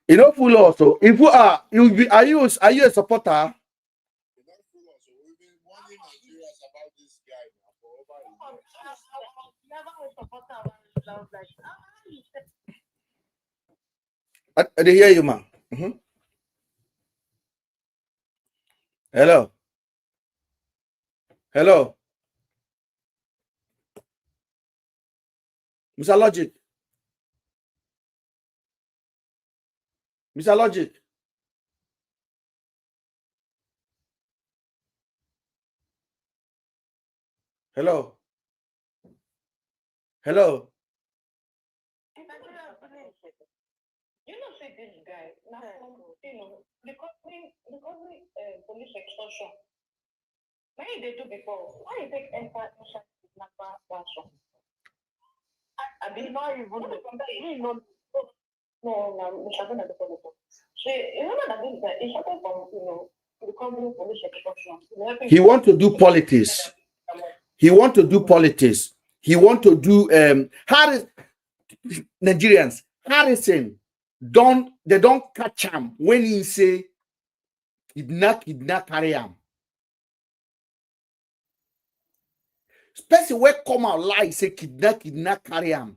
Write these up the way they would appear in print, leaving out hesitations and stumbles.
You know, full also. If you are, you be, are you a supporter? I hear you, man. Hello. Hello. Mr. Logic. Mr. Logic. Hello. Hello. You know, say this guy, now, you know, the company police extortion. When they do before, why you take enter inside kidnapper ransom? I did not even know. No, Mr. Ben, the police. So, you know that this guy is started from, you know, the company police extortion. He want to do politics. He want to do politics. He want to do Harris Nigerians. Harrison they don't catch him when he say kidnap carry him. Especially when come out lie say kidnap carry him.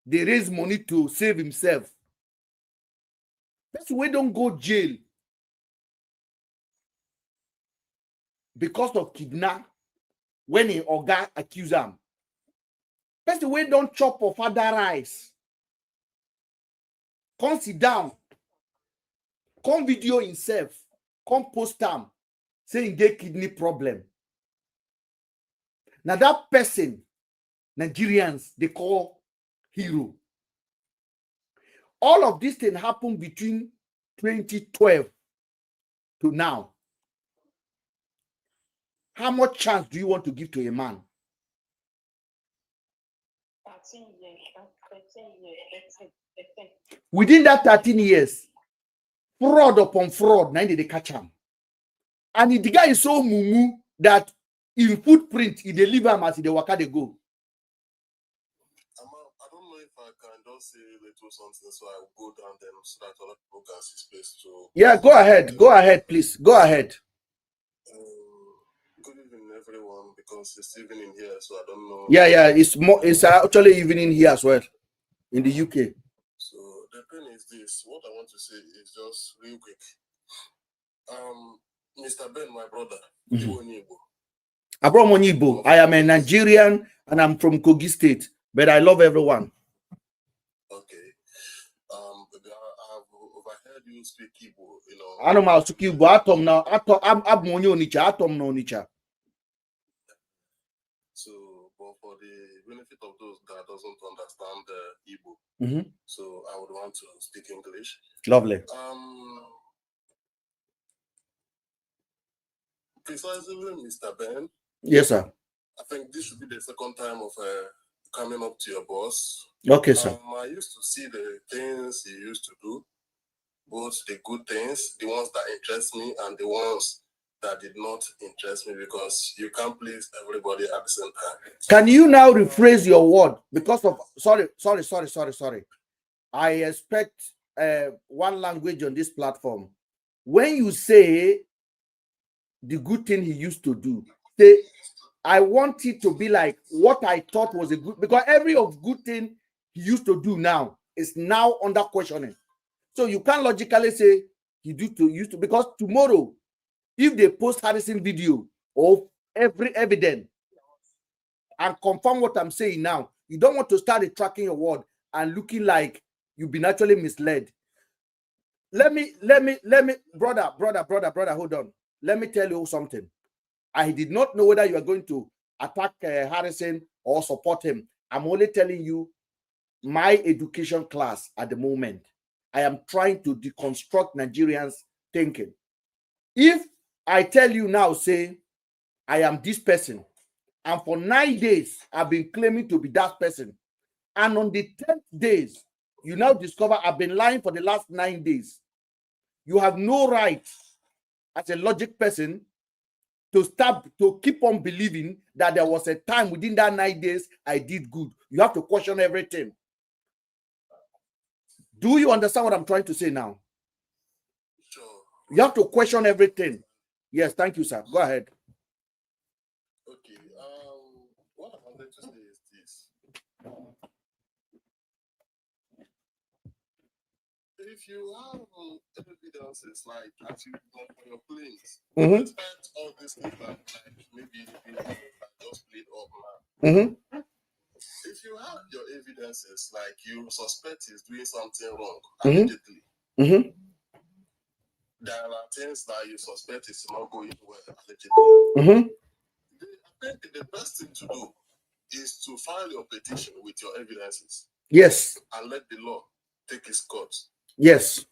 They raise money to save himself. That's why don't go jail because of kidnap when a oga accuse him. That's the way don't chop of other rice. Come sit down. Come video himself. Come post him. Saying get kidney problem. Now that person, Nigerians, they call hero. All of this thing happened between 2012 to now. How much chance do you want to give to a man? 13 years, 13 years, 13. Within that 13 years, fraud upon fraud, now they catch him. And the guy is so mumu that in footprint, he deliver him as the waka they go. I don't know if I can just say a little something, so I will go down then so that other people can see space to. Yeah, go ahead. Go ahead, please. Go ahead. Good evening, everyone, because it's evening here, so I don't know. Yeah, it's actually evening here as well in the UK. So the thing is this: what I want to say is just real quick. Mr. Ben, my brother, Abraham Onibo. I am a Nigerian and I'm from Kogi State, but I love everyone. Okay. I have overheard you speak Igbo, you know. I know my Igbo. Atom now. Atom no Onicha. So, but for the benefit of those that doesn't understand Igbo, so I would want to speak English. Lovely. Precisely, Mr. Ben. Yes, sir. I think this should be the second time of coming up to your boss. Okay, sir. I used to see the things he used to do, both the good things, the ones that interest me, and the ones that did not interest me, because you can't please everybody at the same time. Can you now rephrase your word? Because of sorry. I expect one language on this platform. When you say the good thing he used to do, say I want it to be like what I thought was a good, because every of good thing he used to do now is now under questioning. So you can't logically say he used to, because tomorrow, if they post Harrison video of every evidence and confirm what I'm saying now, you don't want to start tracking your word and looking like you've been actually misled. Let me, brother, hold on. Let me tell you something. I did not know whether you are going to attack Harrison or support him. I'm only telling you my education class at the moment. I am trying to deconstruct Nigerians' thinking. If I tell you now, say, I am this person, and for 9 days, I've been claiming to be that person, and on the 10th days, you now discover I've been lying for the last 9 days, you have no right as a logic person to keep on believing that there was a time within that 9 days I did good. You have to question everything. Do you understand what I'm trying to say now? Sure. You have to question everything. Yes, thank you, sir. Go ahead. Okay. What I wanted to say is this. If you have evidences like as you like for your claims, expect all these things that like maybe I just played up now. If you have your evidences like you suspect is doing something wrong allegedly, there are things that you suspect is not going well allegedly. I think the best thing to do is to file your petition with your evidences. Yes. And let the law take its course. Yes.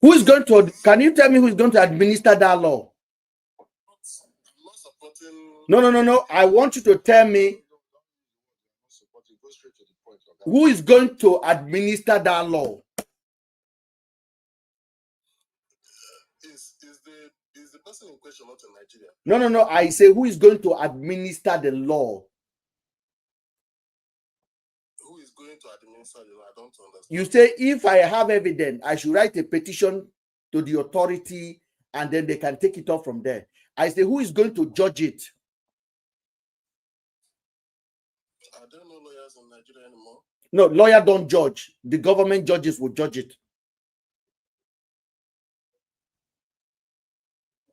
Who is going to, can you tell me who is going to administer that law? I'm not supporting. No. I want you to tell me who is going to administer that law. Is the person in question not in Nigeria? No. I say who is going to administer the law? Who is going to administer the law? I don't understand. You say if I have evidence, I should write a petition to the authority and then they can take it off from there. I say who is going to judge it? I don't know lawyers in Nigeria anymore. No, lawyer don't judge. The government judges will judge it.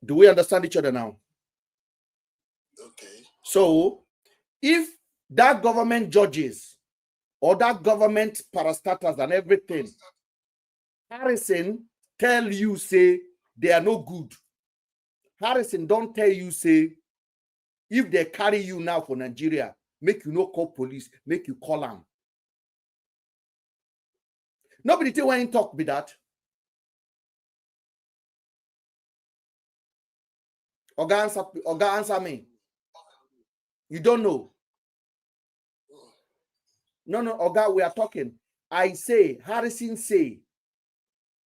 Do we understand each other now? Okay. So, if that government judges or that government parastatals and everything, Harrison tell you, say, they are no good. Harrison don't tell you, say, if they carry you now for Nigeria, make you no call police, make you call them. Nobody tell when you talk with that. Oga answer me. You don't know. No, Oga, we are talking. I say, Harrison say,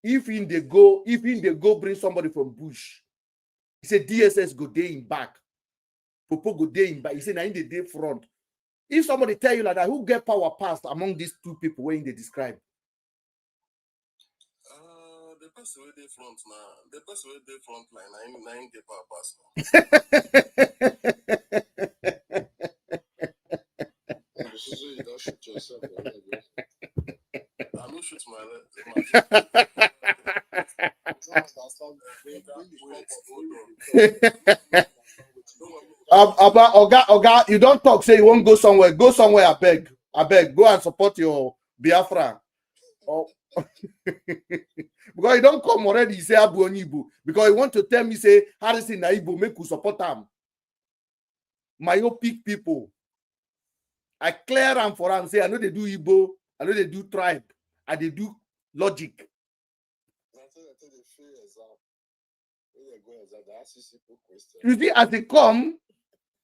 if in they go bring somebody from bush, he said DSS go day in back. Popo go day in back. He said, now in the day front. If somebody tell you like that, who get power passed among these two people when they describe? The person where they front now, the person where they front line, I ain't get power passed now. So you don't shoot yourself. I don't shoot my Oga, you don't talk, say you won't go somewhere. Go somewhere, I beg. Go and support your Biafra. Oh. Because you don't come already, you say Abu Onibu. Because you want to tell me, say, Harrison na Igbo, make you support them. Myopic people. I clear them for them, say, I know they do Igbo, I know they do tribe, and they do logic. You see, as they come,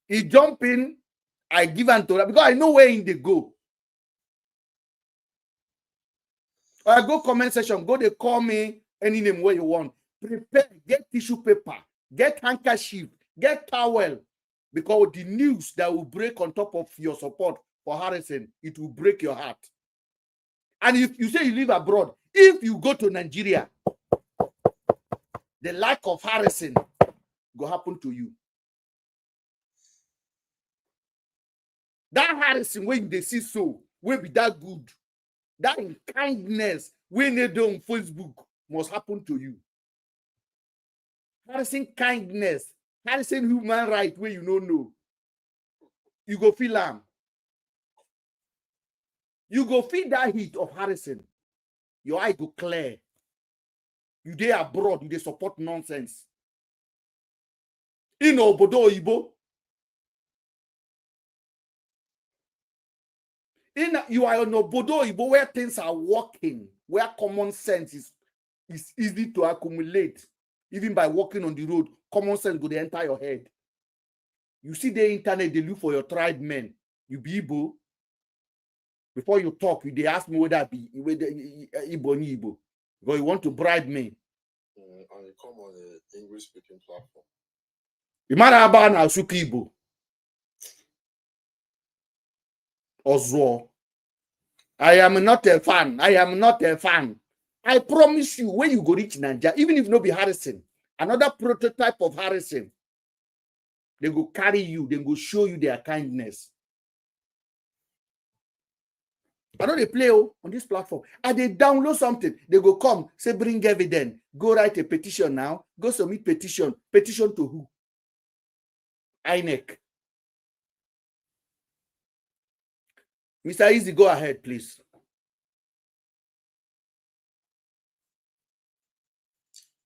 he jump in, I give him to that because I know where in they go. I go comment section, go they call me any name where you want. Prepare, get tissue paper, get handkerchief, get towel, because the news that will break on top of your support for Harrison, it will break your heart. And if you say you live abroad, if you go to Nigeria, the lack of Harrison will happen to you. That Harrison, when they see so, will be that good. That kindness, when they do on Facebook, must happen to you. Harrison kindness, Harrison human right, where you don't know. You go feel am. You go feel that heat of Harrison. Your eye go clear. You dey abroad, you dey support nonsense. In Obodo Oyibo. You are in Obodo Oyibo where things are working, where common sense is easy to accumulate. Even by walking on the road, common sense go to enter your head. You see the internet, they look for your tribe men. You be Igbo. Before you talk, they ask me whether I be Igbo. Because you want to bribe me. And you come on an English-speaking platform. You might have an Asuki Igbo. Ozwo. I am not a fan. I am not a fan. I promise you, when you go reach Nigeria, even if no be Harrison, another prototype of Harrison, they go carry you, they go show you their kindness. I know they play on this platform. And they download something. They go come, say bring evidence. Go write a petition now. Go submit petition. Petition to who? INEC. Mr. Easy, go ahead, please.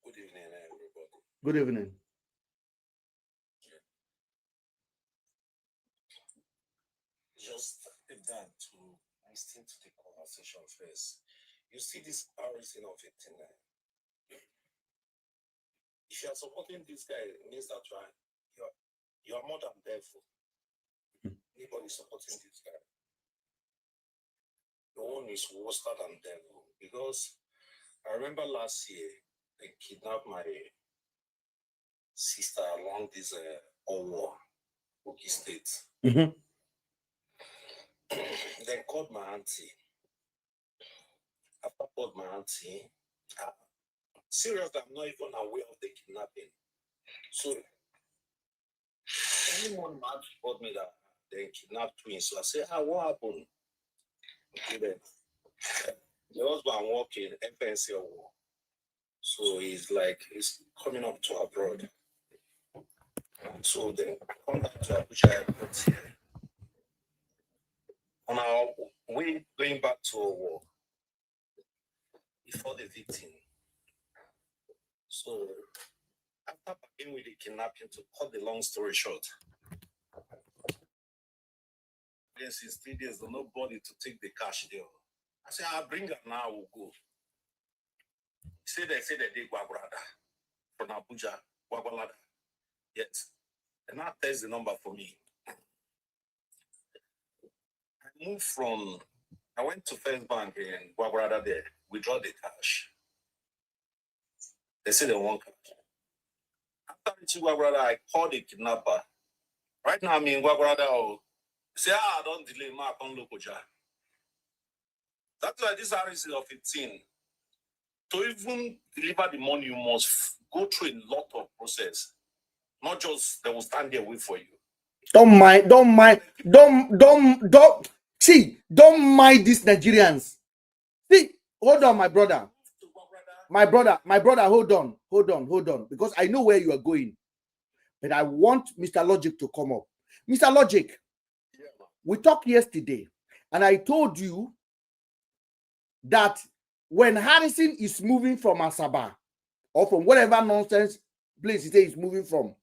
Good evening, everybody. Good evening. Just that to listen to the conversation first. You see this RSN of 89. If you are supporting this guy, it means that you are more than devil. Anybody supporting this guy, the one is worse than devil. Because I remember last year they kidnapped my sister along this Owo, Oki State. Mm-hmm. Then called my auntie. After called my auntie, seriously, I'm not even aware of the kidnapping. So anyone man told me that they kidnapped twins. So I said, what happened? Okay, then the husband working FNC war. So he's coming up to abroad. So then I come back to Abuja airport here. On our way going back to our war, before the victim. So after beginning with the kidnapping, to cut the long story short, then since 3 days, there's nobody to take the cash there. I said, I'll bring her now, we'll go. They say they did Gwagwalada from Abuja, Gwagwalada. Yes. And now there's the number for me. I went to First Bank in Gwagwalada there, withdraw the cash. They say they want cash. After reaching Gwagwalada, I called the kidnapper. Right now I'm in Gwagwalada. Say, don't delay, ma, come Lokoja. That's why this RC of 15. To even deliver the money, you must go through a lot of process. Not just they will stand there wait for you. Don't mind these Nigerians. See, hold on, my brother. My brother, hold on. Because I know where you are going. But I want Mr. Logic to come up. Mr. Logic, we talked yesterday, and I told you that when Harrison is moving from Asaba or from whatever nonsense place he says he's moving from,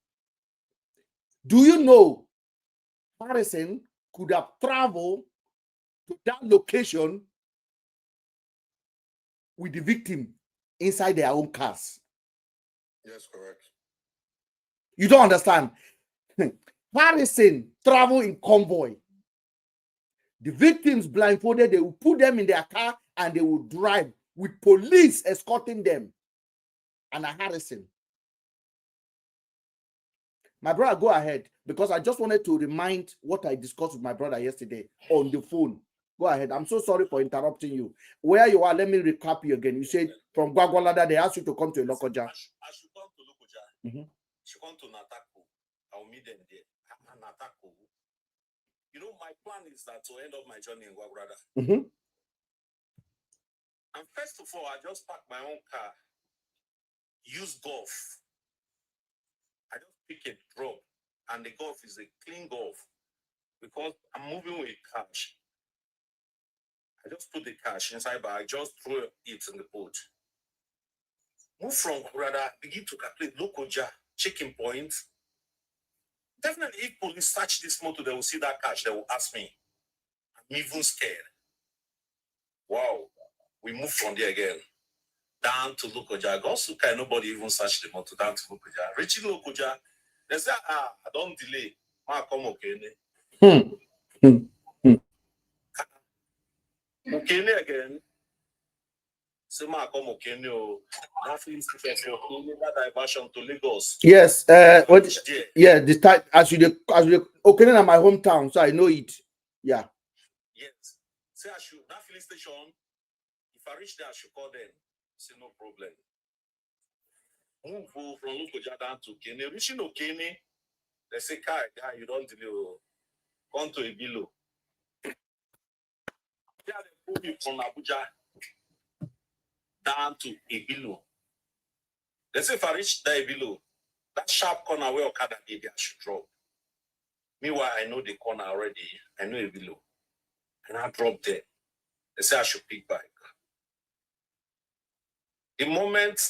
do you know Harrison could have traveled to that location with the victim inside their own cars? Yes, correct. You don't understand. Harrison traveled in convoy. The victims blindfolded, they will put them in their car and they will drive with police escorting them. And Harrison. My brother, go ahead, because I just wanted to remind what I discussed with my brother yesterday on the phone. Go ahead. I'm so sorry for interrupting you. Where you are, let me recap you again. You said from Gwagwalada, they asked you to come to Lokoja. I should come to Lokoja. Mm-hmm. She come to Natako. I'll meet them there. Natako. You know, my plan is that to end up my journey in Gwagwalada. Mm-hmm. And first of all, I just parked my own car, use Golf. I just pick a drop, and the Golf is a clean Golf because I'm moving with cash. I just put the cash inside, but I just throw it in the boat. Move from Gwagwalada, begin to calculate Lokoja, checking points. Definitely, if police search this motor, they will see that cash. They will ask me. I'm even scared. Wow. We move from there again. Down to Lokoja. Gosuka, nobody even search the motor down to Lokoja. Reaching Lokoja, they say, don't delay. Ma come okay. Okay again. Say ma come okay. That diversion to Lagos. Yes. Yeah, the type as you okay in my hometown, so I know it. Yeah. Yes. Say I should, that filling station, if I reach there, I should call them. Say no problem. Move from Lukoja down to Kene. Reaching Okene, they say, guy, you don't delay. Come to a below. Yeah, they put me from Abuja down to a below. They say if I reach there below, that sharp corner where Okada did, I should drop. Meanwhile, I know the corner already. I know a below. And I drop there. They say I should pick back. The moment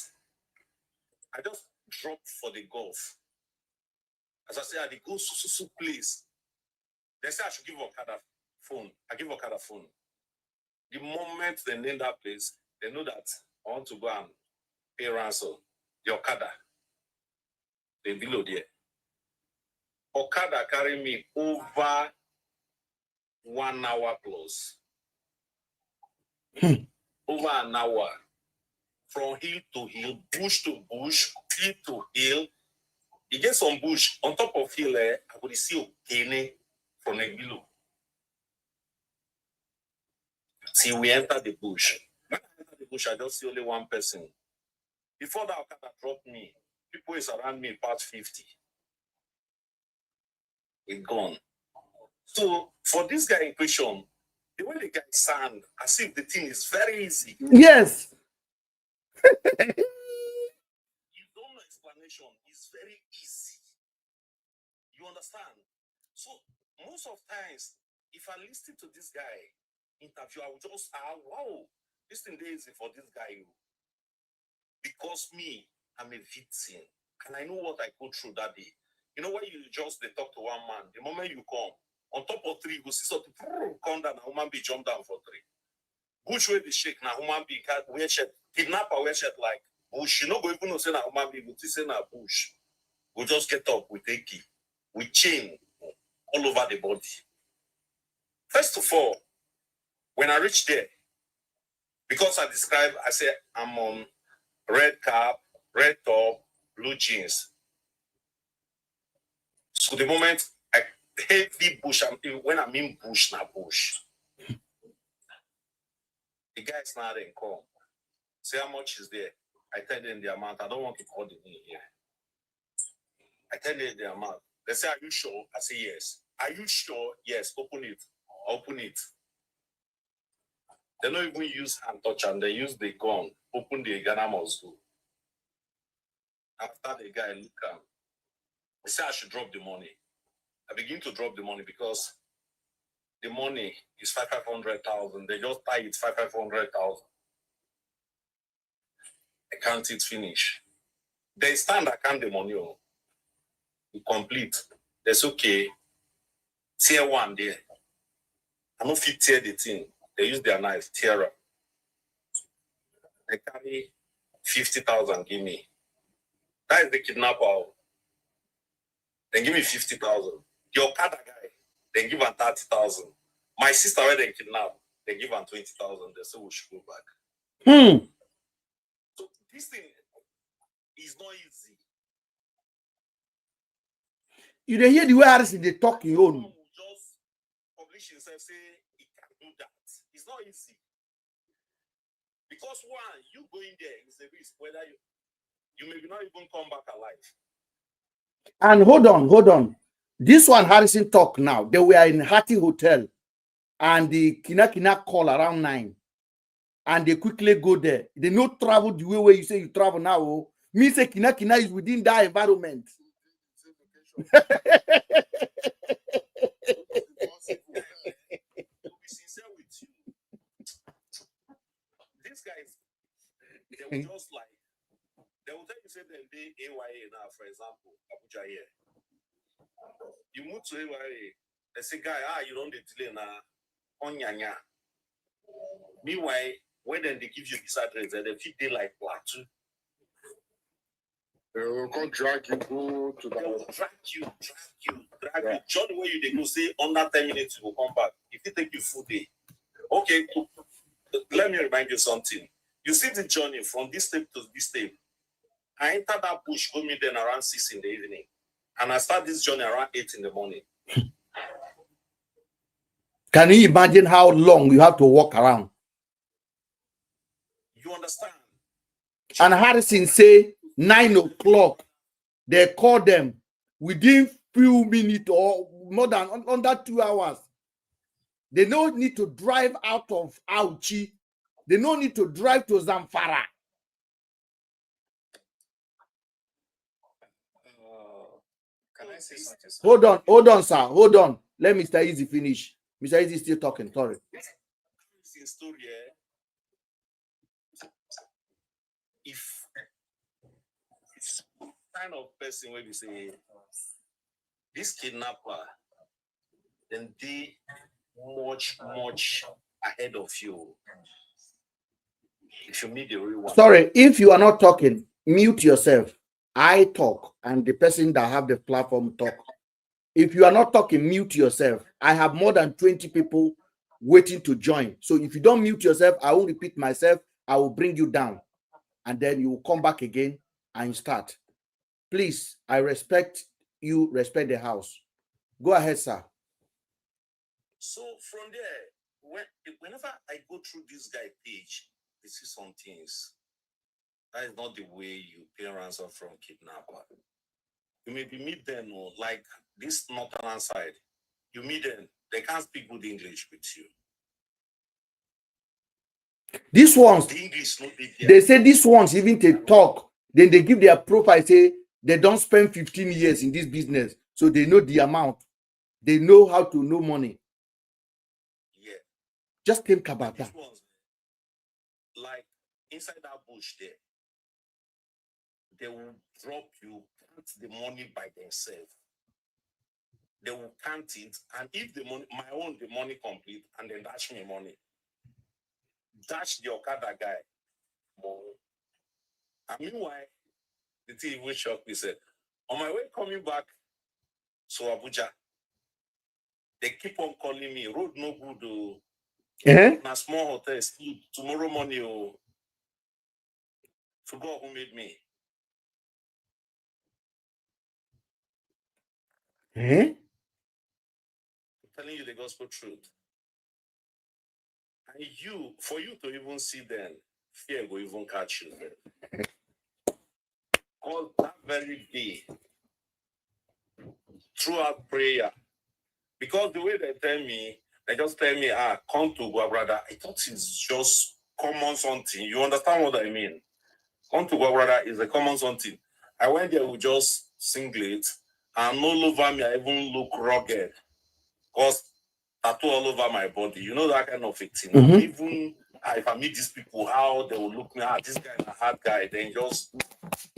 I just dropped for the golf, as I say, at the go so place, they say I should give Okada phone. I give Okada phone. The moment they name that place, they know that I want to go and pay ransom. The Okada, they below there. Okada carry me over 1 hour plus. Over an hour. From hill to hill, bush to bush, hill to hill. You get some bush on top of hill, I could see Okene from the below. See, we enter the bush. When I enter the bush, I just see only one person. Before that Okada dropped me, people is around me past 50. It's gone. So for this guy in question, the way the guy sound, as if the thing is very easy. Yes. You don't know explanation. It's very easy. You understand? So most of times, if I listen to this guy interview, I will just wow, this thing is easy for this guy. Because me, I'm a victim. And I know what I go through that day. You know, when you just they talk to one man, the moment you come, on top of 3, you go see something, come down, a human being jump down for 3. Bush where the shake, now human being wear shirt, kidnapper wear shirt like bush. You know, go even know say na human being, but say na bush. We just get up with a key, with chain all over the body. First of all, when I reach there, because I say I'm on red cap, red top, blue jeans. So the moment I heavy bush, when I mean bush, na bush. The guys now then come. Say how much is there? I tell them the amount. I don't want to call the name here. I tell them the amount. They say, are you sure? I say, yes. Are you sure? Yes, open it. Open it. They don't even use hand touch and they use the gun. Open the Ghana must go. After the guy look at, they say I should drop the money. I begin to drop the money because the money is 500,000. They just tie it 500,000. I count it finish. They stand, I count the money. We complete. That's okay. Tier 1 there. I don't fit tear the thing. They use their knife, tear up. They carry 50,000, give me. That is the kidnapper. Then give me 50,000. The Okada guy, then give him 30,000. My sister, where they kidnap, they give him 20,000. They say we should go back. So this thing is not easy. You don't hear the way Harrison they talk your own. Just publish himself, say he can do that. It's not easy. Because one, you going there is a risk, whether you may not even come back alive. And hold on. This one Harrison talk now. They were in Hattie Hotel and the Kina call around 9. And they quickly go there. They not travel the way where you say you travel now. Oh. Me say Kina is within that environment. To be sincere with you, these guys, they will just like, they will tell you, say they AYA now, for example, Abuja here. You move to AYA, they say, guy, you don't delay now, Onyanya. Meanwhile, when then they give you this address, they feel they like plateau. They will come drag you, go to They will the... drag you. John, where you they go say under 10 minutes you will come back. If it take you full day. Okay, let me remind you something. You see the journey from this step to this step. I enter that bush, go meet them around 6 in the evening. And I start this journey around 8 in the morning. Can you imagine how long you have to walk around? You understand? And Harrison say 9 o'clock. They call them within few minutes or more than under 2 hours. They don't need to drive out of Auchi. They don't need to drive to Zamfara. Can I say something? Hold on, sir. Hold on. Let Mr. Easy finish. Mr. Easy is still talking. Sorry. Story, if kind of person where we say this kidnapper, then they much ahead of you. If you meet the real one. Sorry, if you are not talking, mute yourself. I talk and the person that have the platform talk. If you are not talking, mute yourself. I have more than 20 people waiting to join. So if you don't mute yourself, I will repeat myself. I will bring you down. And then you will come back again and start. Please, I respect you, respect the house. Go ahead, sir. So from there, whenever I go through this guy page, I see some things. That is not the way you pay ransom from kidnapper. You maybe meet them like this northern side. You meet them, they can't speak good English with you. These ones, the English no big they say these ones even they talk, then they give their profile, say they don't spend 15 years in this business, so they know the amount. They know how to know money. Yeah. Just think about that. Ones, like inside that bush there, they will drop you, count the money by themselves. They will count it, and if the money, the money complete, and then dash me money. Dash the Okada guy money. And meanwhile, the thing even shocked me, said, on my way coming back to Abuja, they keep on calling me, road no good, oh. Na small hotel, sleep, tomorrow morning, oh. Forgot who made me. I'm telling you the gospel truth. And for you to even see them, fear will even catch you. Because that very day, throughout prayer, because the way they just tell me, come to Guabrada. I thought it's just common something. You understand what I mean? Come to Guabrada is a common something. I went there with just singlet, and all over me, I even look rugged. Because tattoo all over my body. You know that kind of a thing. Mm-hmm. Even if I meet these people, how they will look me, this guy is a hard guy, then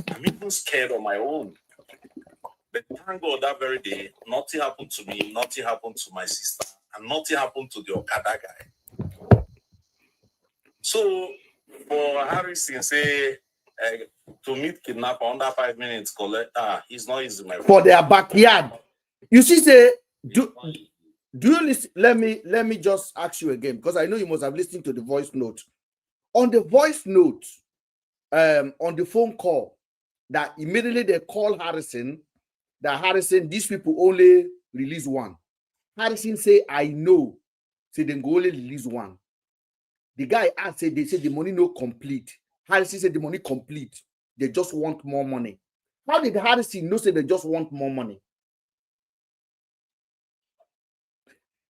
I'm even scared on my own. But thank God that very day, nothing happened to me, nothing happened to my sister, and nothing happened to the Okada guy. So for Harrison say to meet kidnapper under 5 minutes, collect he's not easy, my friend. For their backyard. You see, say do you listen? Let me just ask you again, because I know you must have listened to the voice note. On the voice note, on the phone call, that immediately they call Harrison, that Harrison, these people only release one. Harrison say, I know. Say they go only release one. The guy asked, say they say the money no complete. Harrison said the money complete. They just want more money. How did Harrison know say they just want more money?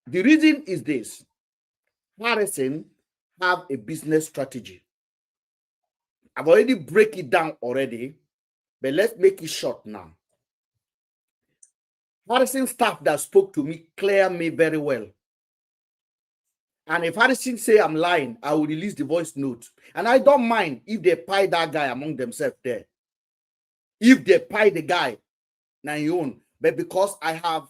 The reason is this. Harrison have a business strategy. I've already break it down already, but let's make it short now. Harrison staff that spoke to me clear me very well. And if Harrison say I'm lying, I will release the voice note. And I don't mind if they pie that guy among themselves there. If they pie the guy, now you own. But because I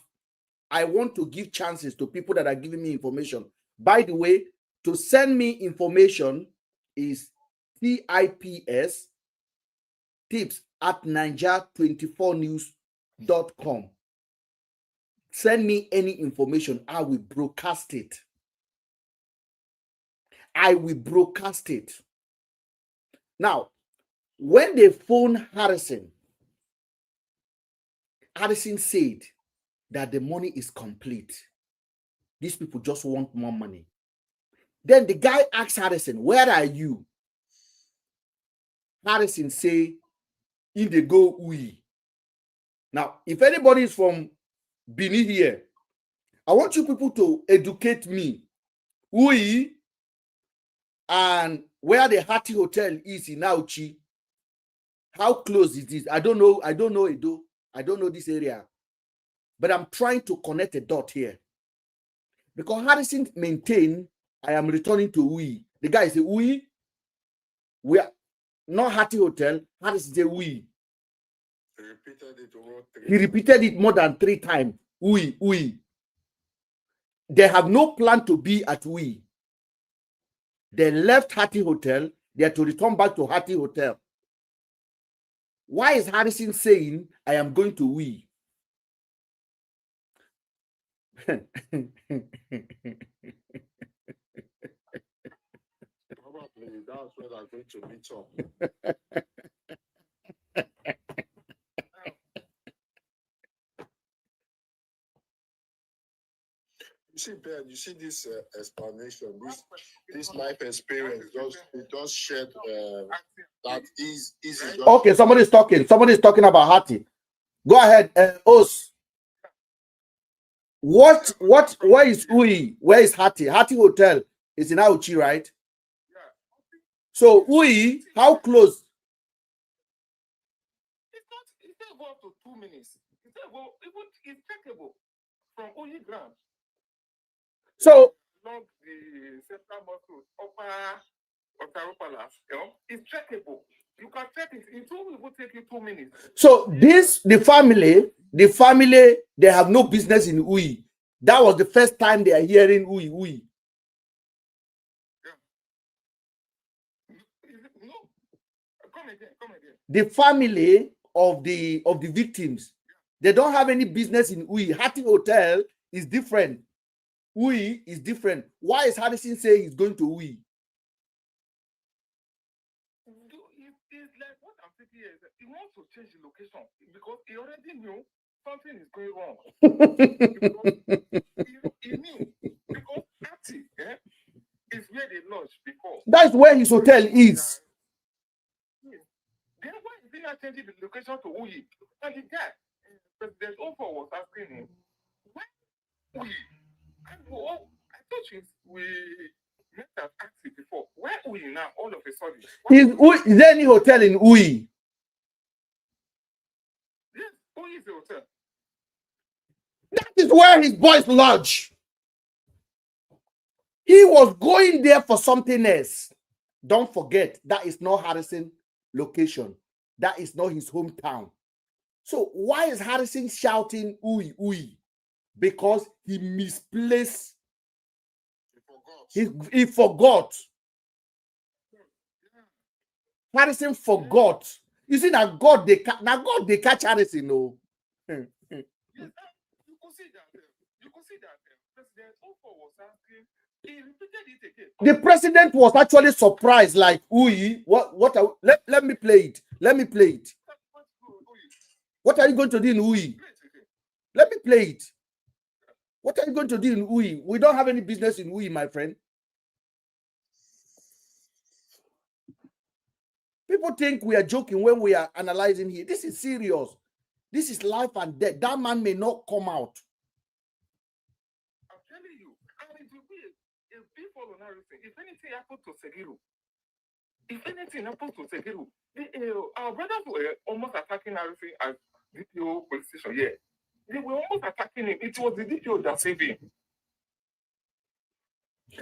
want to give chances to people that are giving me information. By the way, to send me information is TIPS tips at niger24news.com. Send me any information. I will broadcast it. I will broadcast it. Now, when they phone Harrison, Harrison said that the money is complete. These people just want more money. Then the guy asks Harrison, where are you? Harrison say, in the go we. Now, if anybody is from Benin here, I want you people to educate me. We and where the Hati Hotel is in Auchi. How close is this? I don't know. I don't know Edo. I don't know this area. But I'm trying to connect a dot here. Because Harrison maintain I am returning to we. The guy say we are not Hati Hotel. Harrison say we. He repeated it more than 3 times. We. They have no plan to be at we. They left Hati Hotel. They are to return back to Hati Hotel. Why is Harrison saying, I am going to we? Probably that's where they're going to meet up. You see, Ben, you see this explanation, this life experience, it does shed that is easy. Okay, somebody's talking. Somebody's talking about Hati. Go ahead, Os. Where is Ui? Where is Hati? Hati Hotel is in Auchi, right? Yeah. So Ui, how close? It's not go up to 2 minutes. It's checkable from Ui ground. So Along the central muscle, upper Otaru Palace, it's checkable. You can check it. It will take you 2 minutes. So the family, they have no business in Ui. That was the first time they are hearing Ui. Yeah. No. Come again. The family of the victims, they don't have any business in Ui. Hati Hotel is different. Ui is different. Why is Harrison saying he's going to Ui? It's like what I'm thinking is that he wants to change the location because he already knew something is going wrong. he knew because Hati is where they lodged before. That's where his hotel is. Then why is he not changing the location to Ui? And the guy, President Ofo was asking him, why Ui? I thought we met at Hati before. Where Ui now? All of a sudden. Is there any hotel in Ui? Yes, Ui is the hotel. That is where his boys lodge. He was going there for something else. Don't forget, that is not Harrison location. That is not his hometown. So why is Harrison shouting Ui? Because he misplaced. He forgot. Harrison forgot. You see that God they catch Harrison. No. You could see that President Ofo was asking. He repeated it again. The president was actually surprised, like, Ui, let me play it. Let me play it. What are you going to do in Ui? Let me play it. What are you going to do in Ui? We don't have any business in Ui, my friend. People think we are joking when we are analyzing here. This is serious. This is life and death. That man may not come out. I'm telling you, and it will be a big follow now. If anything happens to Segiru, our brothers were almost attacking everything at DPO police station. Yeah, they were almost attacking him. It was the DPO that saved him.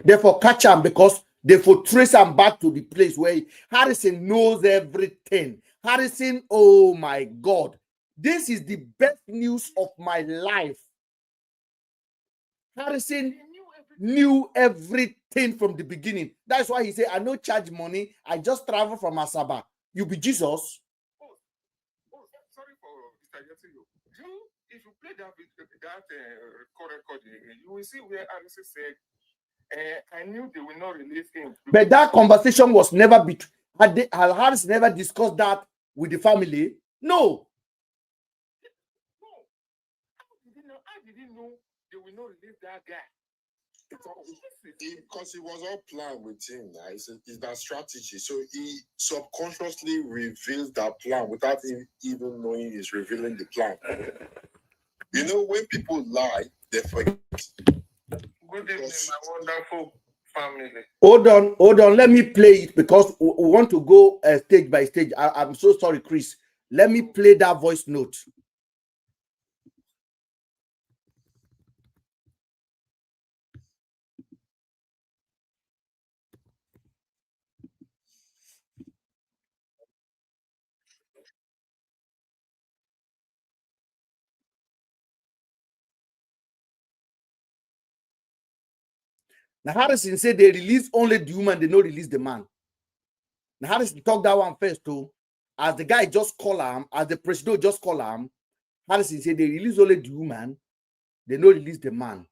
Therefore, catch him because they for trace him back to the place where Harrison knows everything. Harrison, oh my God, this is the best news of my life. Harrison knew everything from the beginning. That's why he said, I no charge money. I just travel from Asaba. You be Jesus. Sorry for distracting you. If you play that recording, you will see where Harrison said, I knew they will not release him. But that conversation was never between. Had Harris never discussed that with the family? No. How did he know they will not release that guy? Because it was all planned with him. It's that strategy. So he subconsciously reveals that plan without him even knowing he's revealing the plan. You know, when people lie, they forget. Good evening, my wonderful family. Hold on. Let me play it because we want to go stage by stage. I'm so sorry, Chris. Let me play that voice note. Now Harrison said they release only the woman, they don't release the man. Now Harrison talk that one first too. As the guy just call him, as the president just call him, Harrison said they release only the woman, they don't release the man.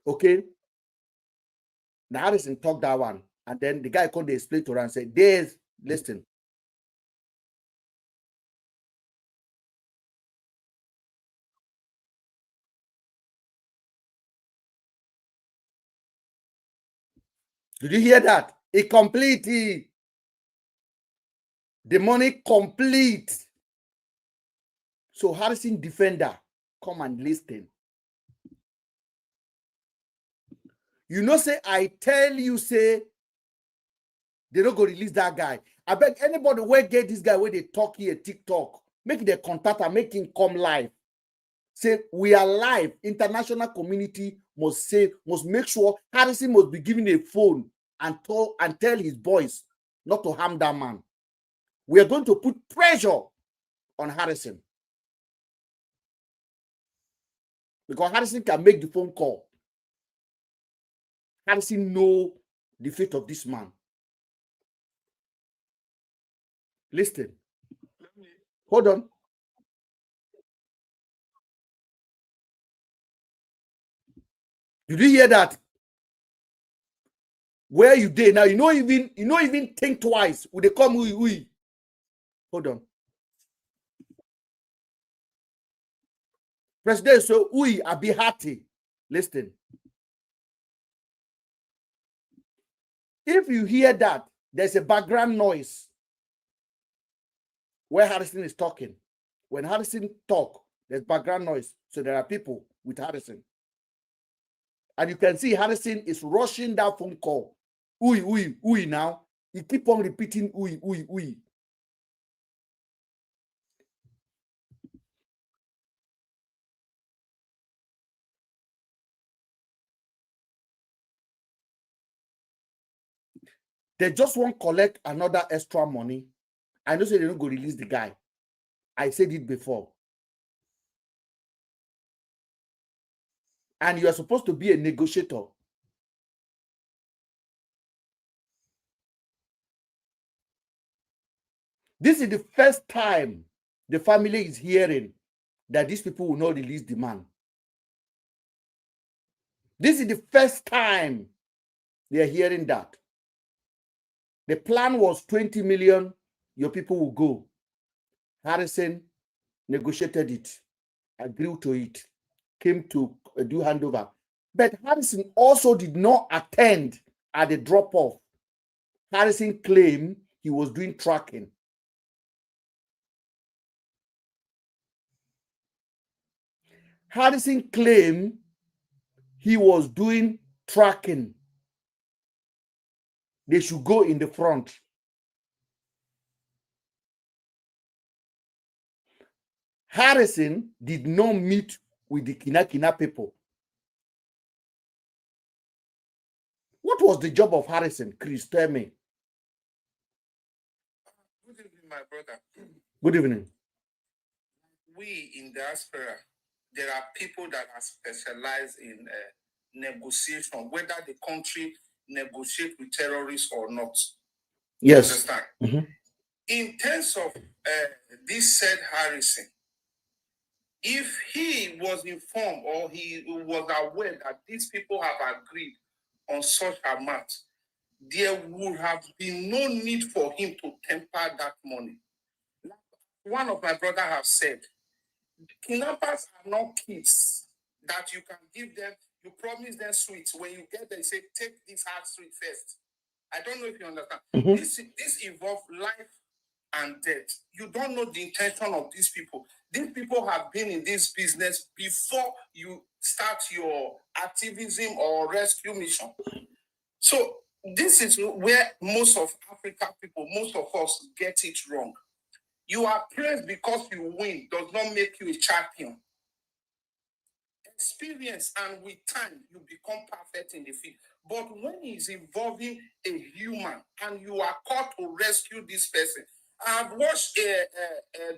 Okay. Now Harrison talk that one, and then the guy called the explain to her and said, "There's listen." Did you hear that? It complete. The money complete. So Harrison defender, come and listen. You know, say I tell you, say they don't go release that guy. I beg anybody where get this guy where they talk here TikTok, make the contact and make him come live. Say we are live. International community must make sure Harrison must be given a phone and tell his boys not to harm that man. We are going to put pressure on Harrison because Harrison can make the phone call. Harrison know the fate of this man. Listen. Hold on. Did you hear that? Where you did now? You know even think twice. Would they come we? Hold on. President, so we are be happy. Listen. If you hear that, there's a background noise where Harrison is talking. When Harrison talk, there's background noise. So there are people with Harrison. And you can see Harrison is rushing that phone call. Uy now. He keep on repeating uy. They just want to collect another extra money. I know say they don't go release the guy. I said it before. And you are supposed to be a negotiator. This is the first time the family is hearing that these people will not release the man. This is the first time they are hearing that. The plan was 20 million, your people will go. Harrison negotiated it, agreed to it, came to do handover. But Harrison also did not attend at the drop-off. Harrison claimed he was doing tracking. Harrison claimed he was doing tracking. They should go in the front. Harrison did not meet with the Kidnapper people. What was the job of Harrison? Chris, tell me. Good evening, my brother. Good evening. We in diaspora, there are people that are specialized in negotiation, whether the country negotiate with terrorists or not. Yes. You understand? In terms of this said Harrison, if he was informed or he was aware that these people have agreed on such amount, there would have been no need for him to temper that money. One of my brothers have said, kidnappers are not kids that you can give them You promise them sweets. When you get there, you say, take this hard sweet first. I don't know if you understand. Mhm. This involves life and death. You don't know the intention of these people. These people have been in this business before you start your activism or rescue mission. So this is where most of Africa people, most of us get it wrong. You are praised because you win does not make you a champion. Experience and with time, you become perfect in the field. But when it's involving a human and you are called to rescue this person, I've watched a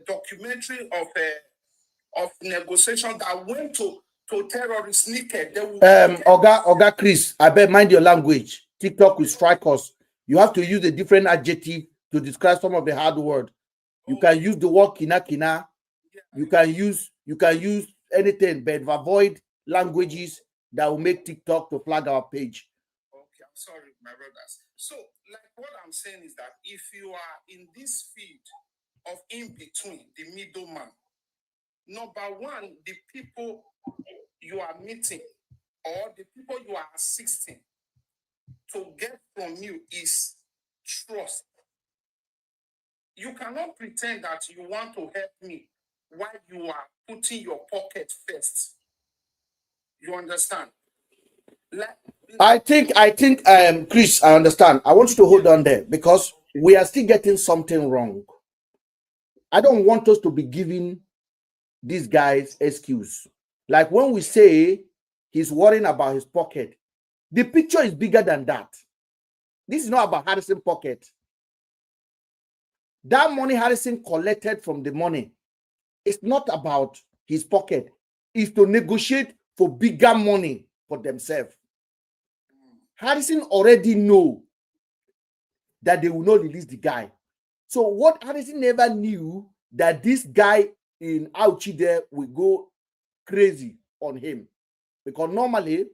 documentary of negotiation that went to terrorists naked. They will Oga Chris, I bet mind your language. TikTok will strike us. You have to use a different adjective to describe some of the hard word. You can use the word kina. You can use anything, but avoid languages that will make TikTok to flag our page. Okay, I'm sorry, my brothers. So, like what I'm saying is that if you are in this field of in between, the middleman, number one, the people you are meeting or the people you are assisting to get from you is trust. You cannot pretend that you want to help me while you are putting your pocket first. You understand? I think, Chris, I understand. I want you to hold on there because we are still getting something wrong. I don't want us to be giving these guys excuse. Like when we say he's worrying about his pocket, the picture is bigger than that. This is not about Harrison pocket. That money Harrison collected from the money, it's not about his pocket. It's to negotiate for bigger money for themselves. Harrison already know that they will not release the guy. So what Harrison never knew that this guy in Auchi there will go crazy on him. Because normally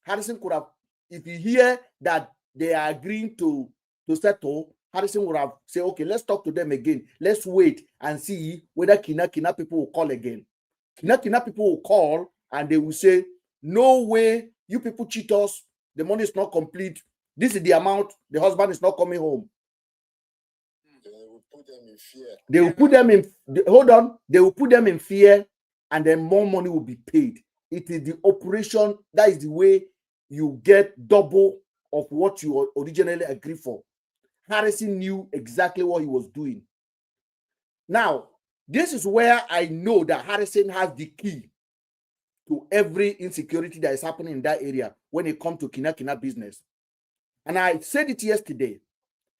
Harrison could have, if you hear that they are agreeing to settle, Harrison would have said, okay, let's talk to them again. Let's wait and see whether Kina people will call again. Kina people will call and they will say, no way, you people cheat us. The money is not complete. This is the amount. The husband is not coming home. They will put them in fear. They will put them in, hold on, they will put them in fear and then more money will be paid. It is the operation, that is the way you get double of what you originally agreed for. Harrison knew exactly what he was doing. Now, this is where I know that Harrison has the key to every insecurity that is happening in that area when it comes to Kina business. And I said it yesterday,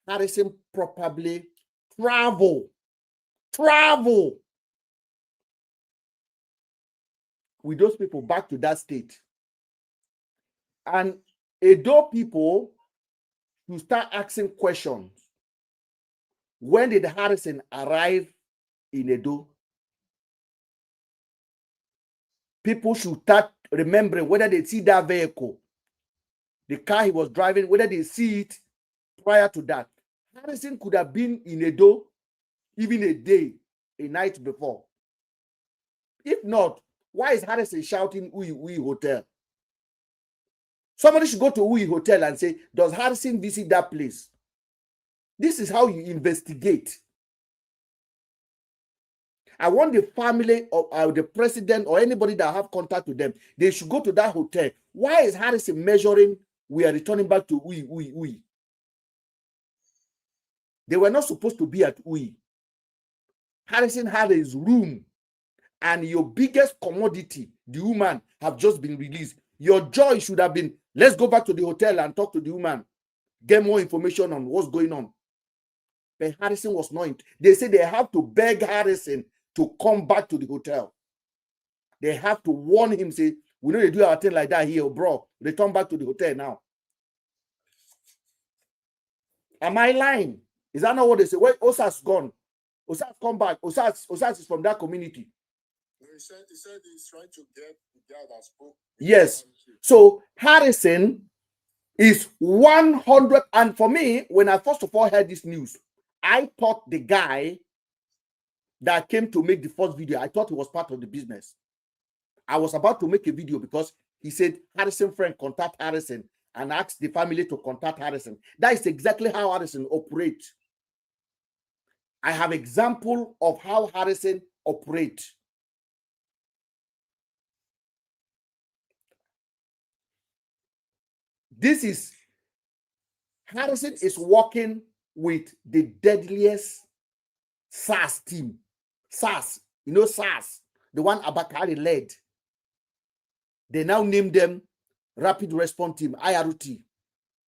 Harrison probably travel with those people back to that state. And Edo people to start asking questions. When did Harrison arrive in Edo? People should start remembering whether they see that vehicle, the car he was driving, whether they see it prior to that. Harrison could have been in Edo even a day, a night before. If not, why is Harrison shouting Uyi Hotel? Somebody should go to Uyi Hotel and say, does Harrison visit that place? This is how you investigate. I want the family of the president or anybody that have contact with them, they should go to that hotel. Why is Harrison measuring we are returning back to Uyi? They were not supposed to be at Uyi. Harrison had his room and your biggest commodity, the woman, have just been released. Your joy should have been, let's go back to the hotel and talk to the woman, get more information on what's going on. But Harrison was not. They say they have to beg Harrison to come back to the hotel. They have to warn him, say, we know they do our thing like that here, bro. Return back to the hotel now. Am I lying? Is that not what they say? Wait, Osas gone. Osas come back. Osas is from that community. No, he said he's trying to get the guy that spoke. Yes. So Harrison is 100. And for me, when I first of all heard this news, I thought the guy that came to make the first video, I thought he was part of the business. I was about to make a video because He said, Harrison friend, contact Harrison and ask the family to contact Harrison. That is exactly how Harrison operates. I have example of how Harrison operates. This is Harrison is working with the deadliest SARS team. SARS, you know SARS, the one Abakari led. They now name them Rapid Response Team, IRT,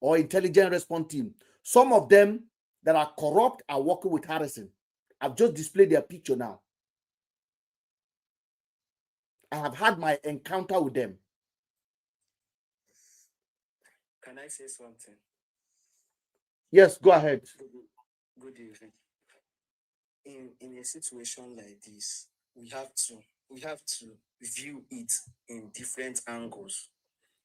or Intelligent Response Team. Some of them that are corrupt are working with Harrison. I've just displayed their picture now. I have had my encounter with them. Can I say something? Yes, go ahead. Good evening. In a situation like this, we have to view it in different angles.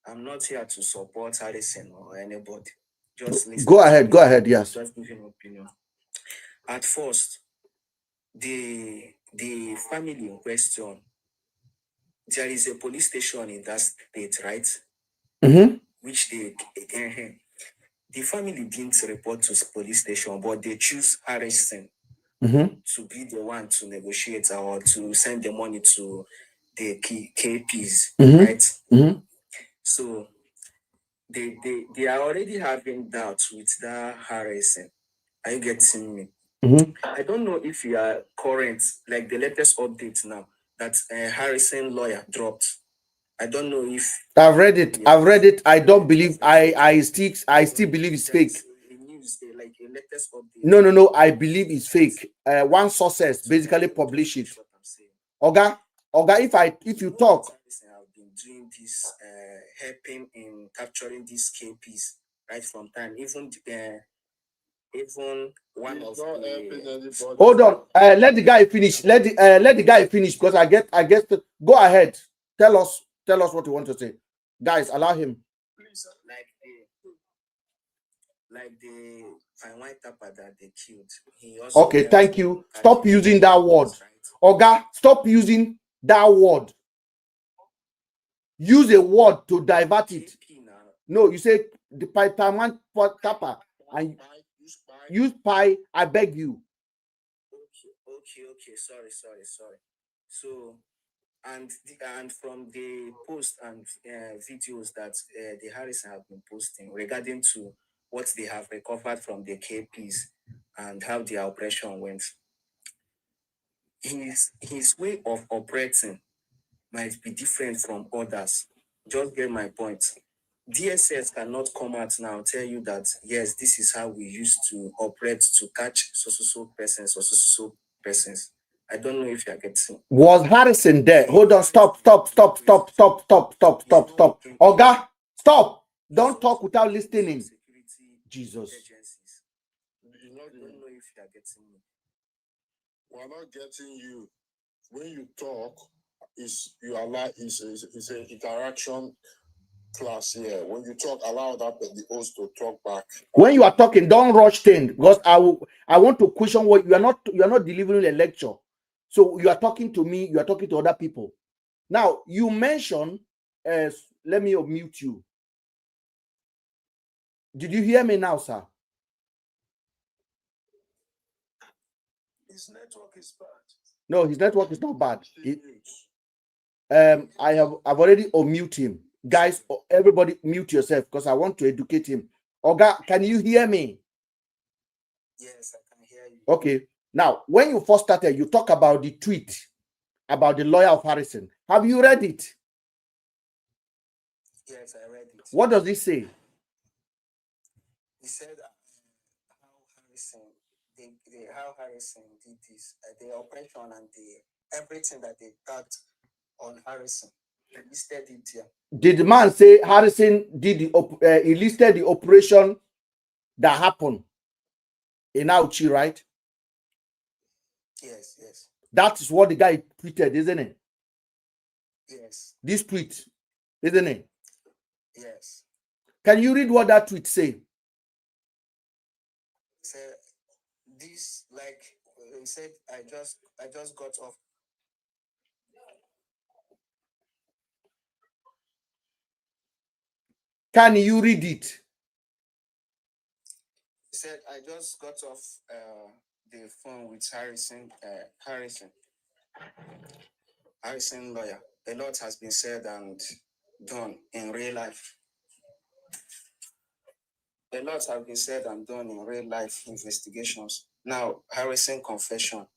I'm not here to support Harrison or anybody. Just listen. Go ahead, yes. Just give an opinion. At first, the family in question, there is a police station in that state, right? Mm-hmm. Which the family didn't report to police station, but they choose Harrison to be the one to negotiate or to send the money to the KPs, right? Mm-hmm. So they are already having doubts with that Harrison. Are you getting me? Mm-hmm. I don't know if you are current, like the latest update now that Harrison lawyer dropped. I don't know if I've read it. Yes. I've read it. I don't believe. I still believe it's fake. News, like a latest update. No. I believe it's fake. One sources basically publish it. Oga, if you talk. I've been doing this, helping in capturing these KPs right from time. Even one of the... Hold on. Let the guy finish. Let the guy finish because I guess go ahead. Tell us what you want to say. Guys, allow him. Please, like the white tapper that they killed. He also okay, thank you. Stop using that word. Oga, stop using that word. Use a word to divert it. No, you say the Python tapper and use pie. I beg you. Okay. Sorry. So, and from the post and videos that the Harrison have been posting regarding to what they have recovered from the KPs and how the operation went, his way of operating might be different from others. Just get my point. DSS cannot come out now and tell you that yes, this is how we used to operate to catch so persons or so persons. I don't know if you're getting. Was Harrison there? Hold on, stop. Oga, stop. Don't talk without listening. Jesus. I don't know if you're getting me. We're not getting you. When you talk, it's an interaction class here. When you talk, allow the host to talk back. When you are talking, don't rush things because I want to question what you are not delivering a lecture. So you are talking to me, you are talking to other people. Now you mentioned let me unmute you. Did you hear me now, sir? His network is bad. No, his network is not bad. I've already unmute him. Guys, everybody mute yourself because I want to educate him. Oga, can you hear me? Yes, I can hear you. Okay. Now, when you first started, you talk about the tweet about the lawyer of Harrison. Have you read it? Yes, I read it. What does it say? He said how Harrison did this, the operation and everything that they tagged on Harrison. He listed it here. Did the man say Harrison did he listed the operation that happened in Auchi, right? Yes. That is what the guy tweeted, isn't it? Yes. This tweet, isn't it? Yes. Can you read what that tweet say? So this, like he said, I just got off. Can you read it? He said, I just got off the phone with Harrison lawyer. A lot has been said and done in real life. A lot have been said and done in real life investigations. Now, Harrison confession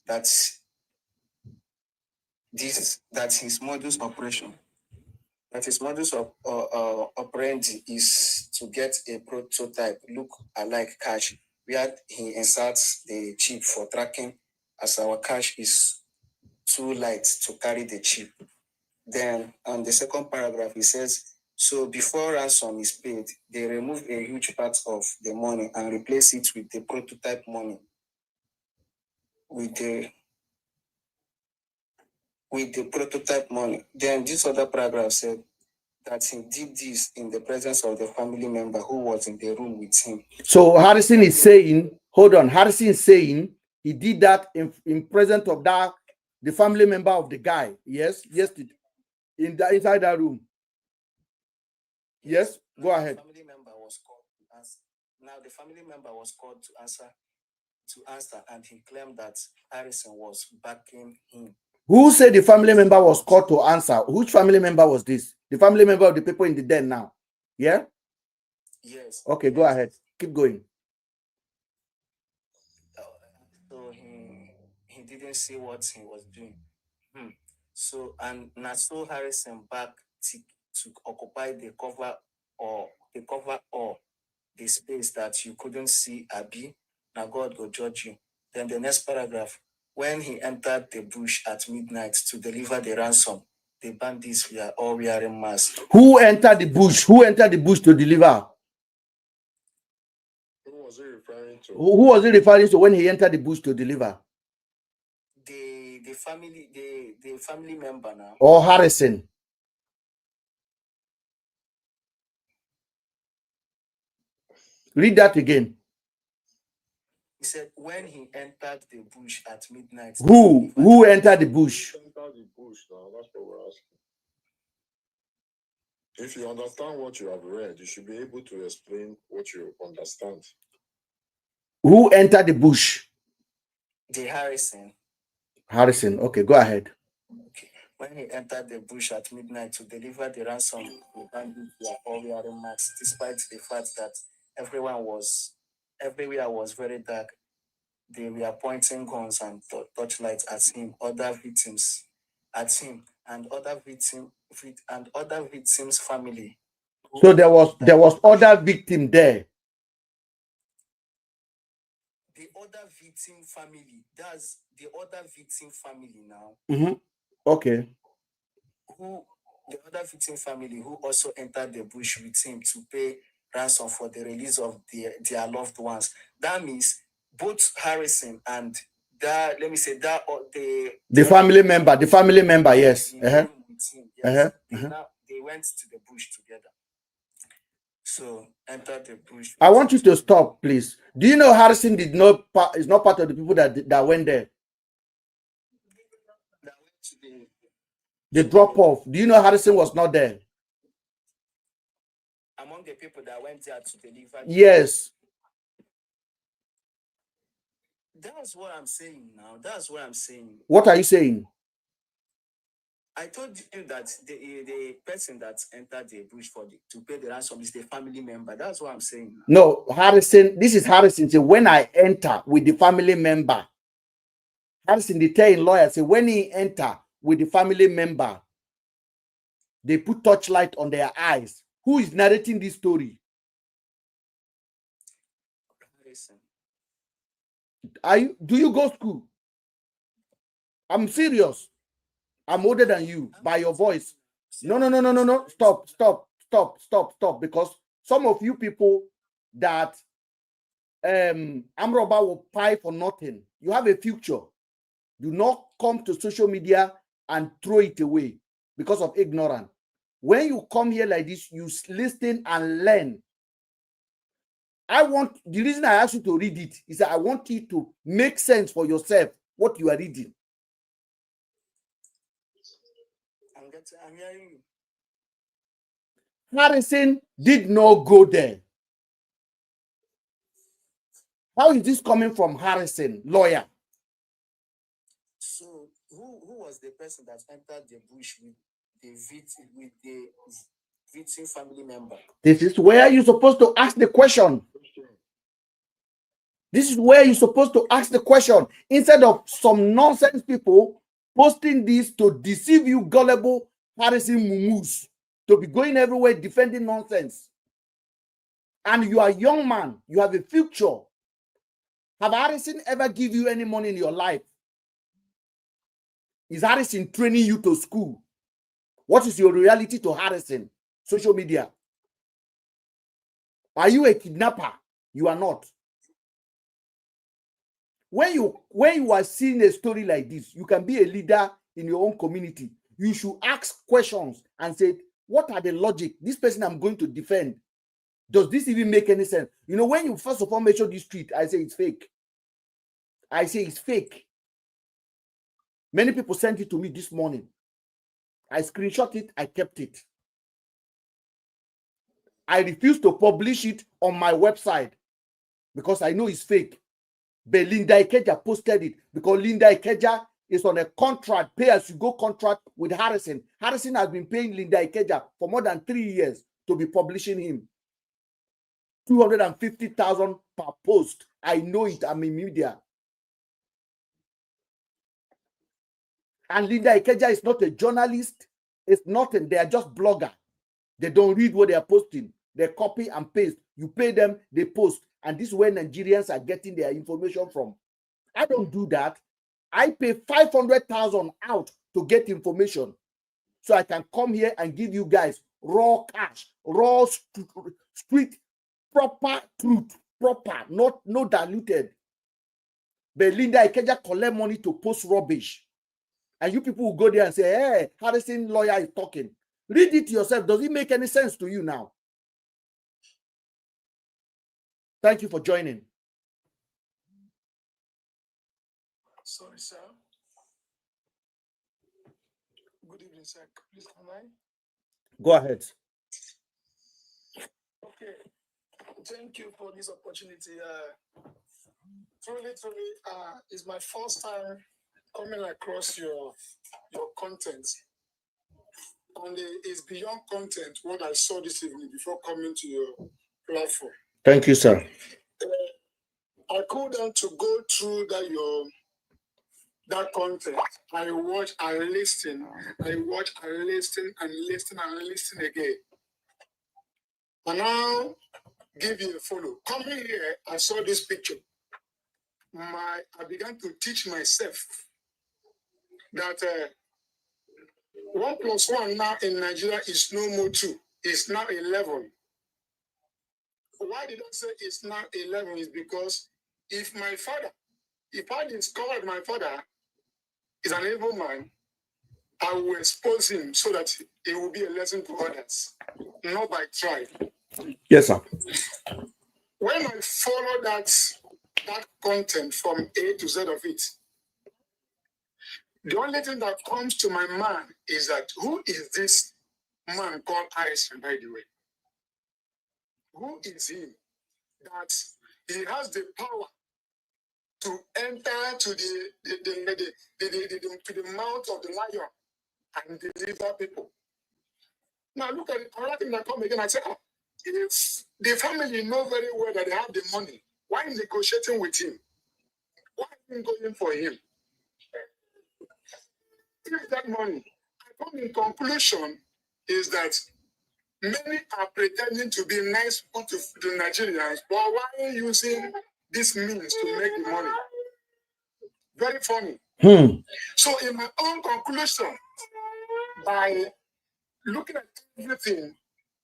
that his modus operandi is to get a prototype look alike cache where he inserts the chip for tracking, as our cache is too light to carry the chip. Then on the second paragraph, he says, so before ransom is paid, they remove a huge part of the money and replace it with the prototype money. With the prototype money. Then this other paragraph said that he did this in the presence of the family member who was in the room with him. So Harrison is saying, hold on, Harrison is saying he did that in presence of the family member of the guy. Yes, inside that room. Yes, go ahead. The family member was called to answer. Now the family member was called to answer, and he claimed that Harrison was backing him. Who said the family member was called to answer? Which family member was this? The family member of the people in the den now. Yeah? Yes. Okay, go ahead. Keep going. So he didn't see what he was doing. So, and Naso Harrison back to occupy the cover or the space that you couldn't see, Abi. Now God will judge you. Then the next paragraph, when he entered the bush at midnight to deliver the ransom, the bandits were all wearing masks. Who entered the bush? Who entered the bush to deliver? Who was he referring to? Who was he referring to when he entered the bush to deliver? The family member now. Or Harrison? Read that again. He said when he entered the bush at midnight. Who entered the bush? Who entered the bush now? That's what we're asking. If you understand what you have read, you should be able to explain what you understand. Who entered the bush? The Harrison. Harrison. Okay, go ahead. Okay. When he entered the bush at midnight to deliver the ransom, the bandits were all wearing masks, despite the fact that everywhere was very dark. They were pointing guns and torchlights at him, and other victims' family. So there was other victim there. The other victim family. That's the other victim family now. Okay. The other victim family who also entered the bush with him to pay ransom for the release of their loved ones. That means both Harrison and the family member, yes. They went to the bush together. So entered the bush. I want you to stop, please. Do you know Harrison is not part of the people that went there? That went to the drop off. Do you know Harrison was not there? Among the people that went there to deliver. Yes. That's what I'm saying now. That's what I'm saying. What are you saying? I told you that the person that entered the bush to pay the ransom is the family member. That's what I'm saying now. No, Harrison. This is Harrison. So when I enter with the family member, Harrison, the telling lawyer, say when he enter with the family member, they put torchlight on their eyes. Who is narrating this story? Harrison. Do you go to school? I'm serious. I'm older than you by your voice. No. Stop. Because some of you people that Amroba will pay for nothing. You have a future. Do not come to social media and throw it away because of ignorance. When you come here like this, you listen and learn. The reason I asked you to read it is that I want you to make sense for yourself what you are reading. I'm hearing you. Harrison did not go there. How is this coming from Harrison, lawyer? So who was the person that entered the bush with the victim family member? This is where you're supposed to ask the question. This is where you're supposed to ask the question instead of some nonsense people posting this to deceive you, gullible Harrison Mumus, to be going everywhere defending nonsense. And you are a young man, you have a future. Have Harrison ever give you any money in your life? Is Harrison training you to school? What is your reality to Harrison? Social media. Are you a kidnapper? You are not. When you are seeing a story like this, you can be a leader in your own community. You should ask questions and say, what are the logic? This person I'm going to defend, does this even make any sense? You know, when you first of all measure this tweet, I say it's fake. I say it's fake. Many people sent it to me this morning. I screenshot it, I kept it. I refuse to publish it on my website because I know it's fake. But Linda Ikeja posted it because Linda Ikeja is on a contract, pay-as-you-go contract with Harrison. Harrison has been paying Linda Ikeja for more than 3 years to be publishing him. 250,000 per post. I know it. I'm in media. And Linda Ikeja is not a journalist. It's nothing. They are just blogger. They don't read what they are posting. They copy and paste. You pay them, they post. And this is where Nigerians are getting their information from. I don't do that. I pay 500,000 out to get information. So I can come here and give you guys raw cash, raw street, proper truth, proper, not no diluted. But Linda Ikeja collect money to post rubbish. And you people will go there and say, hey, Harrison lawyer is talking. Read it yourself. Does it make any sense to you now? Thank you for joining. Sorry, sir. Good evening, sir. Please come on. Go ahead. Okay. Thank you for this opportunity. Truly, it's my first time coming across your content. And it's beyond content what I saw this evening before coming to your platform. Thank you, sir. I couldn't to go through that content. I watch, I listen, and listen again. And now give you a follow. Coming here, I saw this picture. I began to teach myself that 1 + 1 now in Nigeria is no more 2. It's now 11. Why did I say it's now 11? Is because if I discovered my father is an evil man, I will expose him so that it will be a lesson to others, not by tribe. Yes, sir. When I follow that content from A to Z of it, the only thing that comes to my mind is that who is this man called Harrison, by the way? Who is he that he has the power to enter to the mouth of the lion and deliver people? Now look at it. Another thing that come again, I say, if the family know very well that they have the money, why negotiating with him? Why going for him? If that money, I come in conclusion is that many are pretending to be nice people to the Nigerians, but why are you using this means to make the money? Very funny. So in my own conclusion, by looking at everything,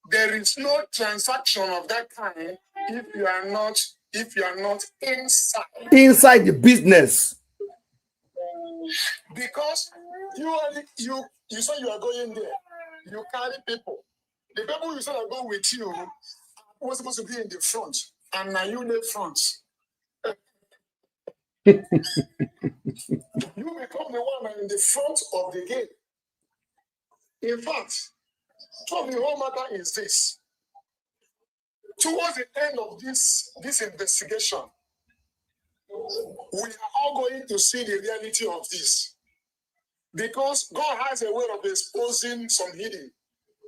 there is no transaction of that kind if you are not inside the business. Because you say you are going there, you carry people. The people you said are going with you were supposed to be in the front, and now you in the front. You become the one in the front of the game. In fact, So the whole matter is this. Towards the end of this investigation, we are all going to see the reality of this. Because God has a way of exposing some hidden.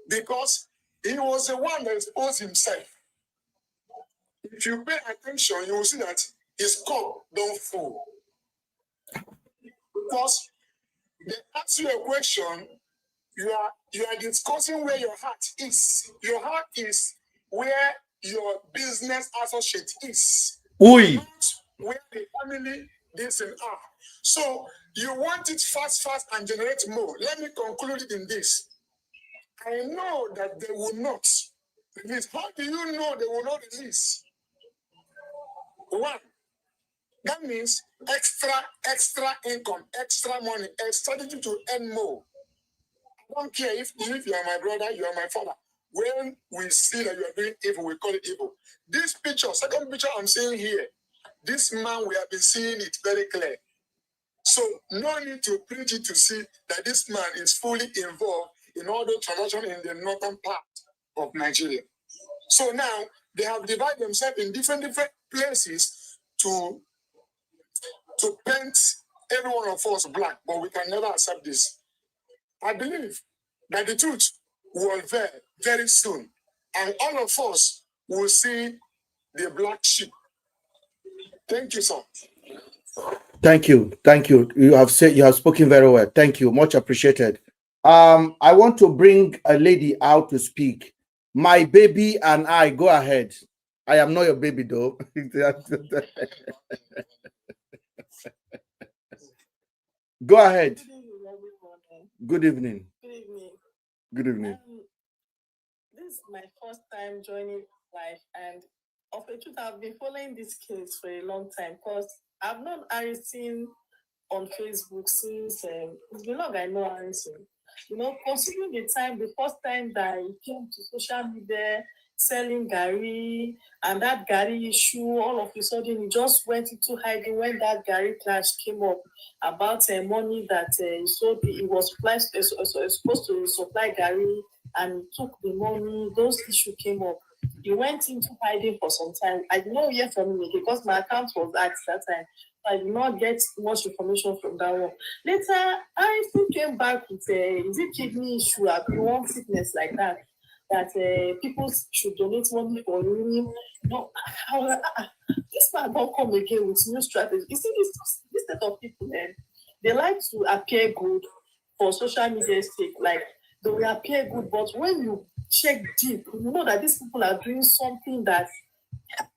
Because he was the one that exposed himself. If you pay attention, you will see that his cup don't full. Because they ask you a question, you are discussing where your heart is. Your heart is where your business associate is. Oi. Not where the family this and are. So you want it fast and generate more. Let me conclude it in this. I know that they will not release. How do you know they will not release? One, that means extra income, extra money, a strategy to earn more. I don't care if you are my brother, you are my father. When we see that you are doing evil, we call it evil. This picture, second picture I'm seeing here, this man, we have been seeing it very clear. So no need to preach it to see that this man is fully involved in all the transactions in the northern part of Nigeria. So now they have divided themselves in different places to paint every one of us black, but we can never accept this. I believe that the truth will unveil very soon, and all of us will see the black sheep. Thank you, sir. Thank you. You have spoken very well. Thank you. Much appreciated. I want to bring a lady out to speak. My baby and I, go ahead. I am not your baby though. Go ahead. Good evening. Good evening. This is my first time joining live, and of the truth, I've been following this case for a long time because I've known Harrison on Facebook since it's been long. I know Harrison. Considering the time, the first time that he came to social media selling Gary and that Gary issue, all of a sudden he just went into hiding when that Gary clash came up about money that he was supposed to supply Gary and took the money. Those issues came up. He went into hiding for some time. I did not hear from him again because my account was hacked that time. I did not get much information from that one. Later, I still came back with is it kidney issue or one sickness like that people should donate money for him. No, this man don't come again with new strategy. You see, this set of people, they like to appear good for social media sake. Like they will appear good, but when you check deep, you know that these people are doing something that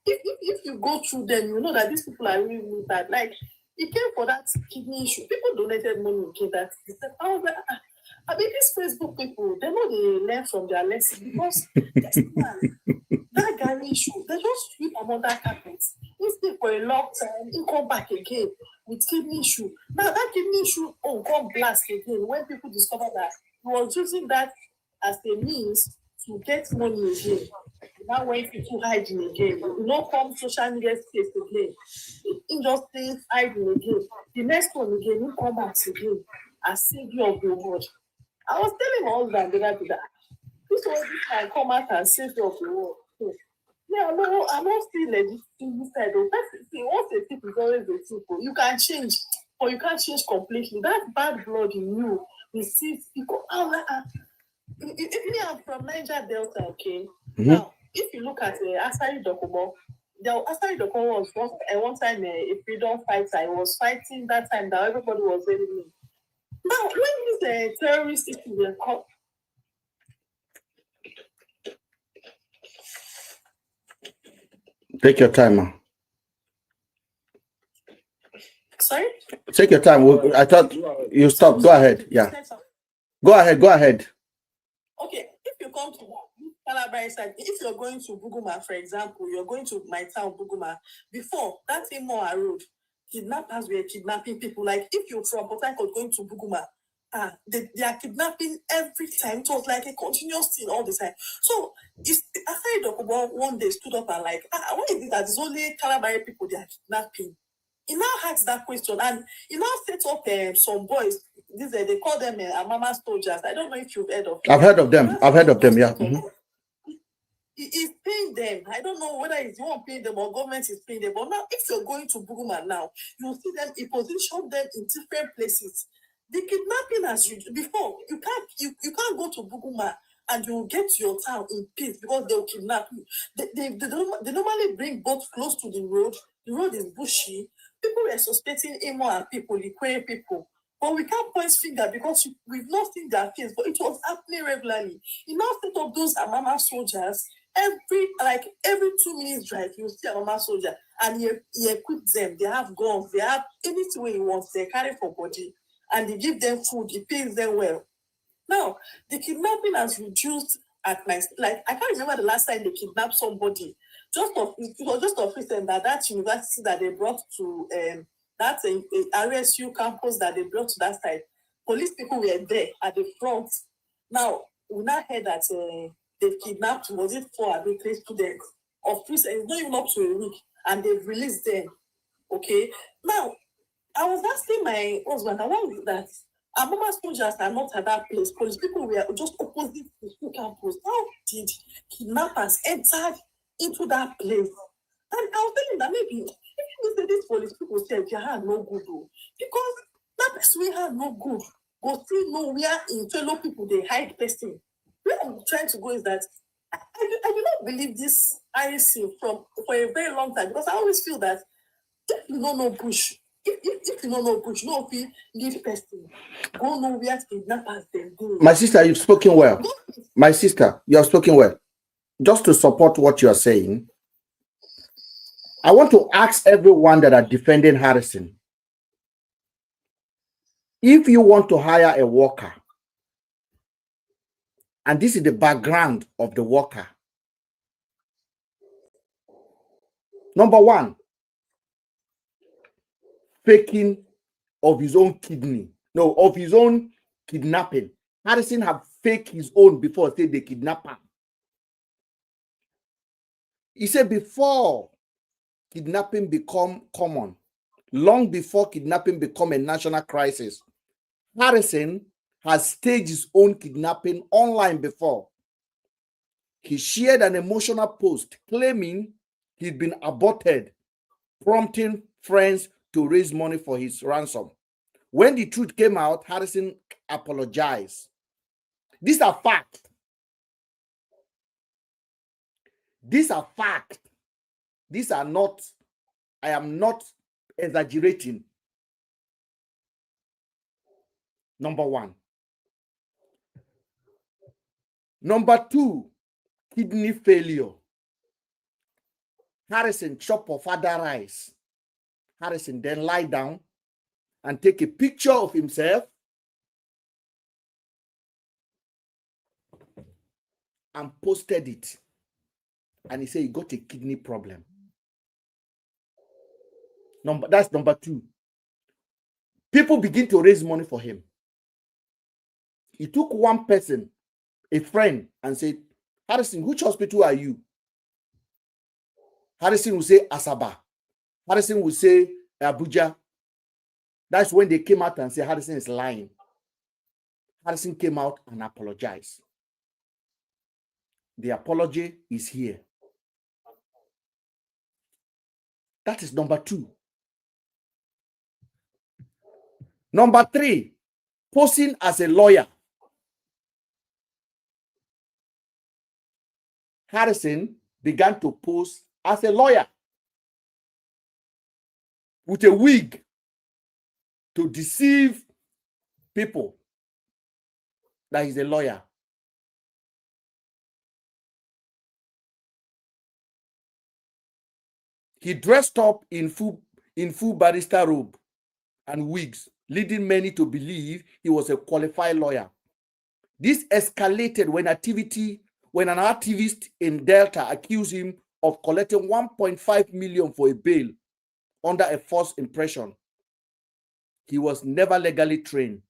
if you go through them, you know that these people are really bad. Like he came for that kidney issue. People donated money to that. I was like, I mean, these Facebook people, they know they learn from their lesson because this man, that Gary issue, they just sweep among that carpet. He stayed for a long time, he come back again with kidney issue. Now that kidney issue, come blast again when people discover that he was using that as a means to get money again. Now when people hiding again, come social media space again. He just stays hiding again. The next one again, he come back again as savior of the world. I was telling my husband the other day that this can come out and savior of the world. Yeah, no, I'm not still legit this side. Once a tip is always a tip. You can change, but you can't change completely. That bad blood in you receives people. I'm from Niger Delta, okay? Mm-hmm. Now, if you look at Asari Dokubo, Asari Dokubo was one time a freedom fighter. He was fighting that time that everybody was very mean. Now, when these terrorist issues were caught, take your time, man. Sorry? Take your time. I thought you stopped. Go ahead. Yeah. Go ahead. Okay, if you come to Calabar side, if you're going to Buguma, for example, you're going to my town, Buguma, before that Imoa road, kidnappers were kidnapping people. Like if you're from Port Harcourt going to Buguma, they are kidnapping every time. It was like a continuous thing all the time. So after Dokubo one day stood up and like, why is it that it's only Calabar people they are kidnapping? He now asked that question, and he now set up some boys. They call them Amama soldiers. I don't know if you've heard of them. I've heard of them. I've heard of them, yeah. Mm-hmm. He's paying them. I don't know whether it's the one paying them or government is paying them. But now, if you're going to Buguma now, you'll see them, he position them in different places. The kidnapping as you before, you can't go to Buguma and you'll get to your town in peace because they'll kidnap you. They normally bring boats close to the road. The road is bushy. People were suspecting Imo and people, Ikwe people. But we can't point finger because we've not seen their face, but it was happening regularly. He now set up those Amama soldiers. Every 2 minutes drive, you see a Amama soldier, and he equips them. They have guns, they have anything he wants, they carry for body, and he give them food, he pays them well. Now, the kidnapping has reduced at my I can't remember the last time they kidnapped somebody. It was just of recent that university that they brought to that RSU campus that they brought to that side. Police people were there at the front. Now, we now heard that they kidnapped, was it 4 or 3 students of prison? It's not even up to a week, and they've released them. Okay. Now, I was asking my husband, why is that? Amama soldiers are not at that place. Police people were just opposite the school campus. How did kidnappers enter into that place? And I was telling that maybe if you say these police people said you had no good, because that person we had no good, go still know where in fellow people they hide person. Where I'm trying to go is that I do not believe this IC for a very long time, because I always feel that if you don't know bush, if you don't know bush, no feel leave person. Go know where kidnappers they go. My sister, you've spoken well. My sister, you have spoken well. Just to support what you are saying, I want to ask everyone that are defending Harrison, if you want to hire a worker, and this is the background of the worker. Number one, faking of his own kidney. No, of his own kidnapping. Harrison have faked his own before say they kidnap him. He said before kidnapping become common, long before kidnapping become a national crisis, Harrison has staged his own kidnapping online before. He shared an emotional post claiming he'd been aborted, prompting friends to raise money for his ransom. When the truth came out, Harrison apologized. These are facts. These are facts. These are not, I am not exaggerating. Number one. Number two, kidney failure. Harrison chop of other rice. Harrison then lie down and take a picture of himself and posted it. And he said he got a kidney problem. That's number two. People begin to raise money for him. He took one person, a friend, and said, Harrison, which hospital are you? Harrison will say Asaba. Harrison will say Abuja. That's when they came out and said Harrison is lying. Harrison came out and apologized. The apology is here. That is number two. Number three, posing as a lawyer. Harrison began to pose as a lawyer with a wig to deceive people that he's a lawyer. He dressed up in full barrister robe and wigs, leading many to believe he was a qualified lawyer. This escalated when an activist in Delta accused him of collecting 1.5 million for a bail under a false impression. He was never legally trained.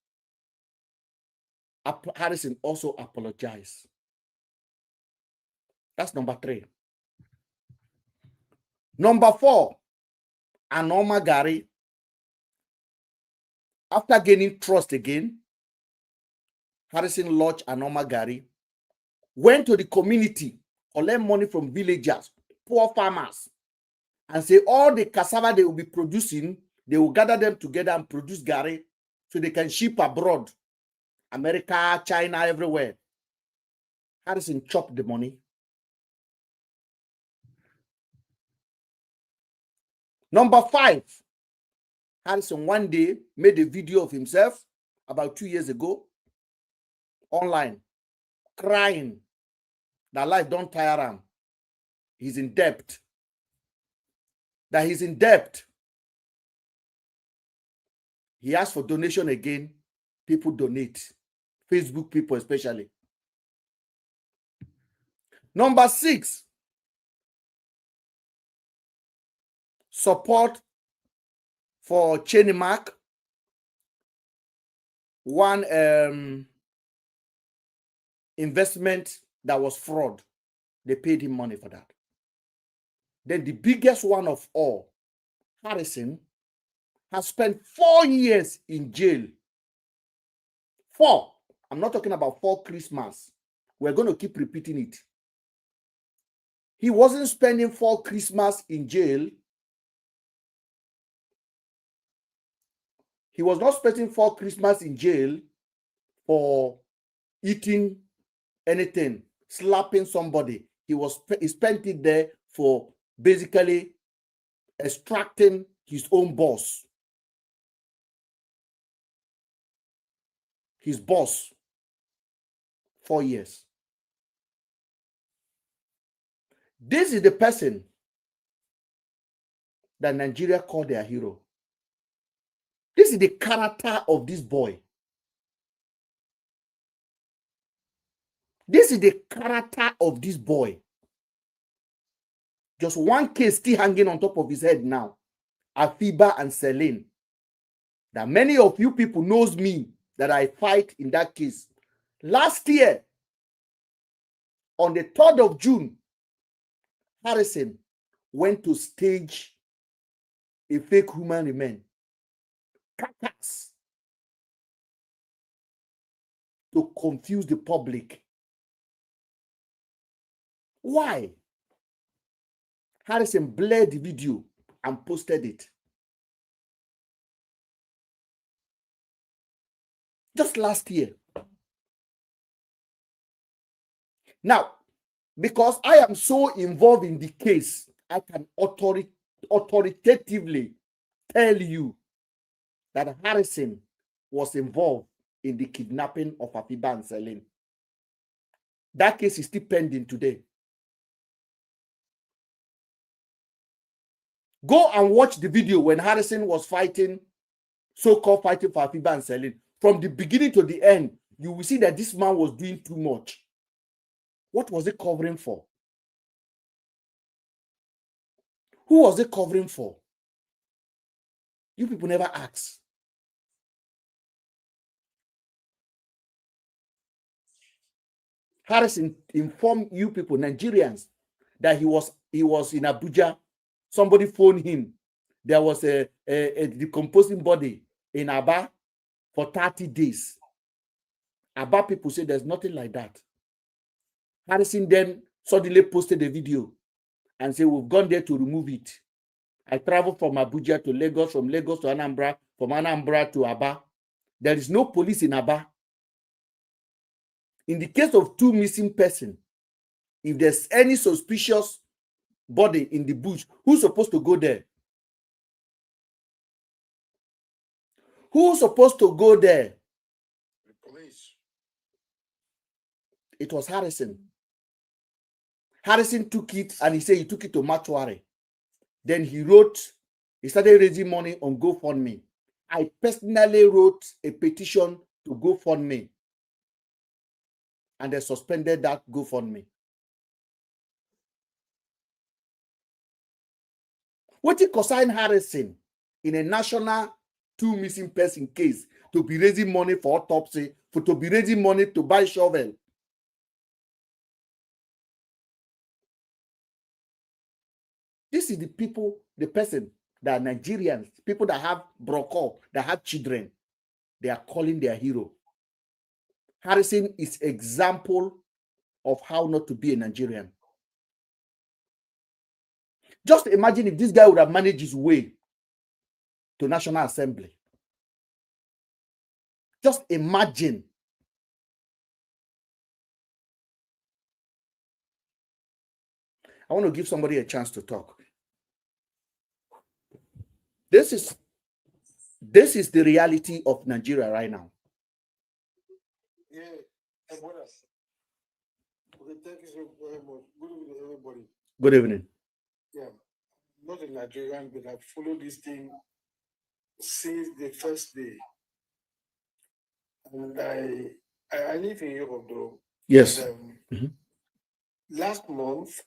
Harrison also apologized. That's number three. Number four, Anoma Gary After gaining trust again, Harrison lodged an Gary, went to the community, collect money from villagers, poor farmers, and say all the cassava they will be producing, they will gather them together and produce Gary so they can ship abroad, America, China, everywhere. Harrison chopped the money. Number 5, Harrison one day made a video of himself about 2 years ago online, crying that life don't tire him. He's in debt. That he's in debt. He asked for donation again. People donate. Facebook people especially. Number 6, support for Chenimark. One investment that was fraud. They paid him money for that. Then the biggest one of all, Harrison has spent 4 years in jail. 4. I'm not talking about 4 Christmas. We're going to keep repeating it. He wasn't spending 4 Christmas in jail. He was not spending 4 Christmas in jail for eating anything, slapping somebody. He spent it there for basically extracting his own boss. His boss. 4 years. This is the person that Nigeria called their hero. This is the character of this boy. This is the character of this boy. Just one case still hanging on top of his head now. Asaba and Celine. That many of you people knows me that I fight in that case. Last year, on the 3rd of June, Harrison went to stage a fake human remain. Carcass. To confuse the public. Why? Harrison blared the video and posted it. Just last year. Now, because I am so involved in the case, I can authoritatively tell you that Harrison was involved in the kidnapping of Asaba and Celine. That case is still pending today. Go and watch the video when Harrison was fighting, so-called fighting for Asaba and Celine. From the beginning to the end, you will see that this man was doing too much. What was it covering for? Who was it covering for? You people never ask. Harrison informed you people, Nigerians, that he was in Abuja. Somebody phoned him. There was a decomposing body in Aba for 30 days. Aba people say there's nothing like that. Harrison then suddenly posted a video and said, we've gone there to remove it. I traveled from Abuja to Lagos, from Lagos to Anambra, from Anambra to Aba. There is no police in Aba. In the case of 2 missing persons, if there's any suspicious body in the bush, who's supposed to go there? Who's supposed to go there? The police. It was Harrison. Harrison took it and he said he took it to mortuary. Then he started raising money on GoFundMe. I personally wrote a petition to GoFundMe. And they suspended that GoFundMe. What it concern Harrison in a national 2 missing person case to be raising money for autopsy, to be raising money to buy shovel? This is the person that are Nigerians, people that have broco, that have children. they are calling their hero. Harrison is example of how not to be a Nigerian. Just imagine if this guy would have managed his way to National Assembly. Just imagine. I want to give somebody a chance to talk. This is the reality of Nigeria right now. Yeah, and what else? Okay, thank you so very much. Good evening, everybody. Good evening. Yeah, not a Nigerian, but I've followed this thing since the first day. And I live in Europe, though. Yes. And, last month,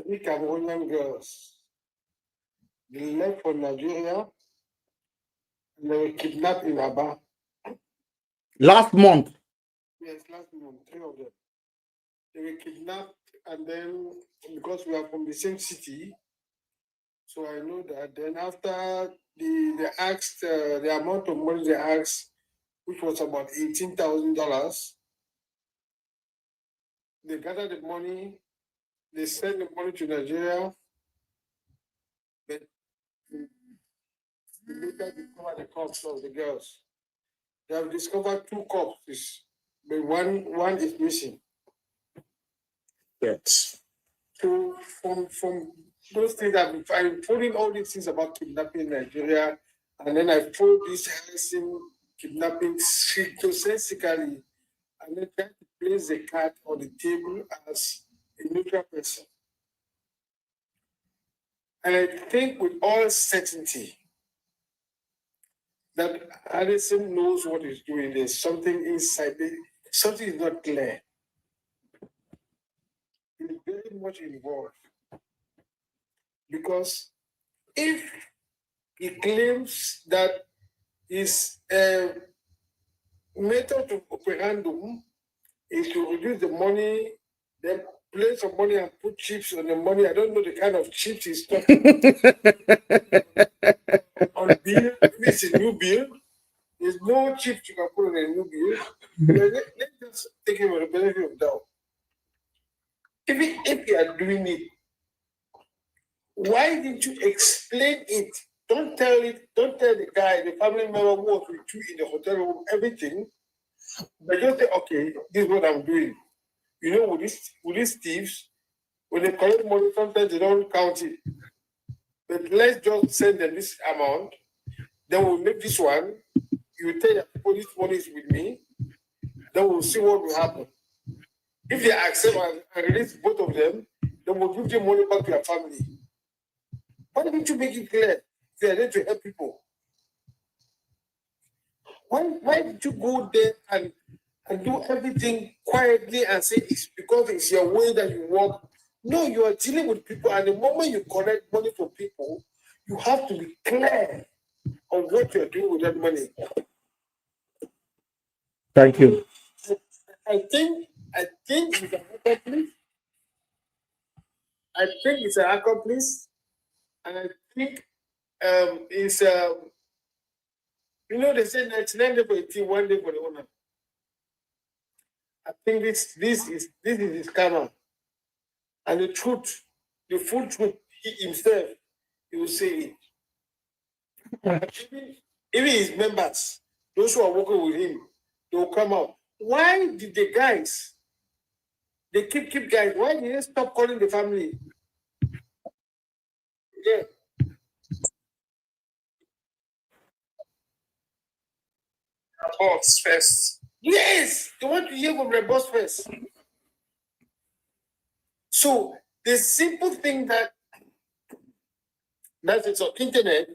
3 Cameroonian girls, they left for Nigeria and they were kidnapped in Aba. Last month? Yes, last month, 3 of them. They were kidnapped, and then because we are from the same city, so I know that. Then after they asked the amount of money they asked, which was about $18,000, they gathered the money, they sent the money to Nigeria, but they later discovered the corpse of the girls. They have discovered 2 corpses, but one is missing. Yes. So from those things, I'm following all these things about kidnapping in Nigeria, and then I followed this Harrison kidnapping schizophrenic, and then try to place the card on the table as a neutral person. And I think with all certainty that Harrison knows what he's doing. There's something inside there. Something is not clear. He's very much involved. Because if he claims that his method of operandum is to reduce the money, then place some money and put chips on the money. I don't know the kind of chips he's talking on bill. If it's a new bill, there's no chips you can put on a new bill. Let's just take him with the benefit of doubt. If you are doing it, why didn't you explain it? Don't tell the guy, the family member who was with you in the hotel room, everything. But just say, okay, this is what I'm doing. You know, with these thieves, when they collect money, sometimes they don't count it. But let's just send them this amount. Then we'll make this one. You will tell your people this money is with me. Then we'll see what will happen. If they accept and release both of them, then we'll give the money back to your family. Why didn't you make it clear? They are there to help people. Why did you go there and do everything quietly and say it's because it's your way that you work? No, you are dealing with people, and the moment you collect money from people, you have to be clear on what you're doing with that money. Thank you. I think it's an accomplice. I think it's an accomplice, and I think it's you know, they say 99 days for a team, 1 day for the owner. I think this is his karma. And the truth, the full truth, he himself, he will say it. Even his members, those who are working with him, they will come out. Why did the guys, they keep guys, why did they stop calling the family? Yeah. Boss first. Yes, they want to hear from the boss first. So the simple thing that is on internet,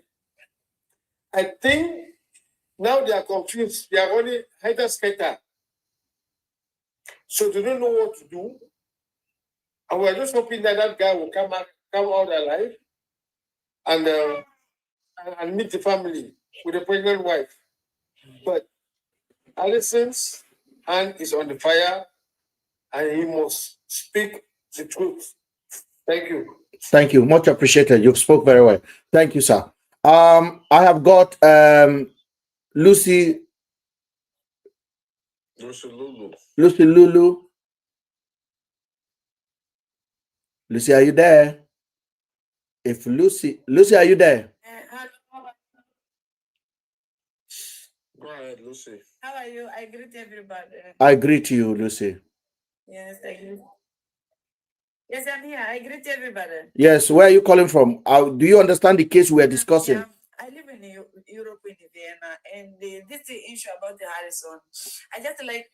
I think now they are confused. They are only either scatter. So they don't know what to do. And we're just hoping that that guy will come out alive and meet the family with a pregnant wife. But Allison's hand is on the fire, and he must speak the truth. Thank you. Thank you. Much appreciated. You've spoke very well. Thank you, sir. I have got Lucy Lulu. Lulu. Lucy, are you there? If Lucy, are you there? Go ahead, Lucy. How are you? I greet everybody. I greet you, Lucy. Yes, I greet. Yes, I'm here. I greet everybody. Yes, where are you calling from? Do you understand the case we are discussing? Yeah, I live in Europe, in Vienna, and this issue about the Harrison, I just like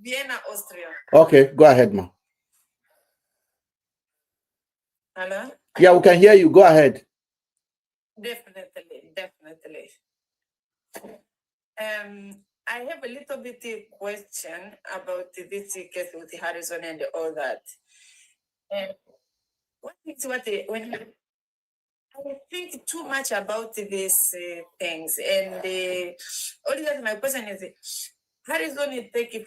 Vienna, Austria. Okay, go ahead, ma. Hello? Yeah, we can hear you. Go ahead. Definitely. I have a little bit question about this case with Harrison and all that. When I think too much about these things, and only that my question is, Harrison is taking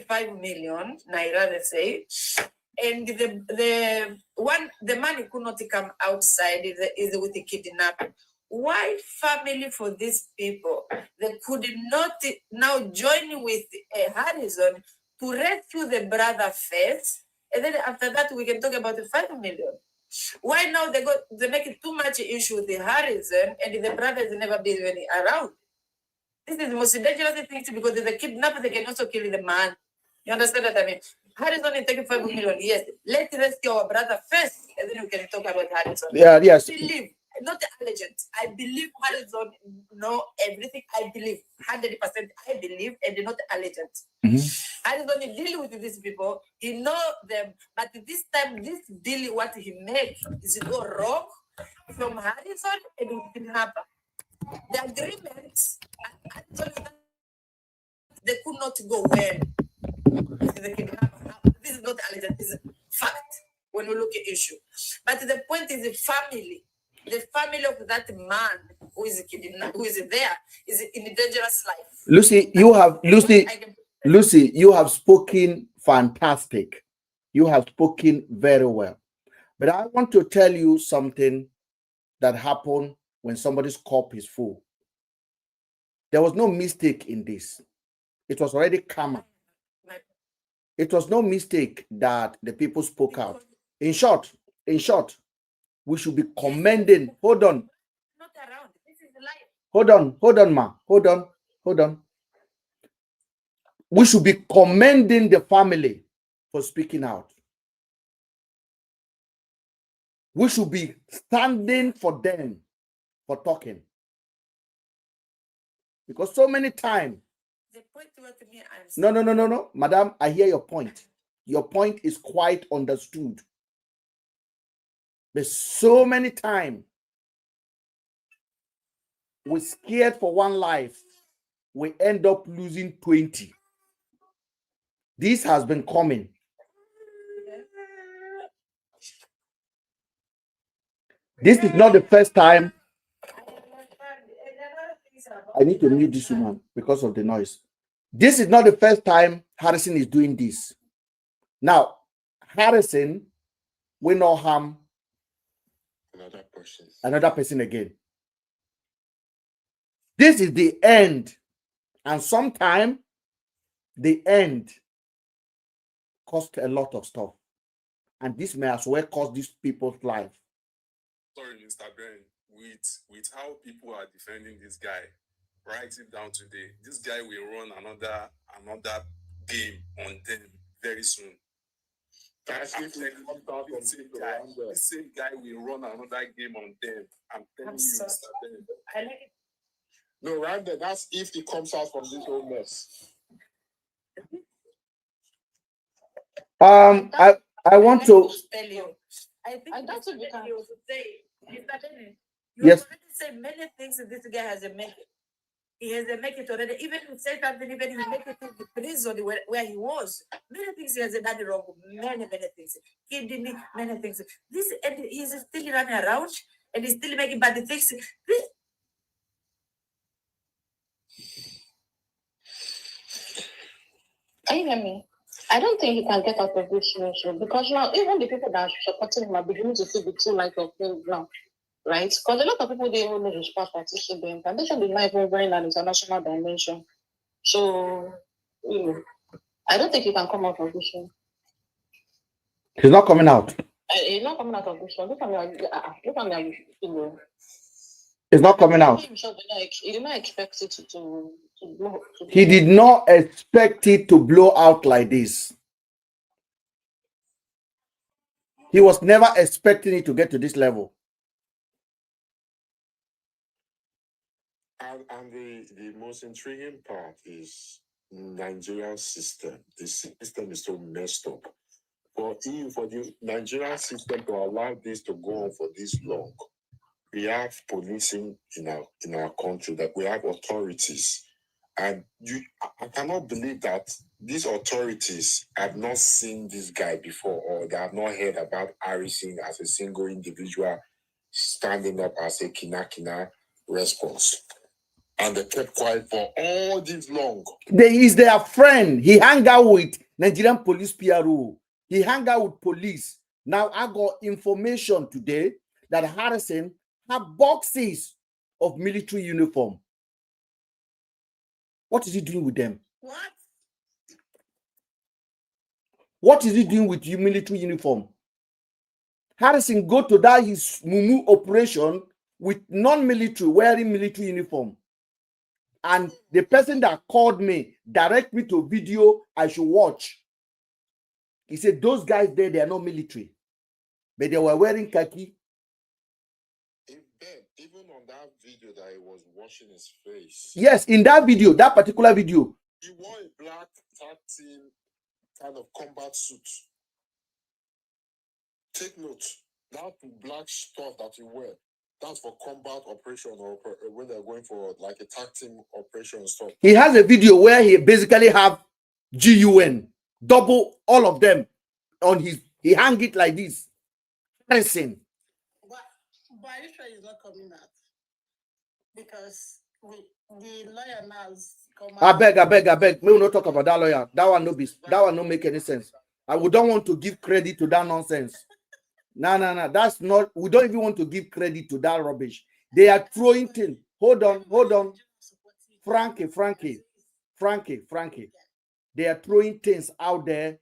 5 million naira, let's say, and the money could not come outside is with the kidnapper. Why family for these people they could not now join with Harrison to rescue the brother first, and then after that we can talk about the 5 million? Why now they make it too much issue with the Harrison and the brothers never been really around? This is the most dangerous thing because the kidnapper they can also kill the man. You understand what I mean? Harrison is taking 5 million. Yes, let's rescue our brother first, and then we can talk about Harrison. Yeah, yes. I believe, not allegiant. I believe Harrison know everything. I believe 100%. I believe, and not allegiant. Harrison deal with these people. He know them, but this time, this deal what he make is go wrong from Harrison and kidnapper. The agreement, they could not go well. This is not allegiance, this is fact when we look at issue. But the point is the family of that man who is there is in a dangerous life. Lucy, you have spoken fantastic. You have spoken very well. But I want to tell you something that happened when somebody's cup is full. There was no mistake in this. It was already karma. It was no mistake that the people spoke out. In short, we should be commending. Hold on. Not around. This is life. Hold on, ma. Hold on. We should be commending the family for speaking out. We should be standing for them for talking. Because so many times. No. Madam, I hear your point. Your point is quite understood. But so many times, we're scared for one life. We end up losing 20. This has been coming. This is not the first time. I need to mute this woman because of the noise. This is not the first time Harrison is doing this. Now, Harrison will not harm another person again. This is the end. And sometimes the end cost a lot of stuff. And this may as well cost these people's life. Sorry, Mr. Ben, with how people are defending this guy, write it down today. This guy will run another game on them very soon. The same guy will run another game on them. I'm telling you, Mr. Ben. I like it. No, right there. That's if he comes out from this whole mess. I want to tell you. I think that's what you can say. Mr. Bennett, you yes. already said many things that this guy has made it. He has made it already. Even he said something, even he made it to the prison where he was. Many things he has done wrong. Many things. Kidney, many things. This and he's still running around and he's still making bad things. Can you hear me? I don't think he can get out of this situation because now even the people that are supporting him are beginning to see the true light of things now. right? Because a lot of people they even know the sport participant, and they should be not even going an international dimension. So, you know, I don't think you can come out of this one. He's not coming out. He's not coming out of this one. Look at me, you know. It's not coming out. He did not expect it to blow. He did not expect it to blow out like this. He was never expecting it to get to this level. And the most intriguing part is Nigerian system. The system is so messed up. For the Nigerian system to allow this to go on for this long, we have policing in our country, that we have authorities. And I cannot believe that these authorities have not seen this guy before, or they have not heard about Harrison as a single individual standing up as a kina response. And they kept quiet for all this long. He is their friend. He hang out with Nigerian police PRO. He hang out with police. Now I got information today that Harrison have boxes of military uniform. What is he doing with them? What is he doing with your military uniform? Harrison go to that his mumu operation with non-military wearing military uniform. And the person that called me, direct me to video I should watch. He said, those guys there, they are not military. But they were wearing khaki. Even on that video that he was washing his face. Yes, in that video, that particular video. He wore a black tag team kind of combat suit. Take note, that black stuff that he wear, that's for combat operation, or when they're going for like a tag team operation stuff. He has a video where he basically have GUN, double all of them on his, he hang it like this. Harrison. But are you sure he's not coming out? Because the lawyer now has come out. I beg. We will not talk about that lawyer. That one no make any sense. We don't want to give credit to that nonsense. No. That's not, we don't even want to give credit to that rubbish. They are throwing things. Hold on. Frankie. They are throwing things out there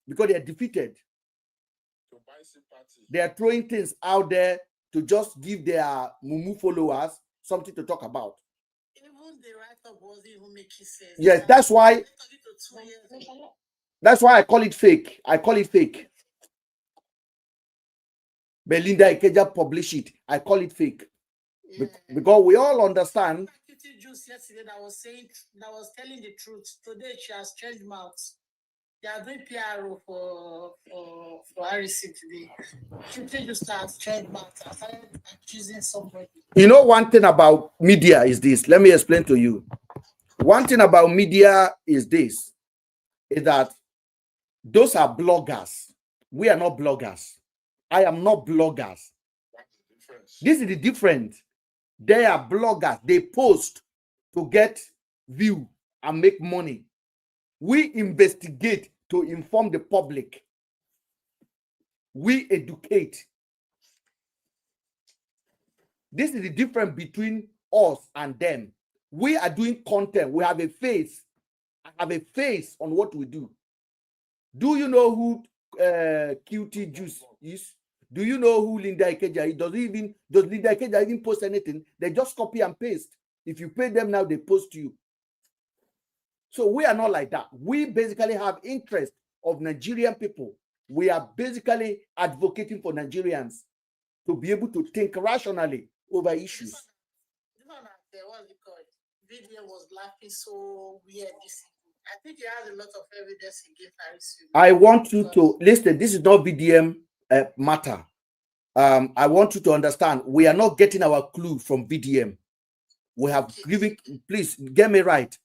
because they are defeated. They are throwing things out there to just give their mumu followers something to talk about. Even the write-up wasn't even making sense. Yes, that's why I call it fake. Belinda Ikeja publish it. I call it fake. Yeah. Because we all understand. Juice yesterday that was telling the truth. Today she has changed mouths. They are doing PRO for Harrison today. Cutie just has changed mouths. I started accusing somebody. You know, one thing about media is this. Let me explain to you. One thing about media is this. Is that those are bloggers. We are not bloggers. I am not bloggers. This is the difference. They are bloggers. They post to get view and make money. We investigate to inform the public. We educate. This is the difference between us and them. We are doing content. We have a face. I have a face on what we do. Do you know who QT Juice is? Do you know who Linda Ikeja is? Does Linda Ikeja even post anything? They just copy and paste. If you pay them now, they post you. So we are not like that. We basically have interest of Nigerian people. We are basically advocating for Nigerians to be able to think rationally over issues. Video was laughing so weird. I think he has a lot of evidence against Harrison. I want you to listen. This is not VDM matter. I want you to understand. We are not getting our clue from VDM. We have given. Please get me right.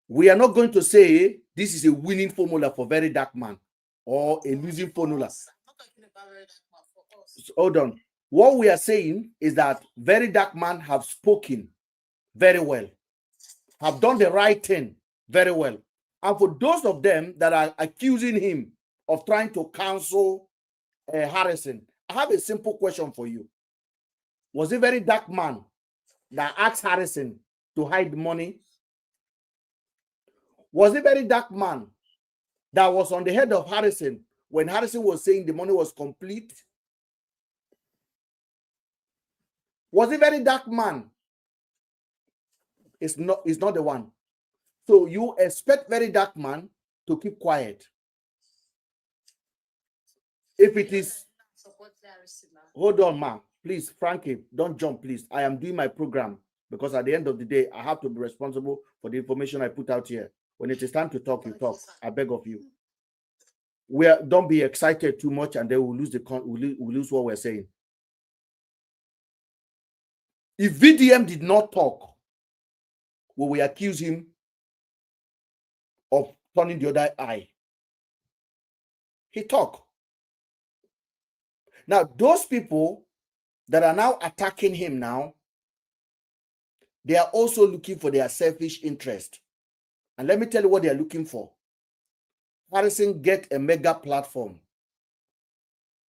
We are not going to say this is a winning formula for Very Dark Man or a losing formula. Hold on. What we are saying is that Very Dark Man have spoken very well, have done the right thing very well. And for those of them that are accusing him of trying to cancel Harrison, I have a simple question for you. Was a very dark man that asked Harrison to hide money? Was a very dark man that was on the head of Harrison when Harrison was saying the money was complete? Was a very dark man? It's not the one. So you expect very dark man to keep quiet. If it is, hold on, ma. Please, Frankie, don't jump, please. I am doing my program because at the end of the day, I have to be responsible for the information I put out here. When it is time to talk, you talk. I beg of you. Don't be excited too much, and then we'll lose what we're saying. If VDM did not talk, will we accuse him of turning the other eye? He talked. Now, those people that are now attacking him now, they are also looking for their selfish interest. And let me tell you what they are looking for. Harrison get a mega platform.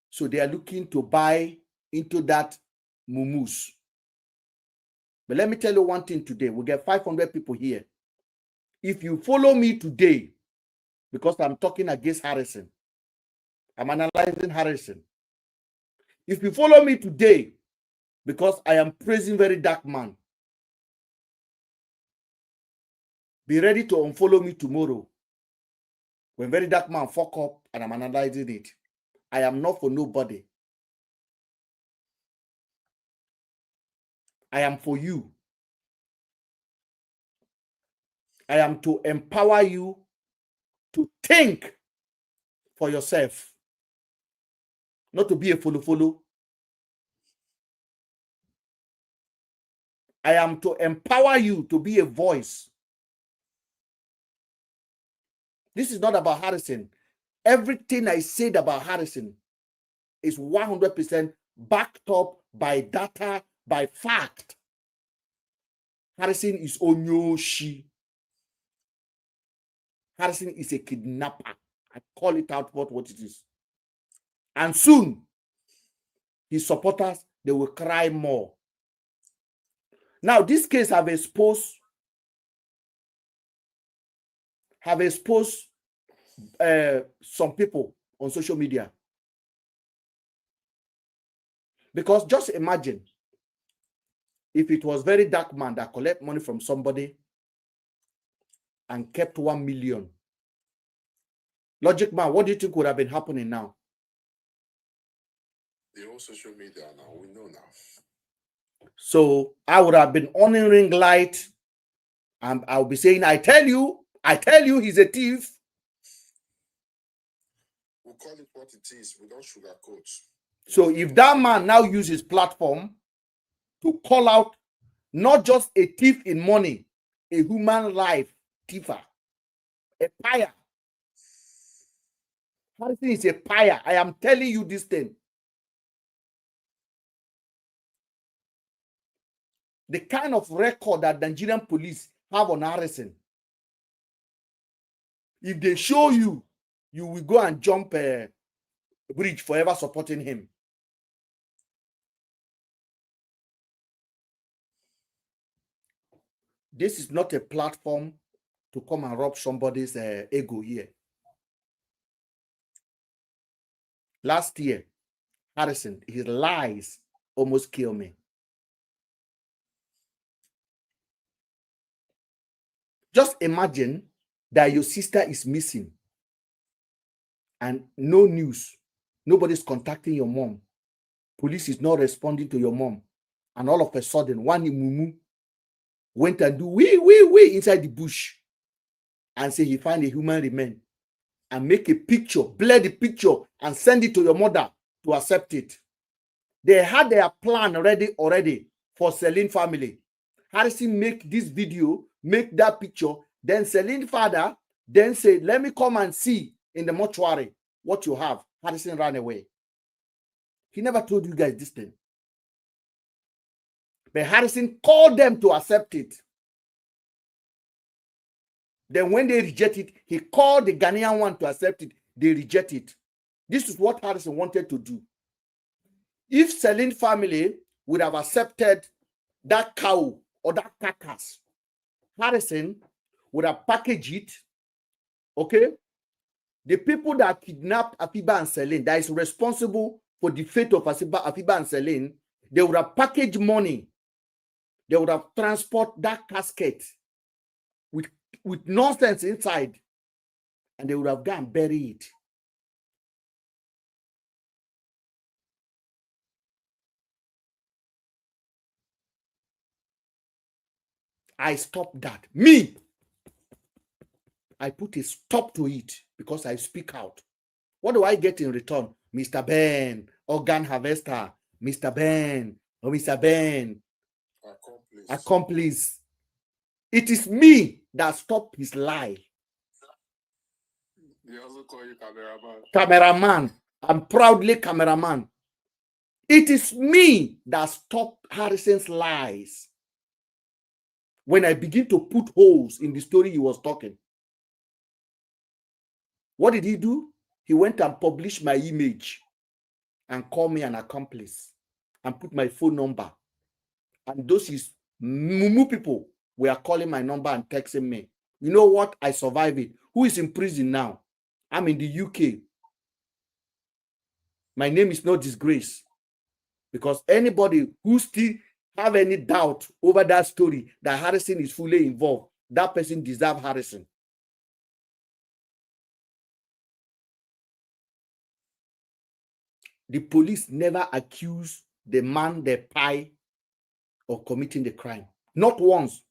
So they are looking to buy into that mumus. But let me tell you one thing today. We get 500 people here. If you follow me today, because I'm talking against Harrison, I'm analyzing Harrison. If you follow me today, because I am praising very dark man, be ready to unfollow me tomorrow when very dark man fuck up and I'm analyzing it. I am not for nobody. I am for you. I am to empower you to think for yourself, not to be a follow. I am to empower you to be a voice. This is not about Harrison. Everything I said about Harrison is 100% backed up by data, by fact. Harrison is Onyoshi. Harrison is a kidnapper. I call it out for what it is. And soon, his supporters, they will cry more. Now, this case have exposed some people on social media. Because just imagine if it was very dark man that collect money from somebody and kept 1 million. Logic man, what do you think would have been happening now? The whole social media now, we know now. So I would have been on a ring light and I'll be saying, I tell you, he's a thief. We'll call it what it is. We don't sugarcoat. So if that man now uses his platform to call out not just a thief in money, a human life thiefer, a pire. Harrison is a pire. I am telling you this thing. The kind of record that Nigerian police have on Harrison. If they show you, you will go and jump a bridge forever supporting him. This is not a platform to come and rob somebody's ego here. Last year, Harrison, his lies almost killed me. Just imagine that your sister is missing and no news. Nobody's contacting your mom. Police is not responding to your mom. And all of a sudden, one mumu went and do wee inside the bush and say he find a human remain and make a picture, blur the picture and send it to your mother to accept it. They had their plan ready already for Celine family. Harrison make this video, make that picture, then Celine father then say, let me come and see in the mortuary what you have. Harrison ran away. He never told you guys this thing. But Harrison called them to accept it. Then when they reject it, he called the Ghanaian one to accept it. They reject it. This is what Harrison wanted to do. If Celine family would have accepted that cow or that carcass. Harrison would have packaged it. Okay? The people that kidnapped Afiba and Celine, that is responsible for the fate of Afiba and Celine, they would have packaged money. They would have transport that casket with nonsense inside, and they would have gone and bury it. I stopped that. Me, I put a stop to it because I speak out. What do I get in return? Mr. Ben, organ harvester, Mr. Ben, or Mr. Ben, accomplice. It is me that stopped his lie. They also call you cameraman. Cameraman. I'm proudly cameraman. It is me that stopped Harrison's lies. When I begin to put holes in the story he was talking. What did he do? He went and published my image and called me an accomplice and put my phone number. And those is mumu people were calling my number and texting me. You know what? I survived it. Who is in prison now? I'm in the UK. My name is not disgrace. Because anybody who still have any doubt over that story that Harrison is fully involved, that person deserves Harrison. The police never accused the man, the pie, of committing the crime. Not once.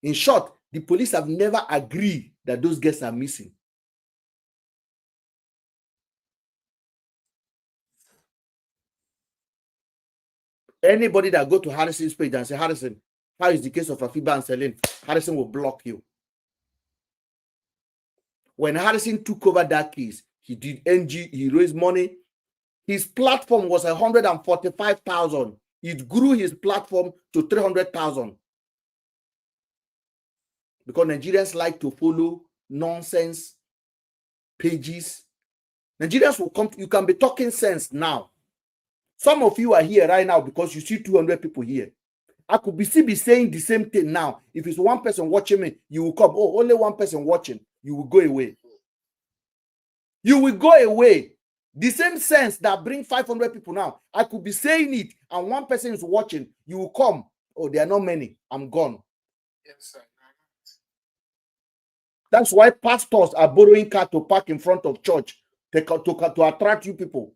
In short, the police have never agreed that those guests are missing. Anybody that go to Harrison's page and say, Harrison, how is the case of Afiba and Celine? Harrison will block you. When Harrison took over that case, he did NG, he raised money. His platform was 145,000. It grew his platform to 300,000. Because Nigerians like to follow nonsense pages. Nigerians will come, you can be talking sense now. Some of you are here right now because you see 200 people here. I could still be saying the same thing now. If it's one person watching me, you will come. Oh, only one person watching. You will go away. You will go away. The same sense that bring 500 people now. I could be saying it and one person is watching. You will come. Oh, there are not many. I'm gone. Yes, sir. That's why pastors are borrowing car to park in front of church to attract you people.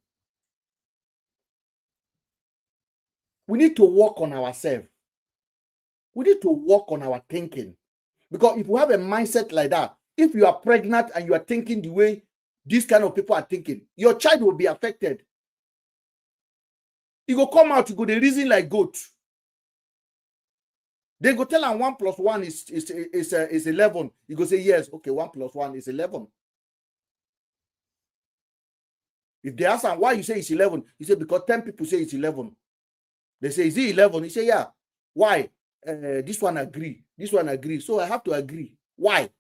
We need to work on ourselves. We need to work on our thinking. Because if we have a mindset like that, if you are pregnant and you are thinking the way these kind of people are thinking, your child will be affected. He will come out, he go the reason like goat. They go tell him 1 + 1 is 11. You go say, yes, okay, 1 + 1 is 11. If they ask him why you say it's 11, he said, because 10 people say it's 11. They say, is it 11? He say, yeah. Why? This one agree. This one agree. So I have to agree. Why?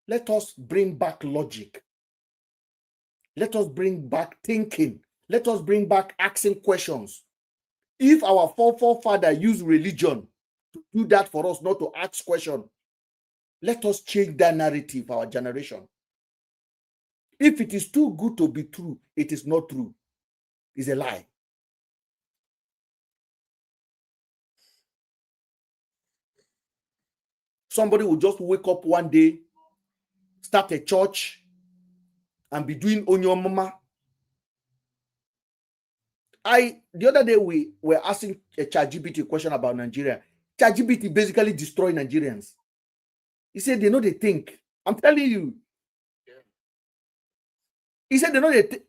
Let us bring back logic. Let us bring back thinking. Let us bring back asking questions. If our forefather used religion to do that for us, not to ask questions, let us change that narrative for our generation. If it is too good to be true, it is not true. It's a lie. Somebody will just wake up one day, start a church, and be doing Onyo Mama. The other day we were asking a ChatGPT question about Nigeria. ChatGPT basically destroy Nigerians. He said they know they think. I'm telling you. Yeah. He said they know they think.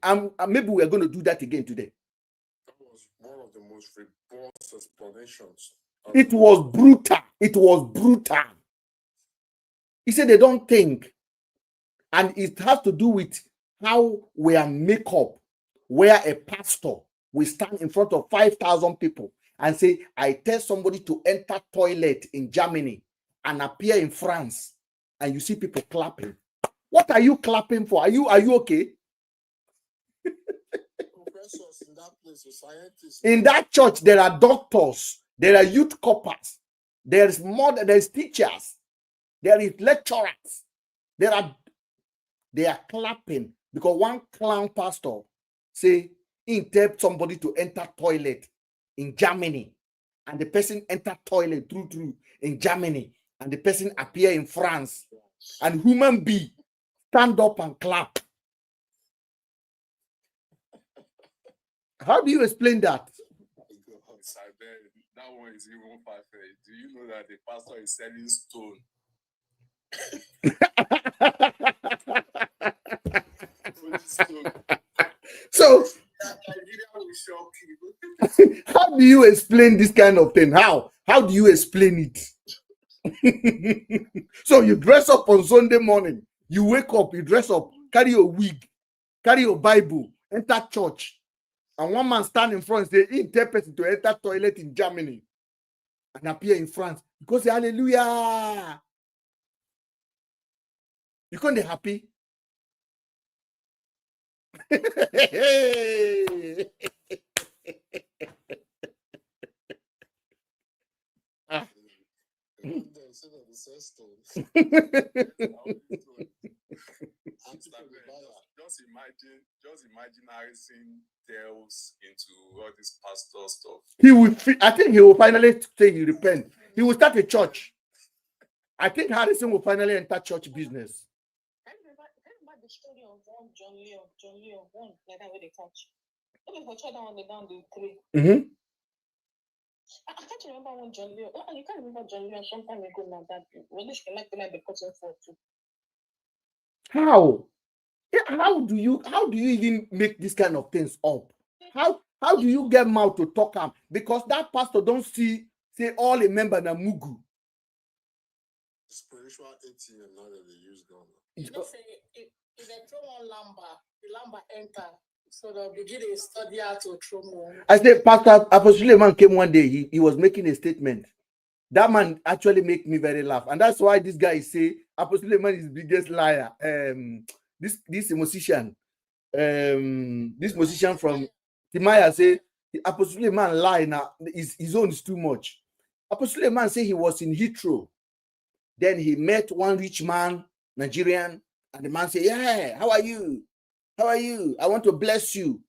Maybe we're going to do that again today. That was one of the most robust explanations. It was brutal. It was brutal. He said they don't think. And it has to do with how we are make up, where a pastor will stand in front of 5,000 people and say, I tell somebody to enter toilet in Germany and appear in France, and you see people clapping. What are you clapping for? Are you okay? In that church, there are doctors, there are youth corpers, there's there's teachers, there is lecturers, they are clapping because one clown pastor say he tell somebody to enter toilet in Germany, and the person enter toilet through in Germany, and the person appear in France, and human being stand up and clap. How do you explain that? That one is even perfect. Do you know that the pastor is selling stone? So, how do you explain this kind of thing? How do you explain it? So you dress up on Sunday morning, you wake up, you dress up, carry your wig, carry your Bible, enter church, and one man stand in front and say, he tell person to enter toilet in Germany and appear in France. You go say, hallelujah. You can't be happy. Ah. Just imagine Harrison delves into all this pastor stuff. I think he will finally say he repent. He will start a church. I think Harrison will finally enter church business. I remember the story of one John Leon, one like that where they catch. Let me go check down the three. Mm-hmm. I can't remember one John Leon. Oh, you can't remember John Leon some time ago now that when this connect to the person for too. How? How do you even make this kind of things up? How do you get mouth to talk am? Because that pastor don't say all a member na mugu. Spiritual ATM now that they use Ghana. You know, say if they throw one lamba, the lamba enter. So they'll begin to study how to throw more. I say, Pastor Apostle Man came one day, he was making a statement. That man actually make me very laugh. And that's why this guy say Apostle Man is the biggest liar. This musician from Timaya say Apostle Man lie now. His own is too much. Apostle Man say he was in Heathrow. Then he met one rich man, Nigerian, and the man said, yeah, how are you? How are you? I want to bless you.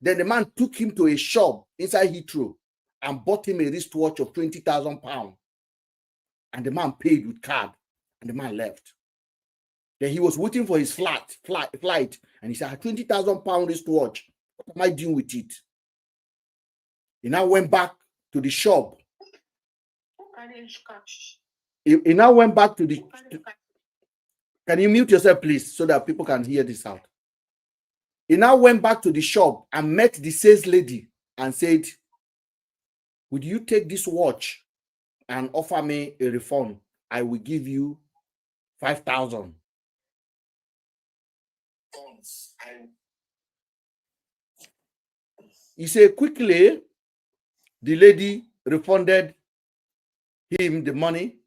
Then the man took him to a shop inside Heathrow and bought him a wristwatch of 20,000 pounds. And the man paid with card, and the man left. Then he was waiting for his flight, and he said, 20,000 pound wristwatch. What am I doing with it? He now went back to the shop. He now went back to the... Can you mute yourself, please, so that people can hear this out? He now went back to the shop and met the sales lady and said, would you take this watch and offer me a refund? I will give you 5,000. He said, quickly, the lady refunded him the money.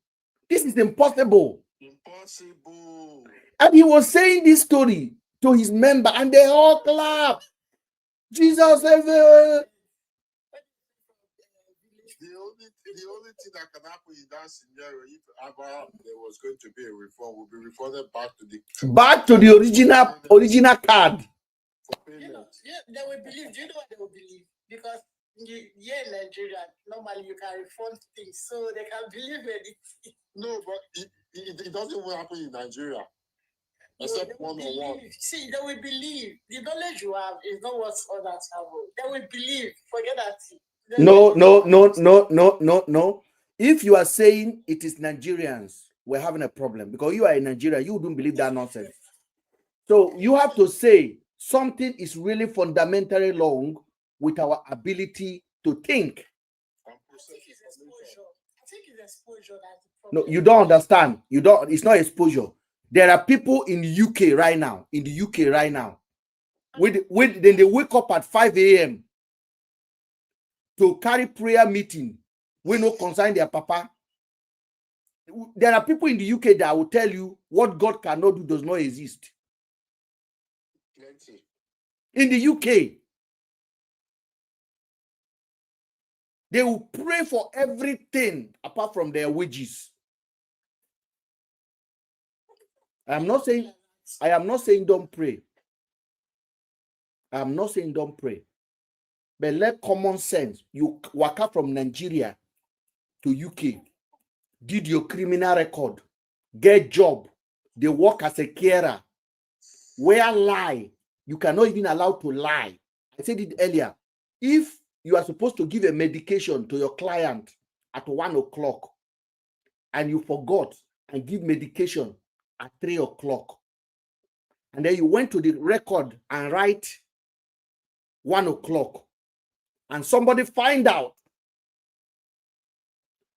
This is impossible. Impossible. And he was saying this story to his member, and they all clap. Jesus says, the only thing that can happen in that scenario, if ever there was going to be a refund, will be refunded back to the original card. You know, they will believe. Do you know what they will believe? Because here in Nigeria, normally you can refund things, so they can believe anything. No, but it doesn't even happen in Nigeria. Except one-on-one. See, they will believe. The knowledge you have is not what others have. They will believe. Forget that. No. If you are saying it is Nigerians, we're having a problem because you are in Nigeria. You don't believe that nonsense. So you have to say something is really fundamentally wrong with our ability to think. I think it's exposure. That's the No, problem. you don't understand. It's not exposure. There are people in the UK right now. Then they wake up at 5 a.m. to carry prayer meeting. We no concern their papa. There are people in the UK that will tell you what God cannot do does not exist. In the UK. They will pray for everything apart from their wages. I am not saying don't pray. I am not saying don't pray. But let common sense. You walk up from Nigeria to UK, did your criminal record, get job, they work as a carer. Where lie, you cannot even allow to lie. I said it earlier. If you are supposed to give a medication to your client at 1 o'clock and you forgot and give medication at 3 o'clock, and then you went to the record and write 1 o'clock, and somebody find out,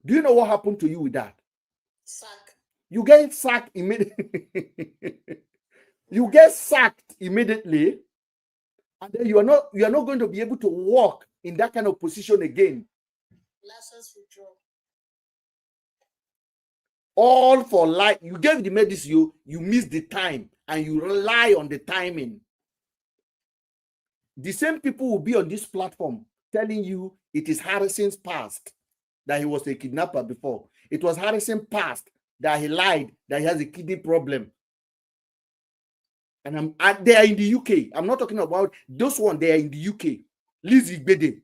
do you know what happened to you with that? Sack. You get sacked immediately. You get sacked immediately, and then you are not going to be able to walk in that kind of position again. License withdraw. All for lie. You gave the medicine, you missed the time, and you rely on the timing. The same people will be on this platform telling you it is Harrison's past that he was a kidnapper before. It was Harrison's past that he lied, that he has a kidney problem. And they are in the UK. I'm not talking about those ones, they are in the UK. Lizzie Gbede,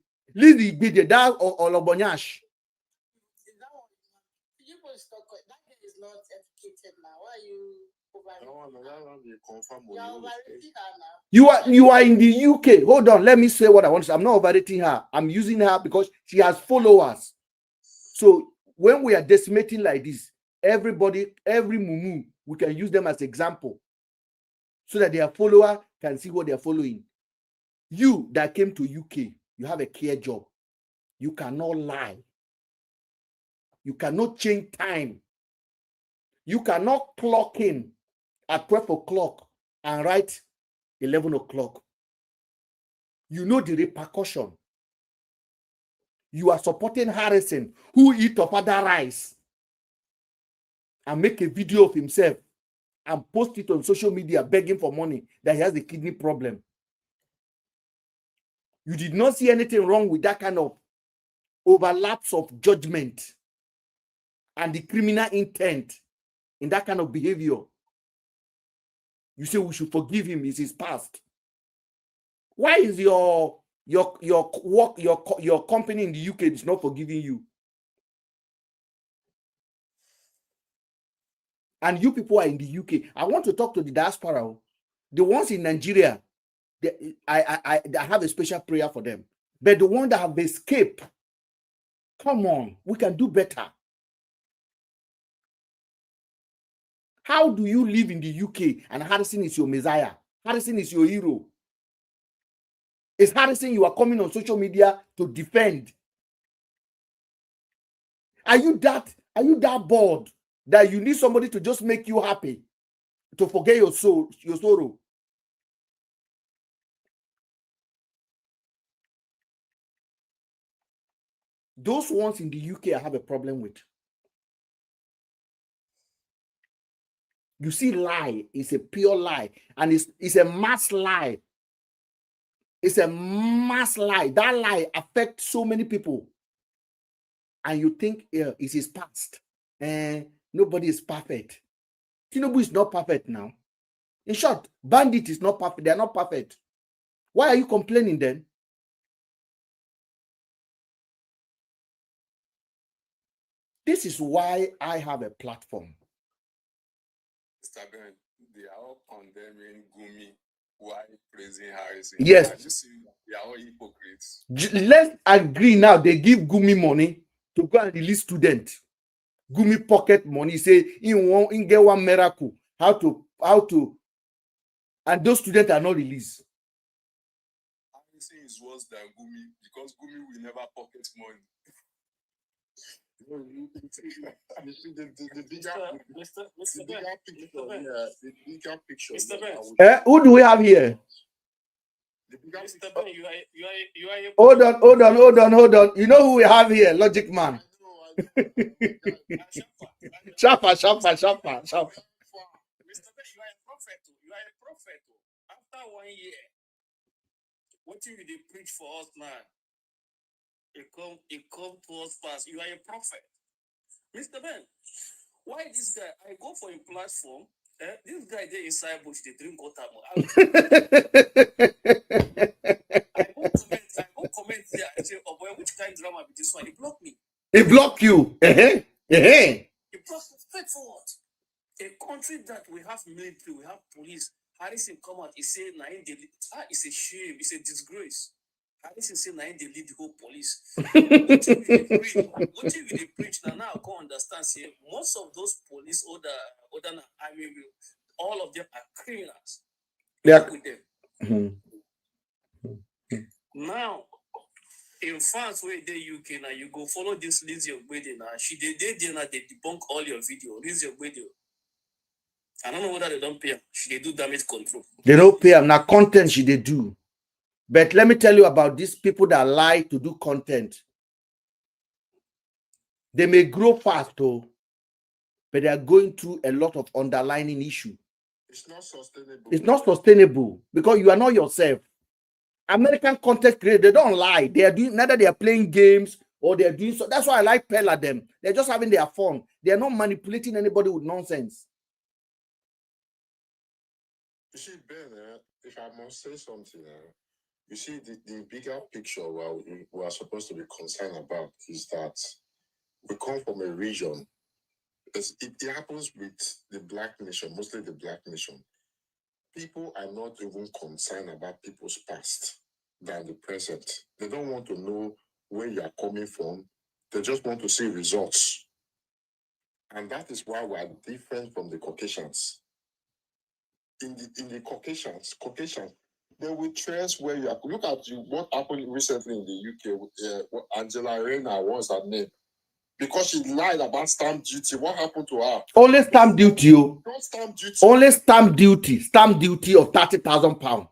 that or Olobonyash. That guy is not educated now. Why are you You are in the UK. Hold on, let me say what I want to say. I'm not overrating her. I'm using her because she has followers. So when we are decimating like this, everybody, every mumu, we can use them as example so that their follower can see what they're following. You that came to UK, you have a care job. You cannot lie. You cannot change time. You cannot clock in at 12 o'clock and write 11 o'clock. You know the repercussion. You are supporting Harrison, who eat of other rice and make a video of himself and post it on social media begging for money that he has a kidney problem. You did not see anything wrong with that kind of overlaps of judgment and the criminal intent in that kind of behavior. You say we should forgive him, it's his past. Why is your company in the UK is not forgiving you? And you people are in the UK. I want to talk to the diaspora. The ones in Nigeria, I have a special prayer for them. But the ones that have escaped, come on, we can do better. How do you live in the UK and Harrison is your messiah? Harrison is your hero. Is Harrison you are coming on social media to defend? Are you that bored that you need somebody to just make you happy, to forget your soul, your sorrow? Those ones in the UK I have a problem with. You see, lie is a pure lie, and it's a mass lie. It's a mass lie. That lie affects so many people. And you think it's his past. Nobody is perfect. Tinubu is not perfect now. In short, Bandit is not perfect. They are not perfect. Why are you complaining then? This is why I have a platform. Mr. Ben, they are all condemning Gumi while praising Harrison. Yes. Have you seen that? They are all hypocrites. Let's agree now. They give Gumi money to go and release students. Gumi pocket money. Say in get one miracle. How to, and those students are not released. Harrison is worse than Gumi because Gumi will never pocket money. You see the bigger picture. Who do we have here? Mr. Ben, you are Hold on. You know who we have here? Logic Man. Sharper. Mr. Ben, you are a prophet. You are a prophet. After 1 year, what will they preach for us now? It come to us fast. You are a prophet. Mr. Ben, why this guy? I go for a platform. This guy there inside bush, they drink water. I go comment there. I say, oh boy, which kind of drama be this one? He blocked me. He blocked you. He blocked me straightforward. A country that we have military, we have police. Harrison come out, he say, it's a shame, it's a disgrace. Harrison say, they lead the whole police. What if they preach? Now I can't understand. Say, most of those police other army, all of them are criminals. Yeah. With them. Now, in France, where they UK now, you go follow this Lizzie Ogbede now. She they now they debunk all your video. Lizzie Ogbede. I don't know whether they don't pay her. She they do damage control. They don't pay them. Now content she they do. But let me tell you about these people that lie to do content. They may grow fast, though, but they are going through a lot of underlying issue. It's not sustainable. It's not sustainable because you are not yourself. American content creators, they don't lie. They are doing neither they are playing games or they are doing so. That's why I like Pella them. They're just having their fun. They are not manipulating anybody with nonsense. You see, Ben, if I must say something, you see, the bigger picture we are supposed to be concerned about is that we come from a region. It happens with the Black nation, mostly the Black nation. People are not even concerned about people's past than the present. They don't want to know where you are coming from. They just want to see results. And that is why we are different from the Caucasians. In the Caucasians, they will trace where you are. Look at what happened recently in the UK with Angela Rayner, what's her name? Because she lied about stamp duty. What happened to her? Only stamp duty. Not stamp duty. Only stamp duty. Stamp duty of £30,000.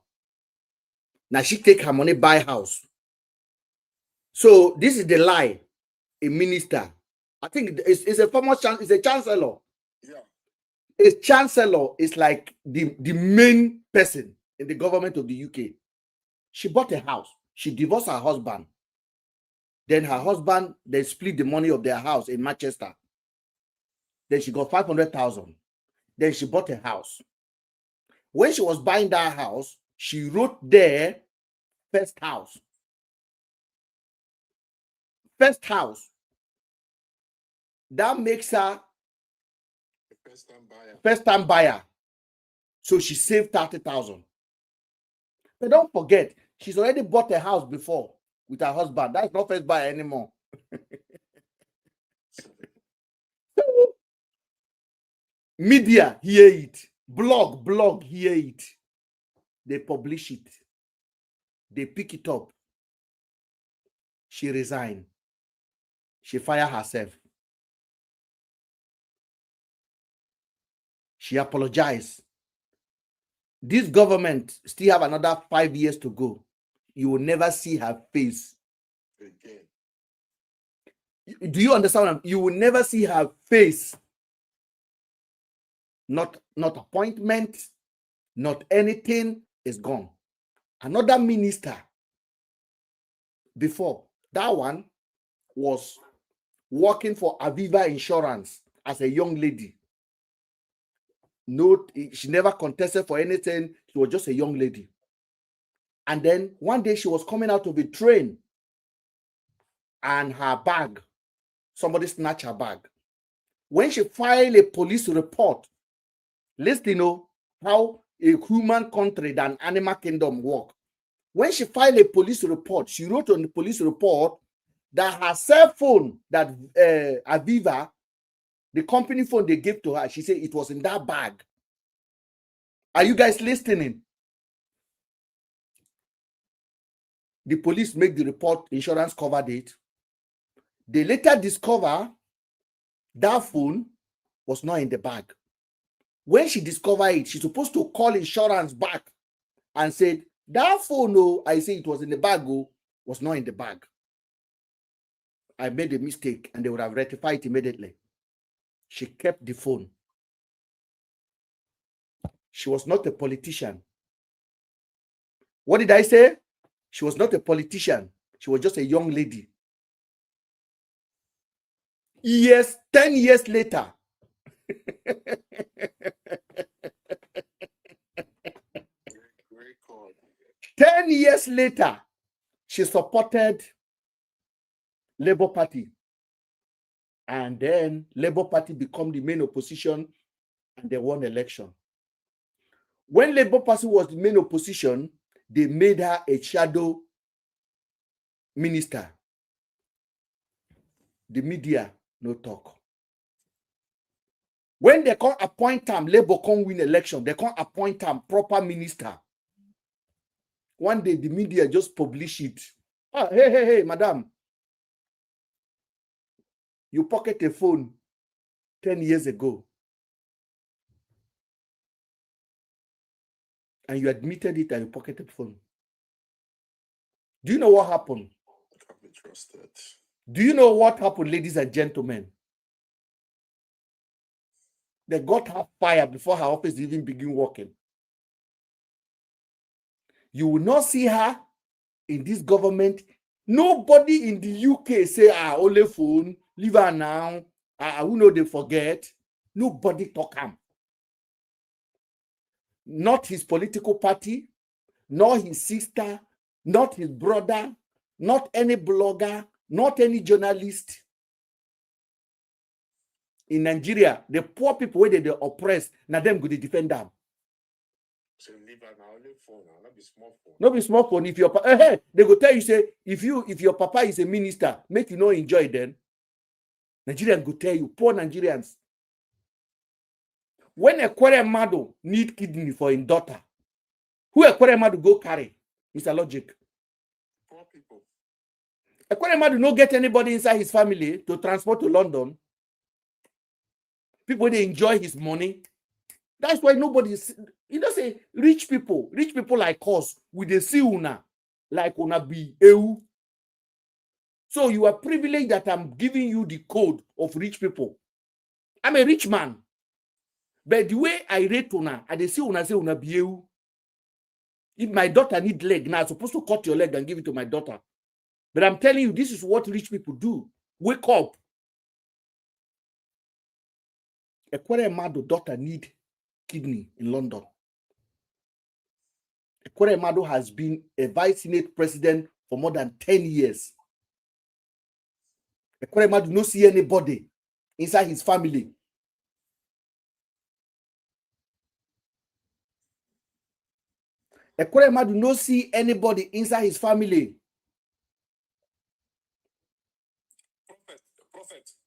Now she take her money, buy house. So this is the lie. A minister. I think it's a former it's a chancellor. Yeah. A chancellor is like the main person in the government of the UK. She bought a house. She divorced her husband. Then her husband, they split the money of their house in Manchester. Then she got 500,000. Then she bought a house. When she was buying that house, she wrote there, first house. First house. That makes her first-time buyer. So she saved 30,000. But don't forget, she's already bought a house before with her husband. That's not first buyer anymore. Media hear it. Blog hear it. They publish it. They pick it up. She resigned. She fired herself. She apologized. This government still have another 5 years to go. You will never see her face again. Do you understand? You will never see her face. Not appointment, not anything is gone. Another minister before, that one was working for Aviva Insurance as a young lady. No, she never contested for anything. She was just a young lady. And then one day she was coming out of a train and her bag, somebody snatched her bag. When she filed a police report, listen, how a human country than animal kingdom work. When she filed a police report, she wrote on the police report that her cell phone, that Aviva, the company phone they gave to her, she said it was in that bag. Are you guys listening? The police make the report, insurance covered it. They later discover that phone was not in the bag. When she discovered it, she's supposed to call insurance back and said, that phone, I say it was in the bag, was not in the bag. I made a mistake, and they would have rectified it immediately. She kept the phone. She was not a politician. What did I say? She was not a politician. She was just a young lady years, 10 years later, 10 years later, she supported Labour Party. And then Labour Party become the main opposition and they won election. When Labour Party was the main opposition, they made her a shadow minister. The media no talk. When they can't appoint them, Labour can't win election. They can't appoint them proper minister. One day the media just publish it. Ah, hey, madam. You pocket a phone 10 years ago. And you admitted it and you pocketed the phone. Do you know what happened? Can't be trusted. Do you know what happened, ladies and gentlemen? They got her fired before her office even begin working. You will not see her in this government. Nobody in the UK say, only phone, leave her now. Who know they forget. Nobody talk him. Not his political party, not his sister, not his brother, not any blogger, not any journalist. In Nigeria, the poor people where they oppress, now them go to defend them. So leave her now, only phone now, not be small phone. Not be small phone. If your they go tell you, say, if your papa is a minister, make you not enjoy then. Nigerians go tell you, poor Nigerians. When a Mado need kidney for his daughter, who a Mado go carry? Mr. Logic. Poor people. A Mado no get anybody inside his family to transport to London. People, they enjoy his money. That's why nobody, you know, say rich people like us, with the see una, like una be EU. So you are privileged that I'm giving you the code of rich people. I'm a rich man. But the way I rate una, I see una say una be EU. If my daughter need leg, now I'm supposed to cut your leg and give it to my daughter. But I'm telling you, this is what rich people do. Wake up. A Mado daughter need kidney in London. Ekwere Mado has been a vice senate president for more than 10 years. Ekwere Mado no see anybody inside his family. Ekwere Mado no see anybody inside his family.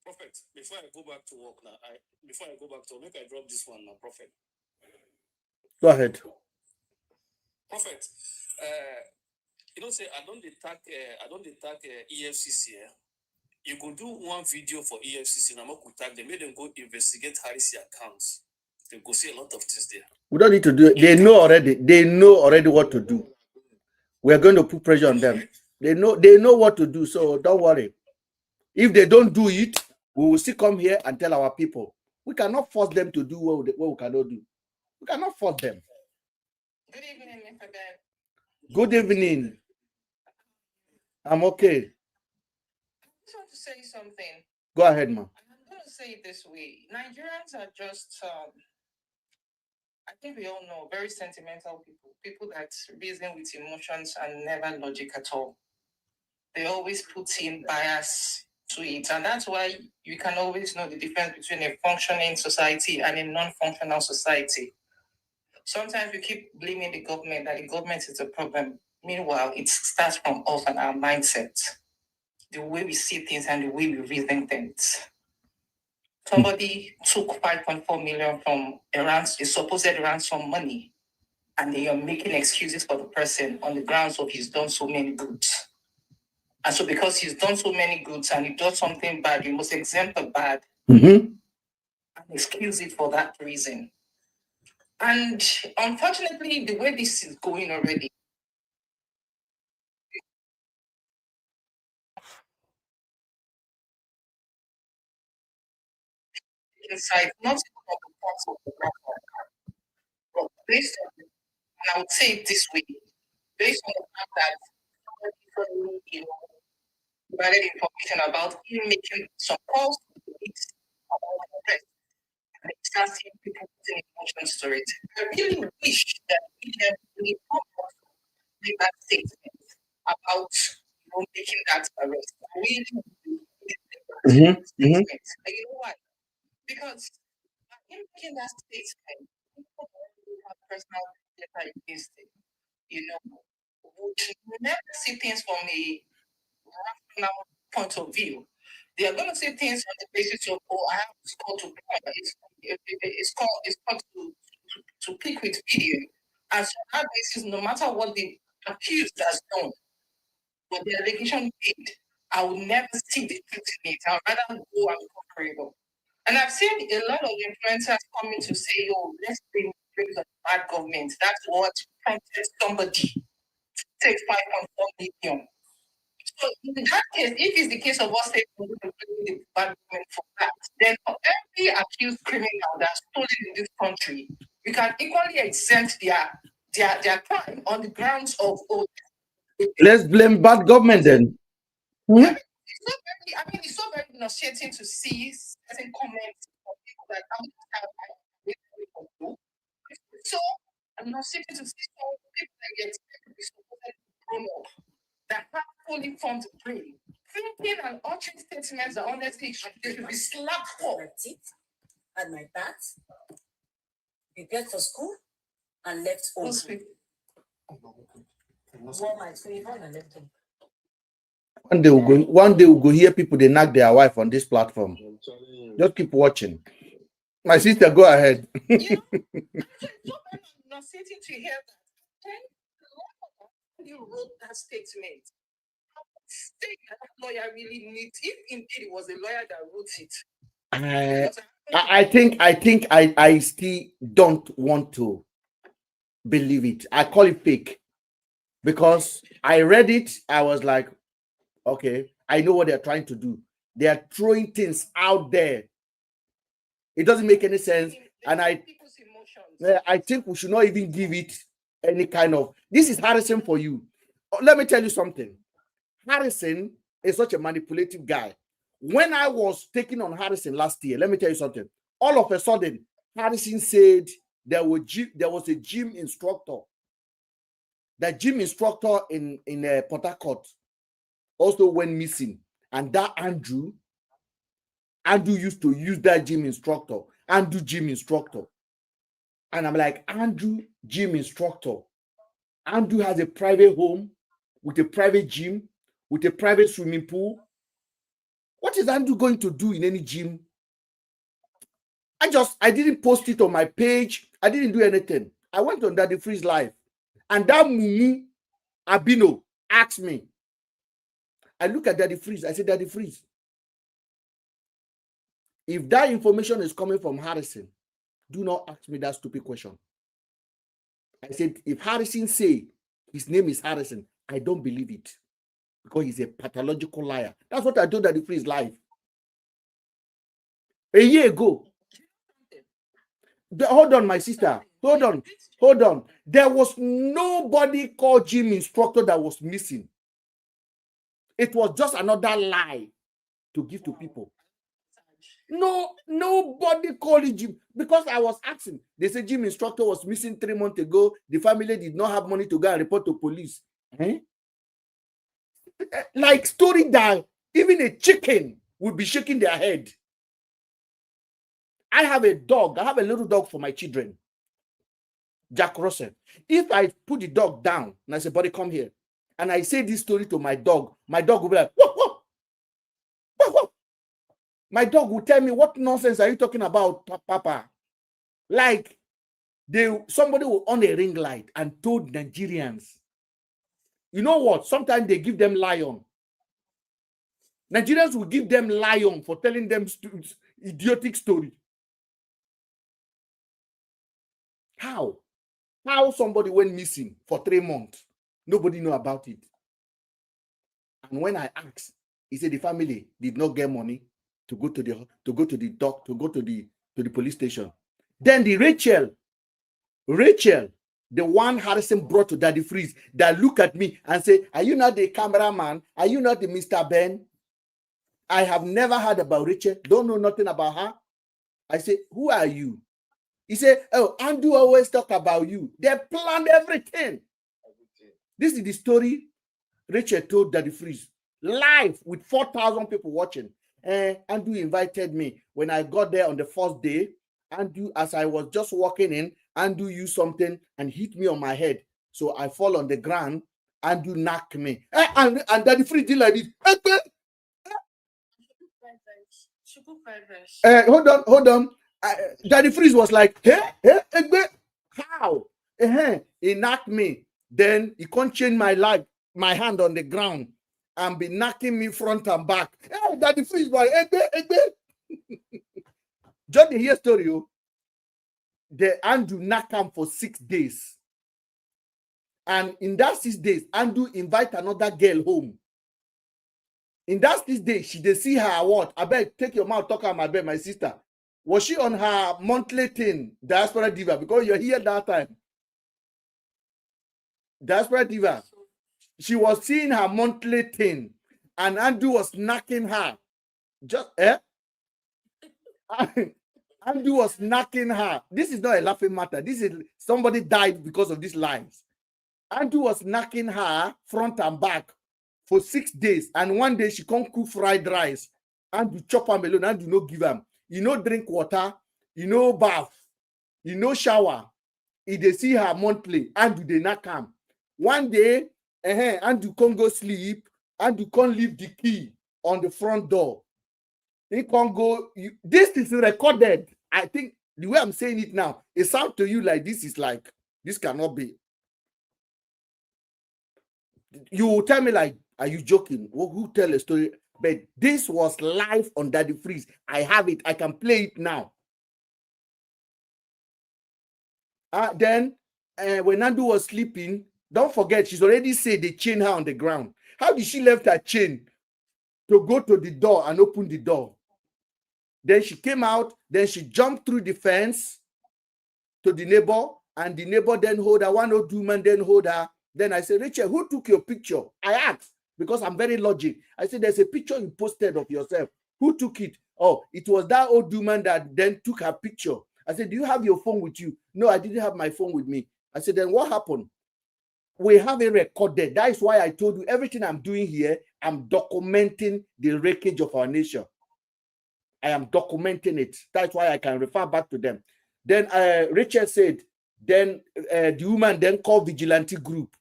Prophet, before I go back to work now, make I drop this one now, Prophet. Go ahead. Prophet, you don't say I don't attack EFCC. You go do one video for EFCC, and I'm going to tag them, make them go investigate Harris' accounts. They go see a lot of things there. We don't need to do it. They know already. They know already what to do. We are going to put pressure on them. They know what to do, so don't worry. If they don't do it, we will still come here and tell our people. We cannot force them to do what we cannot do. We cannot force them. Good evening, Mr. Dad. Good evening. I'm okay. I just want to say something. Go ahead, ma. I'm going to say it this way. Nigerians are just, I think we all know, very sentimental people. People that reason with emotions and never logic at all. They always put in bias to it. And that's why you can always know the difference between a functioning society and a non-functional society. Sometimes we keep blaming the government, that the government is the problem. Meanwhile, it starts from us and our mindset, the way we see things and the way we reason things. Somebody took 5.4 million from a supposed ransom money, and they are making excuses for the person on the grounds of he's done so many goods. And so because he's done so many goods and he does something bad, you must exempt the bad and excuse it for that reason. And unfortunately, the way this is going already, inside, not even on the parts of the platform, but based on, and I would say it this way, based on the fact that somebody suddenly, provided information about him making some calls to the start seeing people putting emotions to it. I really wish that we come up with that statement about making that arrest. I really statement. And you know why? Because in making that statement, people who have personal data against it, would never see things from a rational point of view. They are going to see things on the basis of, I have to score to it's called to pick with video. And so on that basis, no matter what the accused has done, what the allegation made, I will never see the truth in it. I'll rather go and cover it up. And I've seen a lot of influencers coming to say, let's bring the bad government. That's what prompted somebody to take 5.4 million. So in that case, if it's the case of us saying we're going to blame the bad government for that, then for every accused criminal that's stolen in this country, we can equally exempt their crime on the grounds of let's blame bad government then. It's so very nauseating to see certain comments from people that so nauseating to see some people that get supposedly grown up that have fully formed brain, thinking and uttering statements that honestly should be slapped for. My teeth and my back, prepared for school, and left home. Wore my uniform and left home. One day we'll go hear people they knock their wife on this platform. Just keep watching. My sister, go ahead. It's so nauseating to hear that. When you wrote that statement, that lawyer really needs, if indeed it was a lawyer that wrote it. I still don't want to believe it. I call it fake because I read it. I was like, okay, I know what they're trying to do. They are throwing things out there. It doesn't make any sense. And I think we should not even give it any kind of, this is Harrison for you. Let me tell you something. Harrison is such a manipulative guy. When I was taking on Harrison last year, let me tell you something. All of a sudden, Harrison said there was a gym instructor. The gym instructor in Port Harcourt also went missing. And that Andrew used to use that gym instructor. Andrew, gym instructor. And I'm like, Andrew, gym instructor. Andrew has a private home with a private gym, with a private swimming pool. What is Andrew going to do in any gym? I didn't post it on my page. I didn't do anything. I went on Daddy Freeze Live. And that Mumu Abino asked me. I look at Daddy Freeze. I said, Daddy Freeze, if that information is coming from Harrison, do not ask me that stupid question. I said, if Harrison say his name is Harrison, I don't believe it because he's a pathological liar. That's what I told Daddy Freeze Live a year ago. Hold on, my sister. Hold on. There was nobody called gym instructor that was missing. It was just another lie to give to people. No, nobody called it gym because I was asking. They said gym instructor was missing 3 months ago. The family did not have money to go and report to police. Like story that even a chicken would be shaking their head. I have a dog. I have a little dog for my children. Jack Russell. If I put the dog down and I say, buddy, come here, and I say this story to my dog will be like, whoa, whoa, whoa, whoa. My dog will tell me, what nonsense are you talking about, Papa? Like, somebody will on a ring light and told Nigerians, you know what? Sometimes they give them lion. Nigerians will give them lion for telling them idiotic story. How somebody went missing for 3 months? Nobody know about it. And when I asked, he said the family did not get money to go to the police station. Then the Rachel, the one Harrison brought to Daddy Freeze, that look at me and say, are you not the cameraman? Are you not the Mr. Ben? I have never heard about Rachel. Don't know nothing about her. I say, who are you? He said, oh, Andrew always talk about you. They planned everything. This is the story Rachel told Daddy Freeze live with 4,000 people watching. Andrew invited me. When I got there on the first day, Andrew, as I was just walking in, Andrew used something and hit me on my head. So I fall on the ground. Andrew knocked me. And Daddy Freeze did like this. Hold on. Daddy Freeze was like, hey, how? He knocked me. Then he can't change my hand on the ground and be knocking me front and back. Hey, Daddy Freeze was just the hear story. The Andrew knocked him for 6 days. And in that 6 days, Andrew invite another girl home. In that 6 days, she did see her what? I beg, take your mouth, talk on my bed, my sister. Was she on her monthly thing, Diaspora Diva? Because you're here that time. Diaspora Diva. She was seeing her monthly thing, and Andrew was knocking her. Just Andrew was knocking her. This is not a laughing matter. This is somebody died because of these lines. Andrew was knocking her front and back for 6 days, and one day she can't cook fried rice. Andrew chop her alone. Andrew no give him. You know, drink water. You know, bath. You know, shower. If they see her monthly, Andrew they not come. One day, Andrew can't go sleep. Andrew can't leave the key on the front door. He can't go. This is recorded. I think the way I'm saying it now, it sounds to you like this is like, this cannot be. You will tell me like, are you joking? Who tell a story? But this was live on Daddy Freeze. I have it. I can play it now. Then when Nandu was sleeping, don't forget, she's already said they chained her on the ground. How did she left her chain to go to the door and open the door? Then she came out, then she jumped through the fence to the neighbor, and the neighbor then hold her. One old woman then hold her. Then I said, Rachel, who took your picture? I asked, because I'm very logic. I said, there's a picture you posted of yourself. Who took it? Oh, it was that old woman that then took her picture. I said, do you have your phone with you? No, I didn't have my phone with me. I said, then what happened? We have it recorded. That is why I told you everything I'm doing here, I'm documenting the wreckage of our nation. I am documenting it. That's why I can refer back to them. Then Richard said, then the woman then called vigilante group.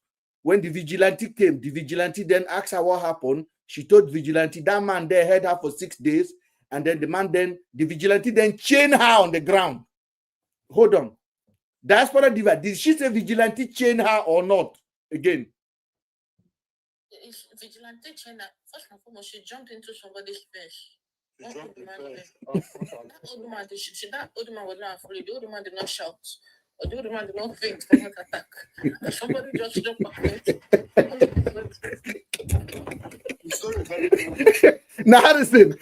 When the vigilante came, the vigilante then asked her what happened. She told vigilante, that man there held her for 6 days. And then the vigilante then chained her on the ground. Hold on. Diaspora Diva, did she say vigilante chain her or not? Again. If vigilante chain her, first and foremost, she jumped into somebody's face. That old woman was not afraid. The old woman did not shout. Or the old woman did not faint for heart attack. Somebody just jumped back. Now, Harrison.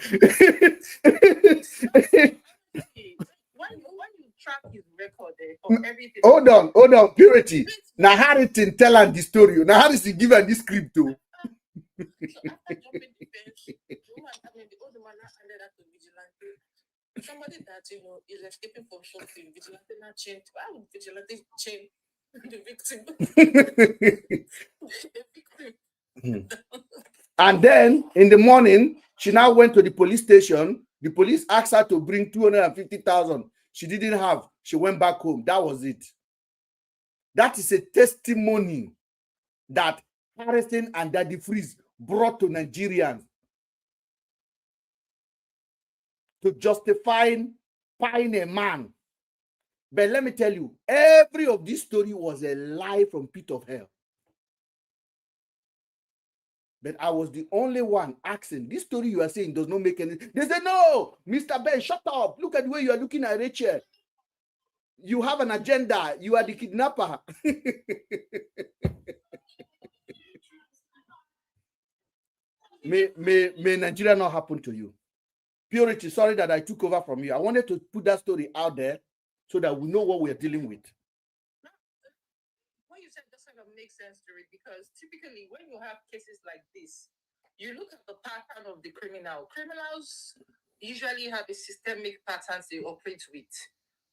When you track his record for everything. Hold on, Purity. Now, Harrison tell her the story. Now, Harrison give her this script too. So after jumping the fence, the old woman handed her to vigilante. Somebody that is escaping from something, vigilante not chain. Why would vigilante chain the victim? The victim. And then in the morning, she now went to the police station. The police asked her to bring 250,000. She didn't have. She went back home. That was it. That is a testimony that Harrison and Daddy Freeze brought to Nigerians to justify buying a man. But let me tell you, every of this story was a lie from pit of hell. But I was the only one asking, this story you are saying does not make any. They said, no, Mr. Ben, shut up. Look at the way you are looking at Rachel. You have an agenda. You are the kidnapper. May Nigeria not happen to you. Purity, sorry that I took over from you. I wanted to put that story out there so that we know what we're dealing with. What you said just kind of makes sense to it, because typically when you have cases like this, you look at the pattern of the criminal. Criminals, usually have a systemic patterns they operate with.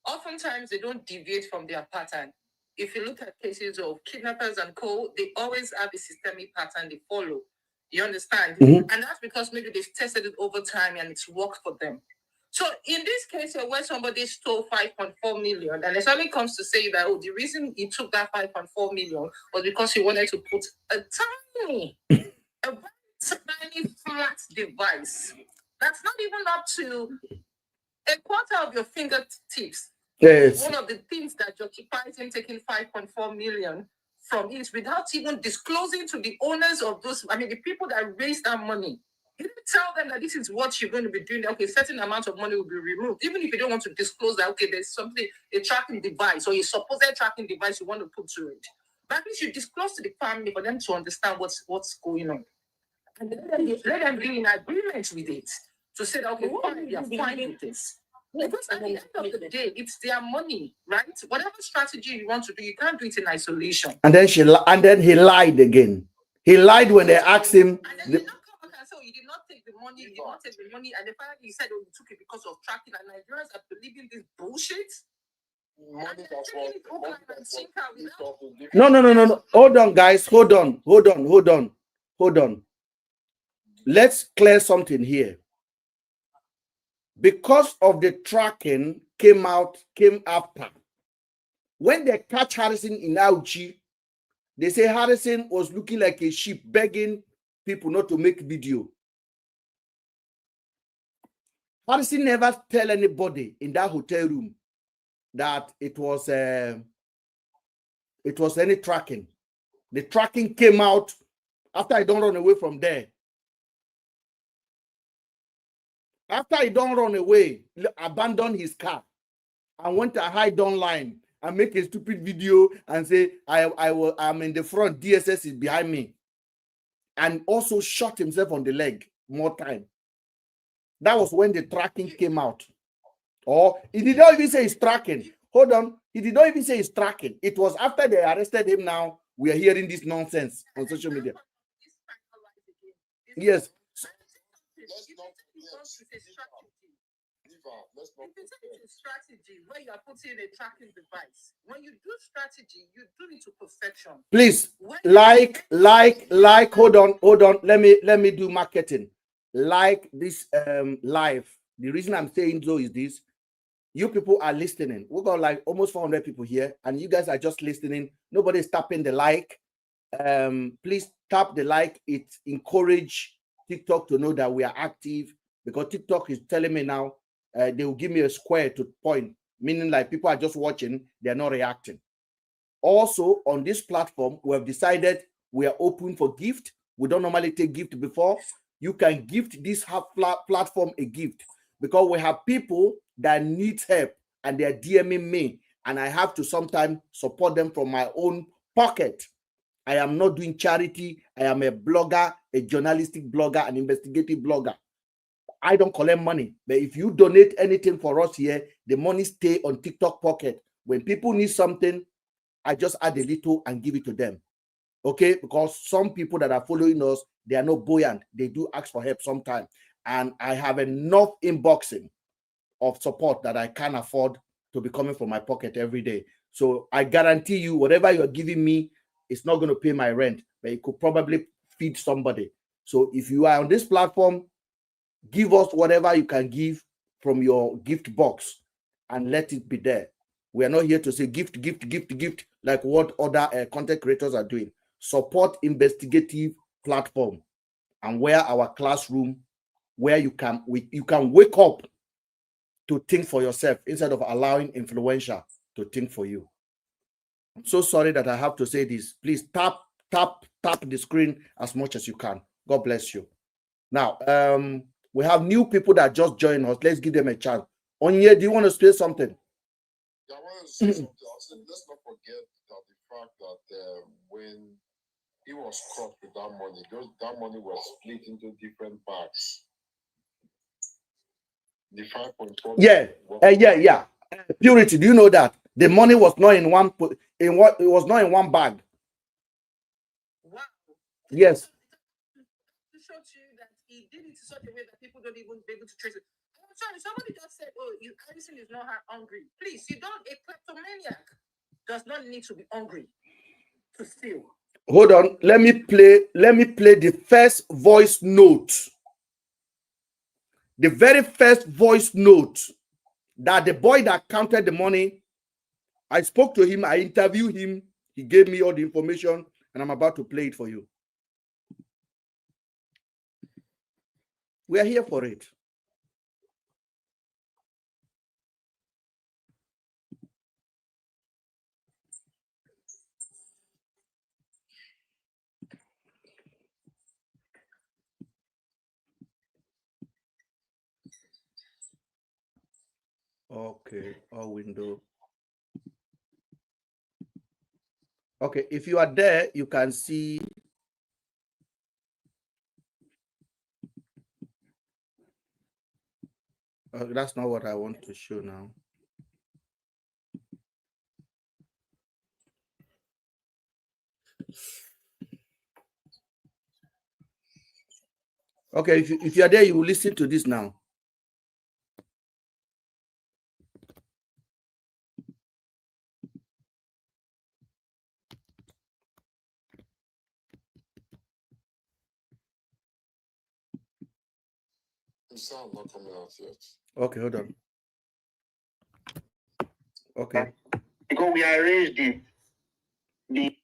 Oftentimes, they don't deviate from their pattern. If you look at cases of kidnappers and co, they always have a systemic pattern they follow. You understand? And that's because maybe they've tested it over time and it's worked for them. So in this case, where somebody stole 5.4 million, and somebody comes to say that, oh, the reason he took that 5.4 million was because he wanted to put a tiny, a very tiny flat device that's not even up to a quarter of your fingertips. Yes. One of the things that justifies him taking 5.4 million from it without even disclosing to the owners of those, I mean, the people that raised that money. He didn't tell them that this is what you're going to be doing. Okay, certain amount of money will be removed. Even if you don't want to disclose that, okay, there's something, a tracking device or a supposed tracking device you want to put to it. But at least you disclose to the family for them to understand what's going on. And let them be in agreement with it. To say that, okay, fine, you're fine with this. Because at the end of the day, it's their money, right? Whatever strategy you want to do, you can't do it in isolation. And then he lied again. He lied when they asked him. And then you don't come back and say, oh, you did not take the money, you did not take the money, and the fact he said, oh, you took it because of tracking, and Nigerians are believing this bullshit. No. Hold on, guys. Hold on. Let's clear something here. Because of the tracking came after. When they catch Harrison in Auchi, they say Harrison was looking like a sheep begging people not to make video. Harrison never tell anybody in that hotel room that it was any tracking. The tracking came out after I don't run away from there. After I don't run away, abandon his car and went to hide online and make a stupid video and say I'm in the front, DSS is behind me, and also shot himself on the leg more time. That was when the tracking came out. Or he did not even say he's tracking. Hold on, he did not even say he's tracking. It was after they arrested him. Now we are hearing this nonsense on social media. Yes. Strategy where you are putting a tracking device. When you do strategy, you do it to perfection. Please, like, hold on. Let me do marketing. Like this live. The reason I'm saying so is this. You people are listening. We got like almost 400 people here, and you guys are just listening. Nobody's tapping the like. Please tap the like. It encourage TikTok to know that we are active, because TikTok is telling me now they will give me a square to point, meaning like people are just watching, they're not reacting. Also, on this platform, we have decided we are open for gift. We don't normally take gift before. You can gift this platform a gift, because we have people that need help and they're DMing me, and I have to sometimes support them from my own pocket. I am not doing charity. I am a blogger, a journalistic blogger, an investigative blogger. I don't collect money, but if you donate anything for us here, the money stay on TikTok pocket. When people need something, I just add a little and give it to them. Okay, because some people that are following us, they are not buoyant. They do ask for help sometimes, and I have enough inboxing of support that I can't afford to be coming from my pocket every day. So I guarantee you, whatever you're giving me, it's not going to pay my rent, but it could probably feed somebody. So if you are on this platform, give us whatever you can give from your gift box and let it be there. We are not here to say gift like what other content creators are doing. Support investigative platform, and where our classroom, where you can wake up to think for yourself instead of allowing influencer to think for you. I'm so sorry that I have to say this. Please tap the screen as much as you can. God bless you. Now, we have new people that just joined us. Let's give them a chance. Onye, do you want to say something? Yeah, I want to say something. Let's not forget that the fact that when he was caught with that money, that money was split into different bags. The 5.4. Yeah. Purity, do you know that the money was not in one it was not in one bag? Wow. Yes. To show you that he did it in such a way that people don't even be able to trace it. sorry, somebody just said, oh, Harrison is not hungry. Please, a kleptomaniac does not need to be hungry to steal. Hold on, let me play the first voice note. The very first voice note that the boy that counted the money, I spoke to him, I interviewed him, he gave me all the information, and I'm about to play it for you. We are here for it. Okay, all window. Okay, if you are there, you can see. That's not what I want to show now. Okay, if you are there, you will listen to this now. The sound not coming out yet. Okay, hold on. Okay. Because we arranged the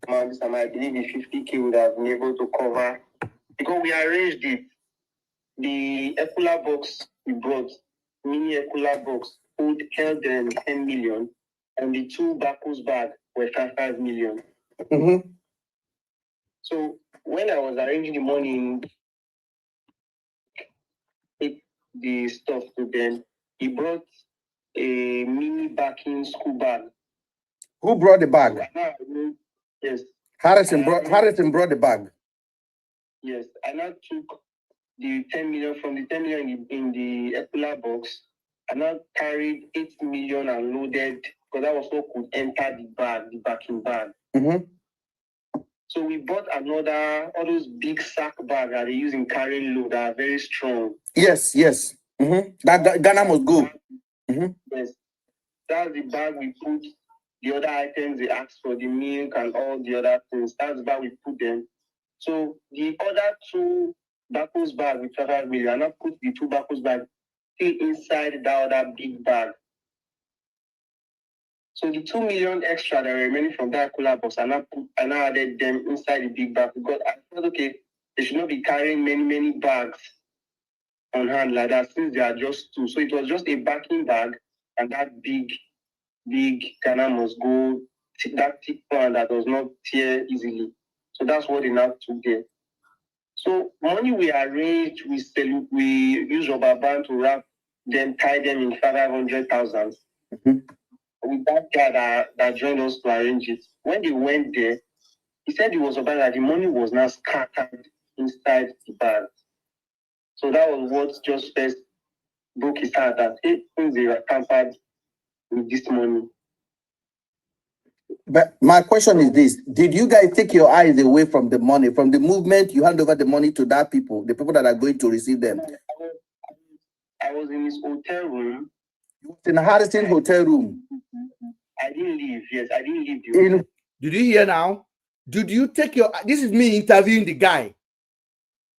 amounts, and I believe the 50K would have been able to cover. Because we arranged it, the Ekula box we brought, mini Ekula box, held 10 million, and the two Bacchus bag were 5 million. Mm-hmm. So when I was arranging the money, the stuff to them, he brought a mini backing school bag. Who brought the bag? Yes. Harrison brought the bag. Yes, I now took the 10 million from the 10 million in the Ekula box. I now carried 8 million and loaded, because that was what could enter the bag, the backing bag. Mm-hmm. So we bought another, all those big sack bags that they use in carrying load that are very strong. Yes. Mm-hmm. That Ghana must go. Mm-hmm. Yes. That's the bag we put the other items they asked for, the milk and all the other things. That's the bag we put them. So the other two Bacchus bag with 5 million, and I put the two Bacchus bags still inside that other big bag. So the 2 million extra that remaining from that cooler box, I now added them inside the big bag, because I thought, okay, they should not be carrying many bags on hand like that, since they are just two. So it was just a backing bag and that big Ghana must go, that thick one that does not tear easily. So that's what they now took there. So money we arranged, we use rubber band to wrap them, tie them in 500,000. Mm-hmm. With that guy that joined us to arrange it. When they went there, he said it was about that the money was now scattered inside the bag. So that was what just first broke his heart, that hey, things they were tampered with this money. But my question is this: did you guys take your eyes away from the money, from the movement you hand over the money to that people, the people that are going to receive them? I was in his hotel room. You was in a Harrison hotel room. I didn't leave. Yes, I didn't leave the hotel. Did you hear now? Did you take your... This is me interviewing the guy.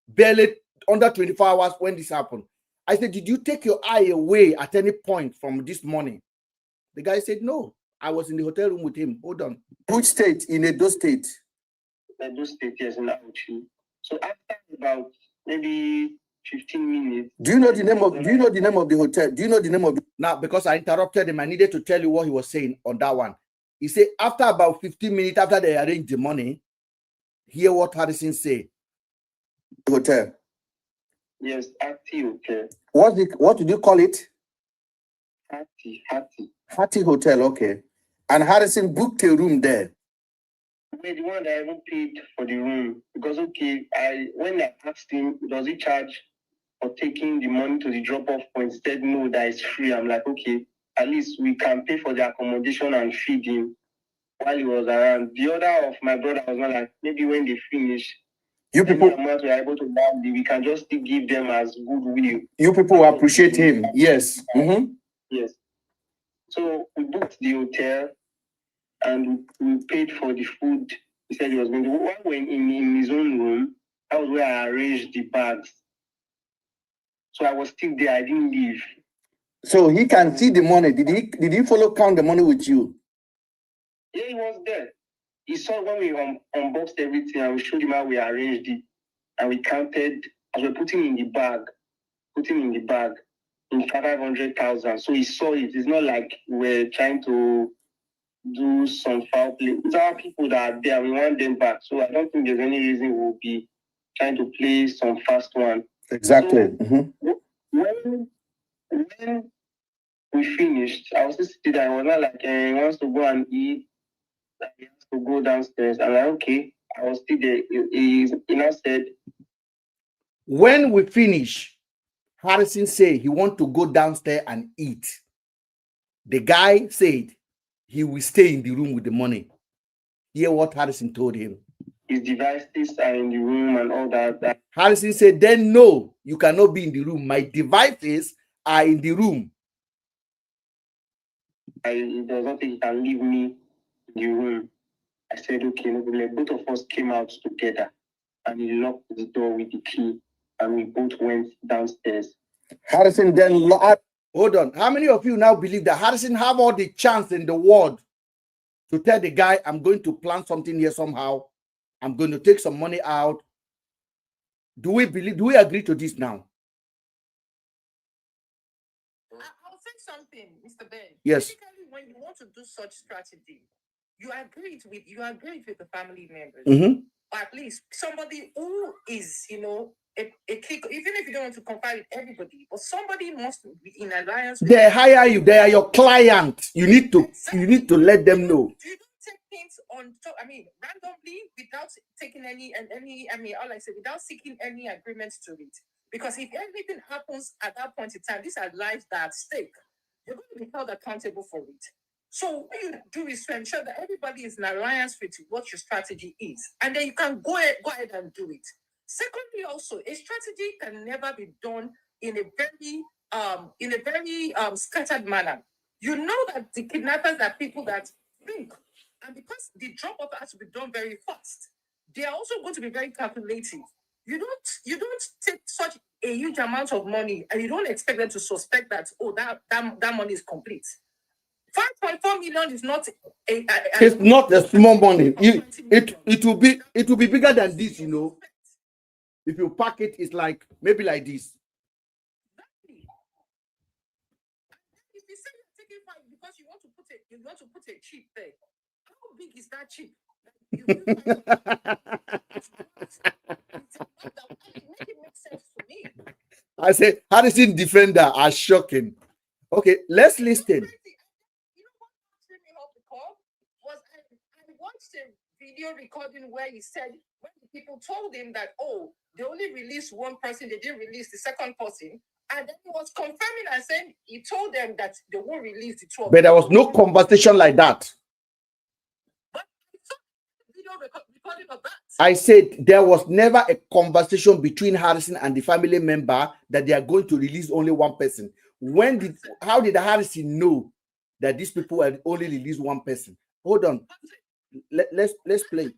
Barely under 24 hours when this happened. I said, did you take your eye away at any point from this money? The guy said, no. I was in the hotel room with him. Hold on. Which state? In Edo State? Edo State, yes, in Auchi. So after about maybe 15 minutes. Do you know the name of the hotel? Do you know the name of the... Now, because I interrupted him, I needed to tell you what he was saying on that one. He said after about 15 minutes after they arranged the money, hear what Harrison said. Hotel. Yes, Hattie Hotel. What did you call it? Hattie Hotel, okay. And Harrison booked a room there. Wait, the one that I even paid for the room. Because okay, when I asked him, does he charge for taking the money to the drop-off point? He said no, that is free. I'm like, okay, at least we can pay for the accommodation and feed him while he was around. The other of my brother was not like, maybe when they finish, You people, amount we are able to buy, we can just still give them as goodwill. you people appreciate him. Yes. Mm-hmm. Yes. So we booked the hotel and we paid for the food. He said he was going to. While we're in his own room, that was where I arranged the bags. So I was still there. I didn't leave. So he can see the money. Did he follow count the money with you? Yeah, he was there. He saw when we unboxed everything and we showed him how we arranged it. And we counted as we're putting in the bag in 500,000. So he saw it. It's not like we're trying to do some foul play. It's our people that are there. We want them back. So I don't think there's any reason we'll be trying to play some fast one. Exactly. So, when we finished, I was just sitting there. I was not like, he wants to go and eat. He has to go downstairs. I'm like, okay. I was still there. He now said, when we finish, Harrison said he want to go downstairs and eat. The guy said he will stay in the room with the money. Hear what Harrison told him. His devices are in the room and all that. Harrison said, then no, you cannot be in the room. My devices are in the room. He does not think he can leave me in the room. I said, okay, no problem. Both of us came out together and he locked the door with the key and we both went downstairs. Harrison then hold on. How many of you now believe that Harrison have all the chance in the world to tell the guy, I'm going to plan something here somehow. I'm going to take some money out. Do we agree to this now? I'll say something, Mr. Ben. Yes. Basically, when you want to do such strategy, you agree with the family members. Mm-hmm. Or at least somebody who is, a click, even if you don't want to confide with everybody, but somebody must be in alliance with They hire you, they are your client. You need to let them know. You don't take things on randomly without taking all I say, without seeking any agreements to it. Because if anything happens at that point in time, these are lives that are at stake. You're going to be held accountable for it. So what you do is to ensure that everybody is in alliance with what your strategy is. And then you can go ahead and do it. Secondly, also, a strategy can never be done in a very scattered manner. You know that the kidnappers are people that think, and because the drop-off has to be done very fast, they are also going to be very calculative. You don't take such a huge amount of money and you don't expect them to suspect that that money is complete. 5.4 million is not it's not a small money. It will be bigger than this, If you pack it, it's like maybe like this. If you say you're taking 5 because you want to put a chip there, how big is that chip? Make it make sense to me. I say Harrison defender are shocking. Okay, let's listen. You know what threw me off the call was I watched a video recording where he said when the people told him that they only released one person, they didn't release the second person, and then he was confirming and saying he told them that they won't release the 12. But there was no conversation like that. But I saw the video recording of that. I said there was never a conversation between Harrison and the family member that they are going to release only one person. How did Harrison know that these people had only released one person? Hold on. Let's play. You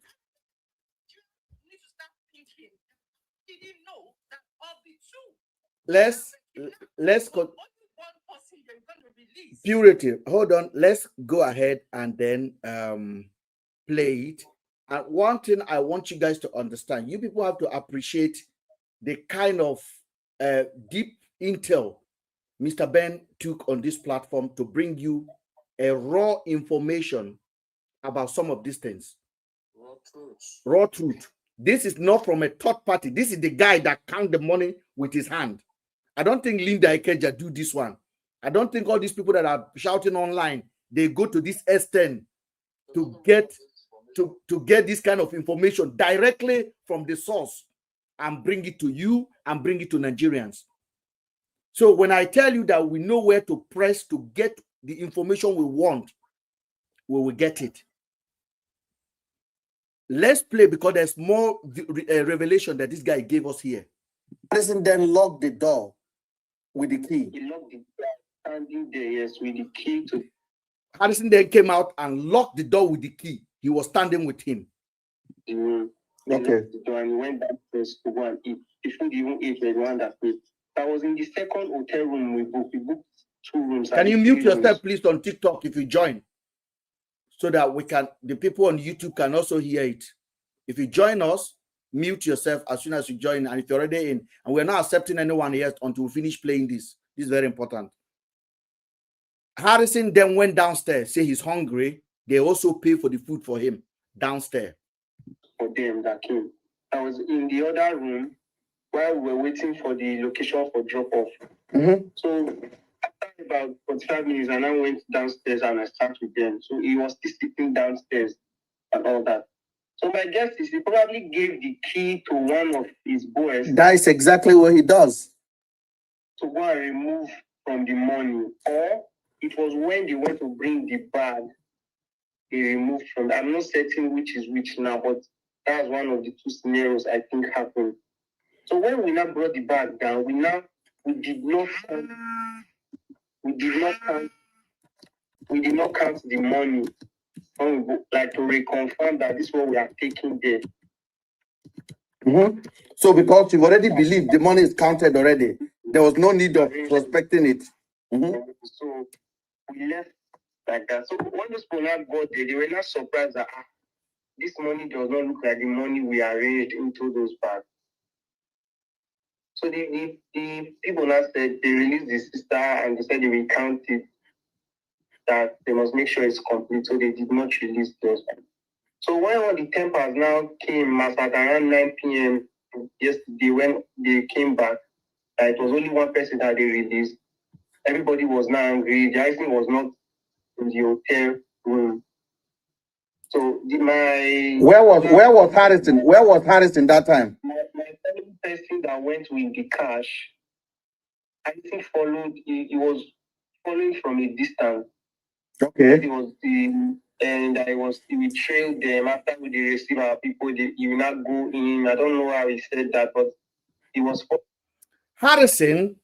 need to start thinking. He didn't know that of the two. Let's go. Purity. Hold on. Let's go ahead and then play it. And one thing I want you guys to understand, you people have to appreciate the kind of deep intel Mr. Ben took on this platform to bring you a raw information about some of these things. Raw truth. This is not from a third party. This is the guy that count the money with his hand. I don't think Linda Ikeja do this one. I don't think all these people that are shouting online, they go to this extent to get this kind of information directly from the source and bring it to you and bring it to Nigerians. So when I tell you that we know where to press to get the information we want, we will get it. Let's play because there's more revelation that this guy gave us here. Harrison then locked the door with the key. He locked the door, standing there, yes, with the key to. Harrison then came out and locked the door with the key. He was standing with him. Okay. The door and he went downstairs to go and eat. The food even ate the one that ate. I was in the second hotel room we booked. We booked 2 rooms. Can you mute yourself, please, on TikTok if you join? So that we can, the people on YouTube can also hear it. If you join us, mute yourself as soon as you join. And if you're already in, and we're not accepting anyone yet until we finish playing this. This is very important. Harrison then went downstairs, say he's hungry. They also pay for the food for him downstairs. For them that came. I was in the other room while we were waiting for the location for drop-off. So after about 45 minutes, and I went downstairs and I sat with them. So he was still sitting downstairs and all that. So my guess is he probably gave the key to one of his boys. That is exactly what he does. To go and remove from the money. Or it was when they went to bring the bag, he removed from that. I'm not certain which is which now, but that's one of the 2 scenarios I think happened. So when we now brought the bag down, we did not count the money. Like to reconfirm that this is what we are taking there. So because you've already believed the money is counted already, there was no need of suspecting it. So we left like that. So when those people now got there, they were not surprised that this money does not look like the money we arranged into those bags. So the people now said they released the sister and they said they will count it, that they must make sure it's complete. So they did not release those. So when all the tempers now came at around 9 p.m. yesterday, when they came back, it was only one person that they released. Everybody was now angry. Jason was not in the hotel room. So where was Harrison? Where was Harrison that time? My fellow person that went with the cash, I think followed. He was following from a distance. Okay. He trailed them after we received our people. He will not go in. I don't know how he said that, but he was. Harrison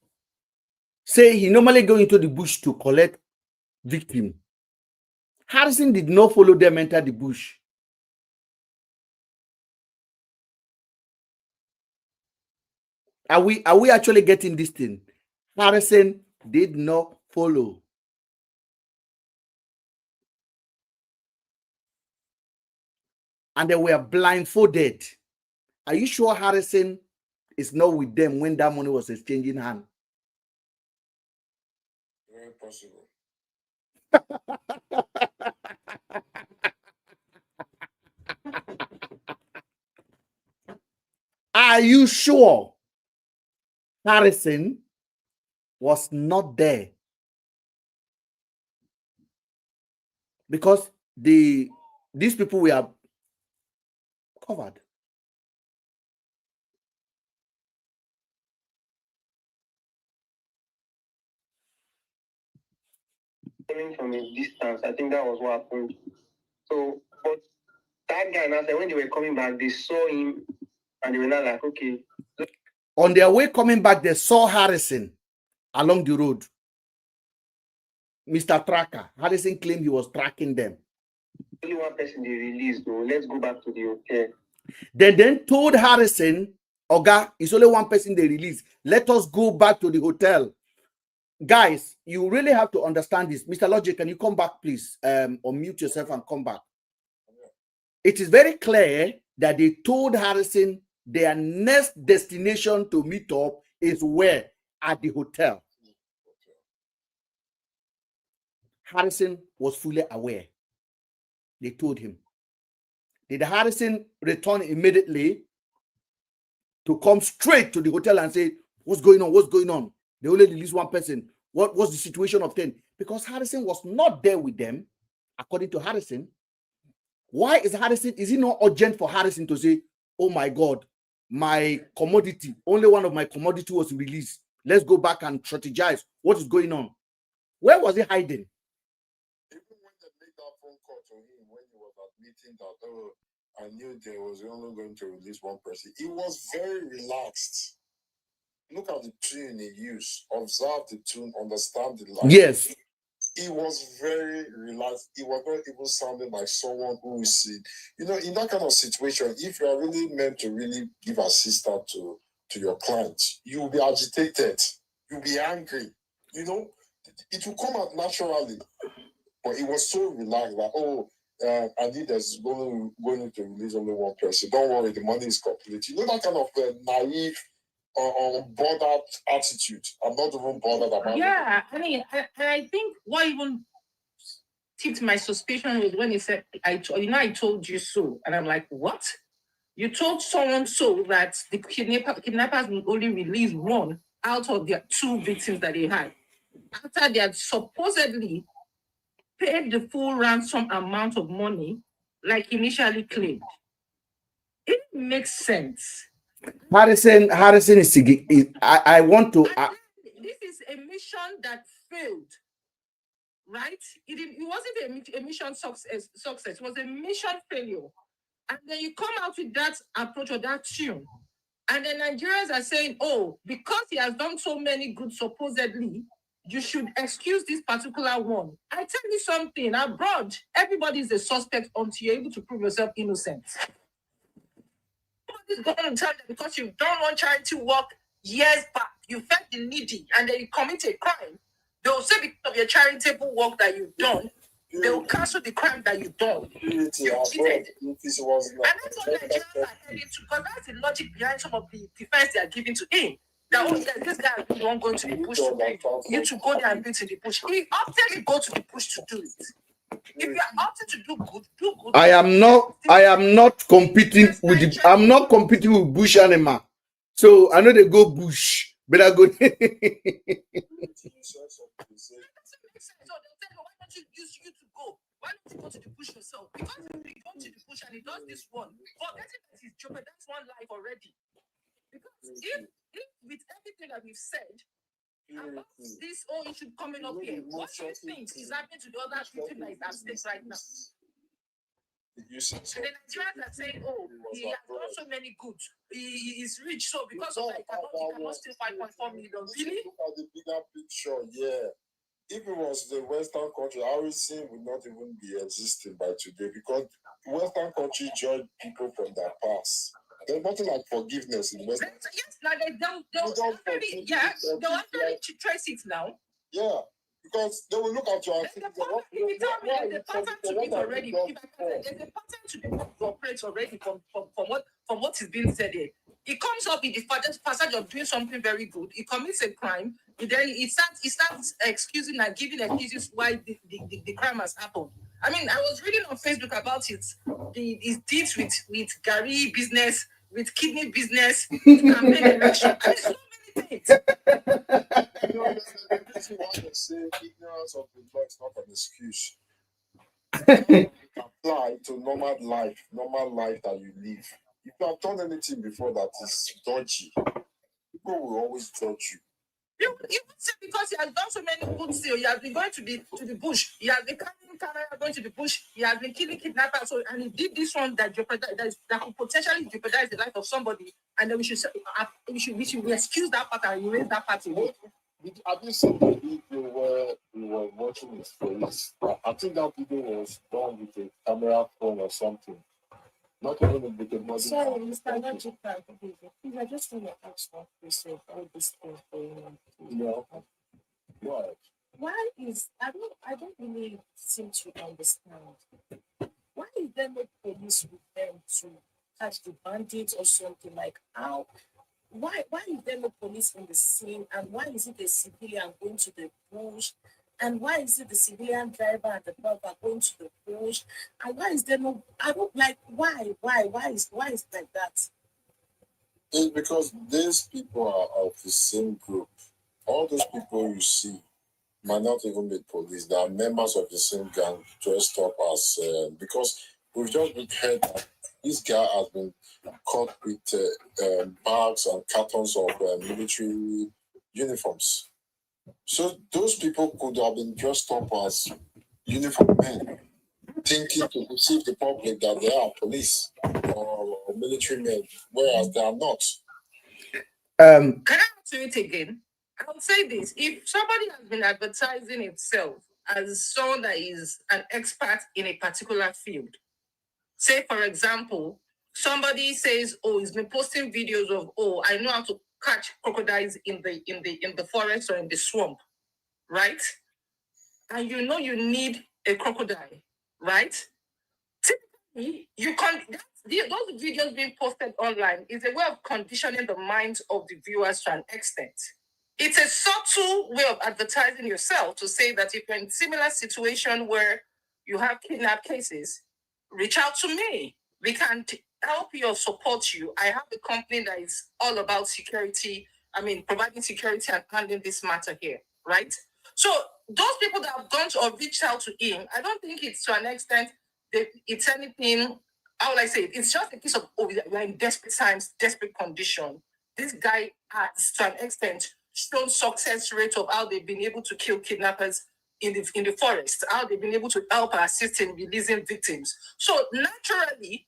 say he normally go into the bush to collect victim. Harrison did not follow them enter the bush. Are we actually getting this thing? Harrison did not follow. And they were blindfolded. Are you sure Harrison is not with them when that money was exchanging hand? Very possible. Are you sure Harrison was not there? Because these people were covered. Coming from a distance, I think that was what happened. So, but that guy now said when they were coming back, they saw him and they were not like, okay. On their way coming back, they saw Harrison along the road. Mr. Tracker. Harrison claimed he was tracking them. Only one person they released, though. Let's go back to the hotel. They then told Harrison, Oga, it's only one person they released. Let us go back to the hotel. Guys, you really have to understand this. Mr. Logic, can you come back, please? Or mute yourself and come back. It is very clear that they told Harrison their next destination to meet up is where? At the hotel. Harrison was fully aware. They told him. Did Harrison return immediately to come straight to the hotel and say, what's going on? What's going on? They only released one person. What was the situation of them? Because Harrison was not there with them, according to Harrison. Why is Harrison? Is it not urgent for Harrison to say, oh my God, my commodity, only one of my commodity was released. Let's go back and strategize. What is going on? Where was he hiding? Even when they made that phone call to him when he was admitting that, oh, I knew they was only going to release one person. He was very relaxed. Look at the tune he used. Observe the tune, understand the language. Yes. He was very relaxed. He was not even sounding like someone who is, in that kind of situation, if you are really meant to really give assistance to your client, you will be agitated. You'll be angry. It will come out naturally. But it was so relaxed that, I need there's going to release only one person. Don't worry, the money is complete. That kind of naive unbothered attitude. I'm not even bothered about it. Yeah, I mean, I think what even tipped my suspicion was when he said, I told you so. And I'm like, what? You told someone so that the kidnappers will only release one out of their 2 victims that they had. After they had supposedly paid the full ransom amount of money like initially claimed. It makes sense. Harrison is I want to. This is a mission that failed, right? It wasn't a mission success. It was a mission failure. And then you come out with that approach or that tune. And then Nigerians are saying, oh, because he has done so many good, supposedly, you should excuse this particular one. I tell you something, abroad, everybody is a suspect until you're able to prove yourself innocent. Nobody's going to tell you because you've done one charity work years back, you fed the needy, and then you commit a crime. They'll say because of your charitable work that you've done, they'll cancel the crime that you've done. And that's what Nigerians are heading to, because that's the logic behind some of the defense they are giving to him. That this guy is not going to the bush to do. You to go there and beat in the bush. He opted to go to the bush to do it. If you are opted to do good, do good. I am not competing with I'm not competing with bush animal. So I know they go bush, but I go. So they'll tell you, why don't you use you to go? Why don't you go to the bush yourself? Because if you go to the bush and he does this one, forgetting that he's joking, that's one life already. Because if with everything that we've said about this whole issue coming up here, what do you think is happening to the other victim that is at stake right now? And the Nigerians are saying, oh, he has done so many good. He is rich, so because of that, he cannot steal 5.4 million. Really? Look at the bigger picture, yeah. If it was the Western country, Harrison would not even be existing by today because Western countries judge people from their past. There's nothing like forgiveness in Western. Yes, now they'll actually trace it now. Yeah, because they will look at you and think, there's a pattern to it already. There's a pattern to the operate already from what is being said here. He comes up in the passage of doing something very good. He commits a crime. Then he starts excusing and giving excuses why the crime has happened. I mean, I was reading on Facebook about it. His deeds with Gary business, with kidney business, with campaign election. I mean, so many things. This is why they say ignorance of the law is not an excuse. Apply to normal life that you live. If you have done anything before that is dodgy, people will always judge you. You would say because he has done so many good things, he has been going to the bush, he has been carrying camera going to the bush, he has been killing kidnappers, and he did this one that could potentially jeopardize the life of somebody, and then we should excuse that part and erase that part away. Have you seen the video where we were watching his face? I think that video was done with a camera phone or something. Not even with the modern. Sorry, Mr. Logical, please, I just want to ask one question all this thing going on. Yeah. Why? Why is I don't really seem to understand. Why is there no police with them to catch the bandits or something like how? Why is there no police in the scene, and why is it a civilian going to the bush, and why is it the civilian driver and the driver going to the bush, and why is there no? I don't like why is like that? It's because these people are of the same group. All those people you see might not even be police. They are members of the same gang dressed up as because we've just been heard that this guy has been caught with bags and cartons of military uniforms. So those people could have been dressed up as uniform men. thinking to deceive the public that they are police or military men, whereas they are not. Can I answer it again? I'll say this. If somebody has been advertising itself as someone that is an expert in a particular field, say for example, somebody says, oh, he's been posting videos of, oh, I know how to catch crocodiles in the forest or in the swamp, right? And you know you need a crocodile, right? Typically, those videos being posted online is a way of conditioning the minds of the viewers to an extent. It's a subtle way of advertising yourself to say that if you're in a similar situation where you have kidnap cases, reach out to me. We can help you or support you. I have a company that is all about security. I mean, providing security and handling this matter here, right? So those people that have gone to or reached out to him, I don't think it's to an extent that it's anything. How will I say it? It's just a case of, oh, we're in desperate times, desperate condition. This guy has, to an extent, shown success rate of how they've been able to kill kidnappers in the forest, how they've been able to help and assist in releasing victims. So naturally,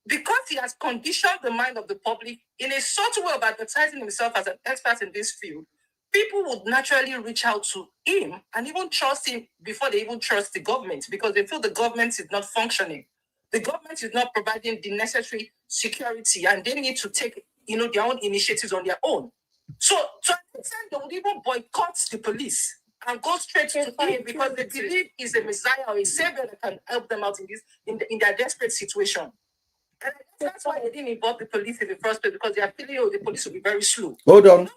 because he has conditioned the mind of the public in a subtle way of advertising himself as an expert in this field, people would naturally reach out to him and even trust him before they even trust the government, because they feel the government is not functioning. The government is not providing the necessary security, and they need to take, their own initiatives on their own. So to an extent, they would even boycott the police and go straight to him because they believe he's a messiah or a savior that can help them out in their desperate situation. And that's why they didn't involve the police in the first place, because they are feeling, the police will be very slow. Hold on.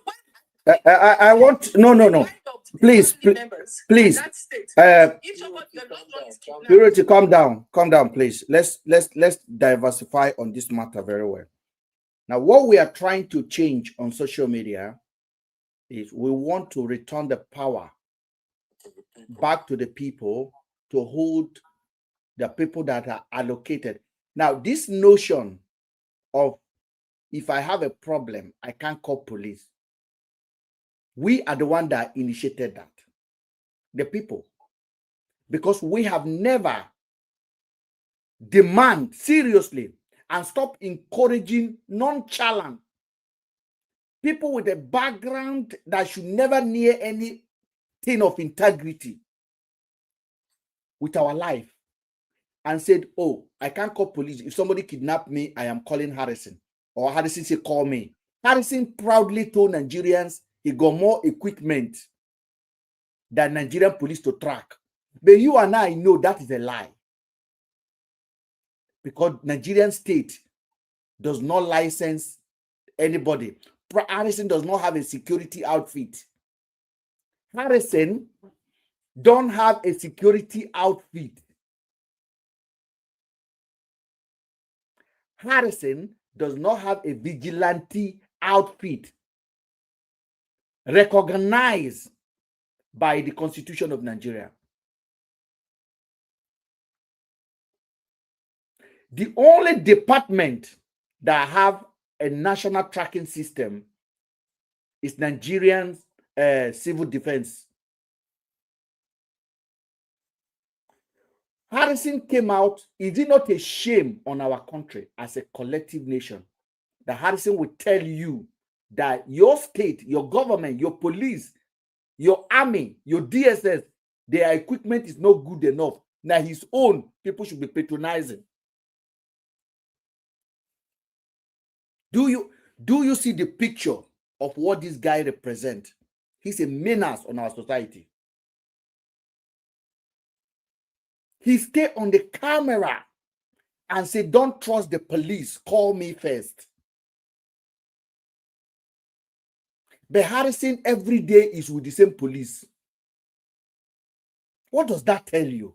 I want no. Please. Purity, calm down, please. Let's diversify on this matter very well. Now, what we are trying to change on social media is we want to return the power back to the people to hold the people that are allocated. Now, this notion of if I have a problem, I can't call police. We are the one that initiated that, the people, because we have never demand seriously and stop encouraging nonchalant people with a background that should never near anything of integrity with our life and said, oh, I can't call police. If somebody kidnapped me, I am calling Harrison. Or Harrison said, call me. Harrison proudly told Nigerians he got more equipment than Nigerian police to track. But you and I know that is a lie. Because Nigerian state does not license anybody. Harrison does not have a security outfit. Harrison don't have a security outfit. Harrison does not have a vigilante outfit recognized by the Constitution of Nigeria. The only department that have a national tracking system is Nigerian civil defense. Harrison came out. Is it not a shame on our country as a collective nation that Harrison will tell you that your state, your government, your police, your army, your DSS, their equipment is not good enough. Now his own people should be patronizing. Do you see the picture of what this guy represents? He's a menace on our society. He stayed on the camera and said, don't trust the police, call me first. But Harrison every day is with the same police. What does that tell you?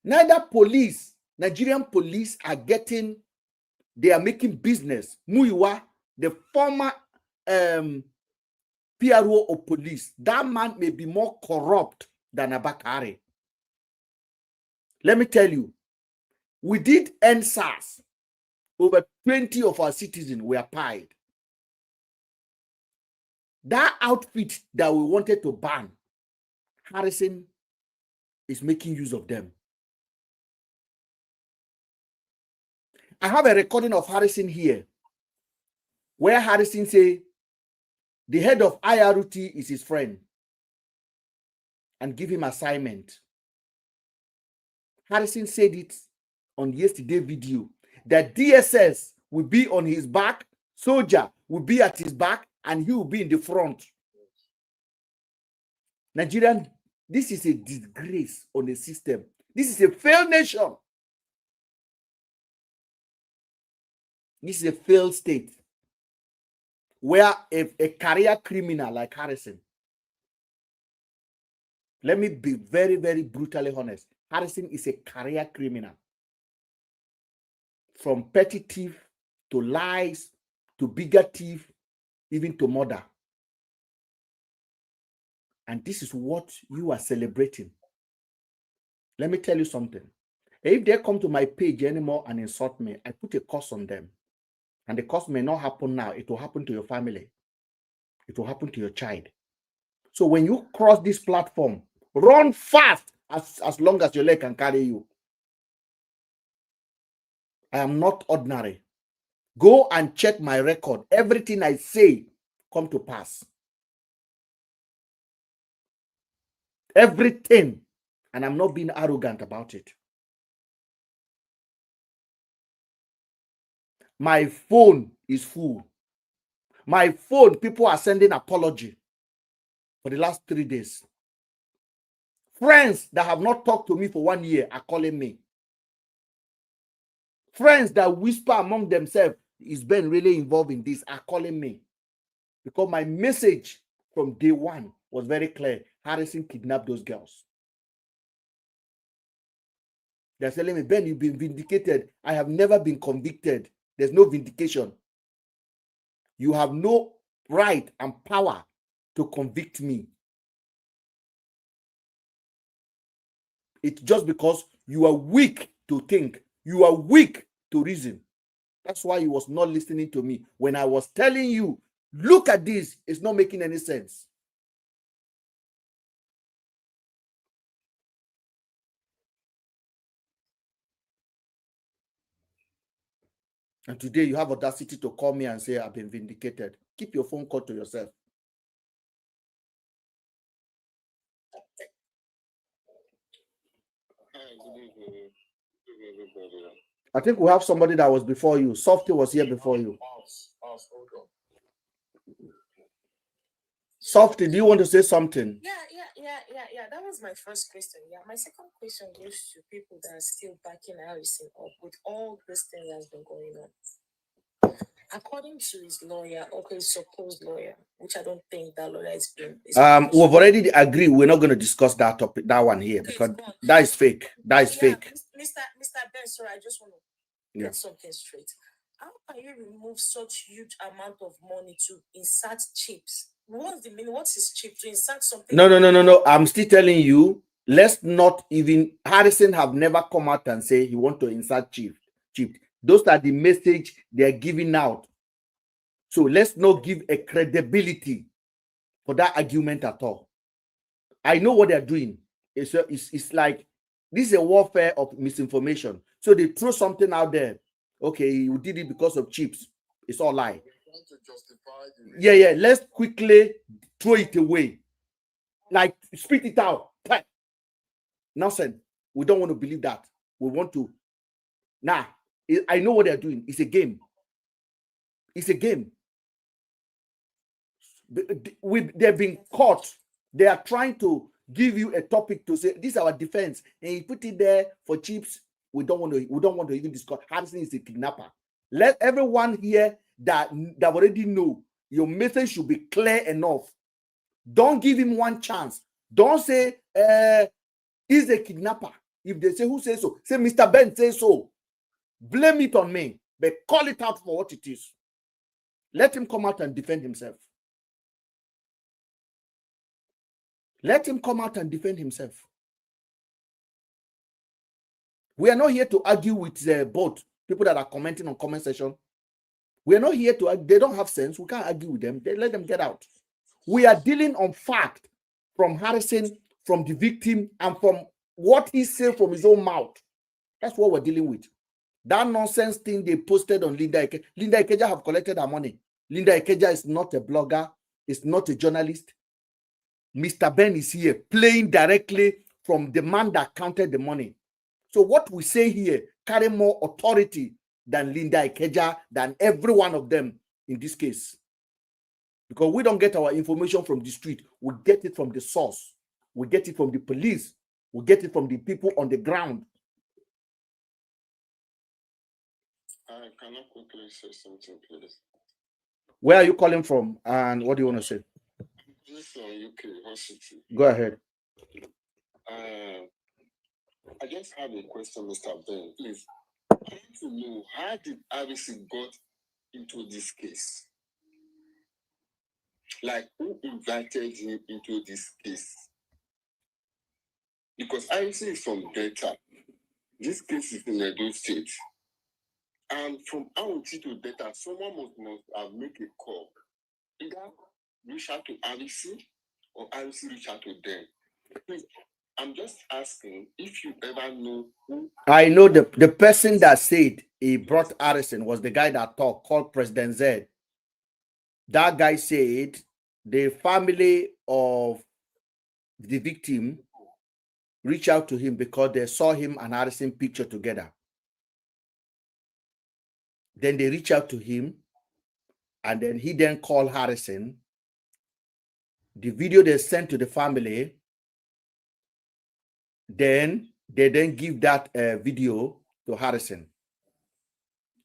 Neither police, Nigerian police are getting, they are making business. Muiwa, the former PRO of police, that man may be more corrupt than Abakari. Let me tell you, we did end SARS. Over 20 of our citizens were paid. That outfit that we wanted to ban, Harrison is making use of them. I have a recording of Harrison here, where Harrison say the head of IRT is his friend and give him assignment. Harrison said it on yesterday video that DSS will be on his back, soldier will be at his back, and he will be in the front. Nigerian, this is a disgrace on the system. This is a failed nation. This is a failed state where a career criminal like Harrison, let me be very, very brutally honest. Harrison is a career criminal. From petty thief to lies to bigger thief, even to murder. And this is what you are celebrating. Let me tell you something. If they come to my page anymore and insult me, I put a curse on them. And the curse may not happen now. It will happen to your family. It will happen to your child. So when you cross this platform, run fast as long as your leg can carry you. I am not ordinary. Go and check my record. Everything I say come to pass. Everything. And I'm not being arrogant about it. My phone is full. My phone, people are sending apology for the last 3 days. Friends that have not talked to me for 1 year are calling me. Friends that whisper among themselves, is Ben really involved in this, are calling me. Because my message from day one was very clear. Harrison kidnapped those girls. They're telling me, Ben, you've been vindicated. I have never been convicted. There's no vindication. You have no right and power to convict me. It's just because you are weak to think. You are weak to reason. That's why he was not listening to me. When I was telling you, look at this, it's not making any sense. And today you have audacity to call me and say, I've been vindicated. Keep your phone call to yourself. I think we have somebody that was before you. Softy was here before you. Softy, do you want to say something? Yeah. That was my first question. Yeah, my second question goes to people that are still backing Harrison up with all this thing that's been going on. According to his lawyer, or his supposed lawyer, which I don't think that lawyer is being. We've already agreed. We're not going to discuss that topic, that one here, because that is fake. That is fake. Mr. Ben, sorry, I just want to get something straight. How can you remove such huge amount of money to insert chips? What's the meaning? What's his chip to insert something? No. I'm still telling you. Let's not even. Harrison have never come out and say he want to insert chip. Those are the message they are giving out. So let's not give a credibility for that argument at all. I know what they're doing. It's like this is a warfare of misinformation. So they throw something out there. Okay, you did it because of chips. It's all lie. Yeah. Let's quickly throw it away. Like spit it out. Nonsense. We don't want to believe that. We want to. Nah, I know what they're doing. It's a game. It's a game. They've been caught. They are trying to give you a topic to say this is our defense, and you put it there for chips. We don't want to even discuss. Harrison is a kidnapper. Let everyone here that already know your message should be clear enough. Don't give him one chance. Don't say he's a kidnapper. If they say who says so, say Mr. Ben says so. Blame it on me, but call it out for what it is. Let him come out and defend himself. Let him come out and defend himself. We are not here to argue with both people that are commenting on comment section. We are not here to argue. They don't have sense. We can't argue with them. Let them get out. We are dealing on fact from Harrison, from the victim, and from what he said from his own mouth. That's what we're dealing with. That nonsense thing they posted on Linda Ikeja. Linda Ikeja have collected her money. Linda Ikeja is not a blogger. Is not a journalist. Mr. Ben is here playing directly from the man that counted the money. So what we say here carry more authority than Linda Ikeja, than every one of them in this case. Because we don't get our information from the street. We get it from the source. We get it from the police. We get it from the people on the ground. Can I quickly say something, please? Where are you calling from? And what do you want to say? I'm calling from UK, Hot City. Go ahead. I just have a question, Mr. Ben. Please, I want to know, how did RBC got into this case? Like, who invited him into this case? Because RBC is from Delta. This case is in Edo State. And from Auntie to Delta, someone must have made a call. Either reach out to RBC or RBC reach out to them. Please, I'm just asking if you ever know who. I know the person that said he brought Harrison was the guy that talked, called President Z. That guy said the family of the victim reached out to him because they saw him and Harrison picture together. Then they reached out to him, and then he then called Harrison. The video they sent to the family, then they then give that video to Harrison.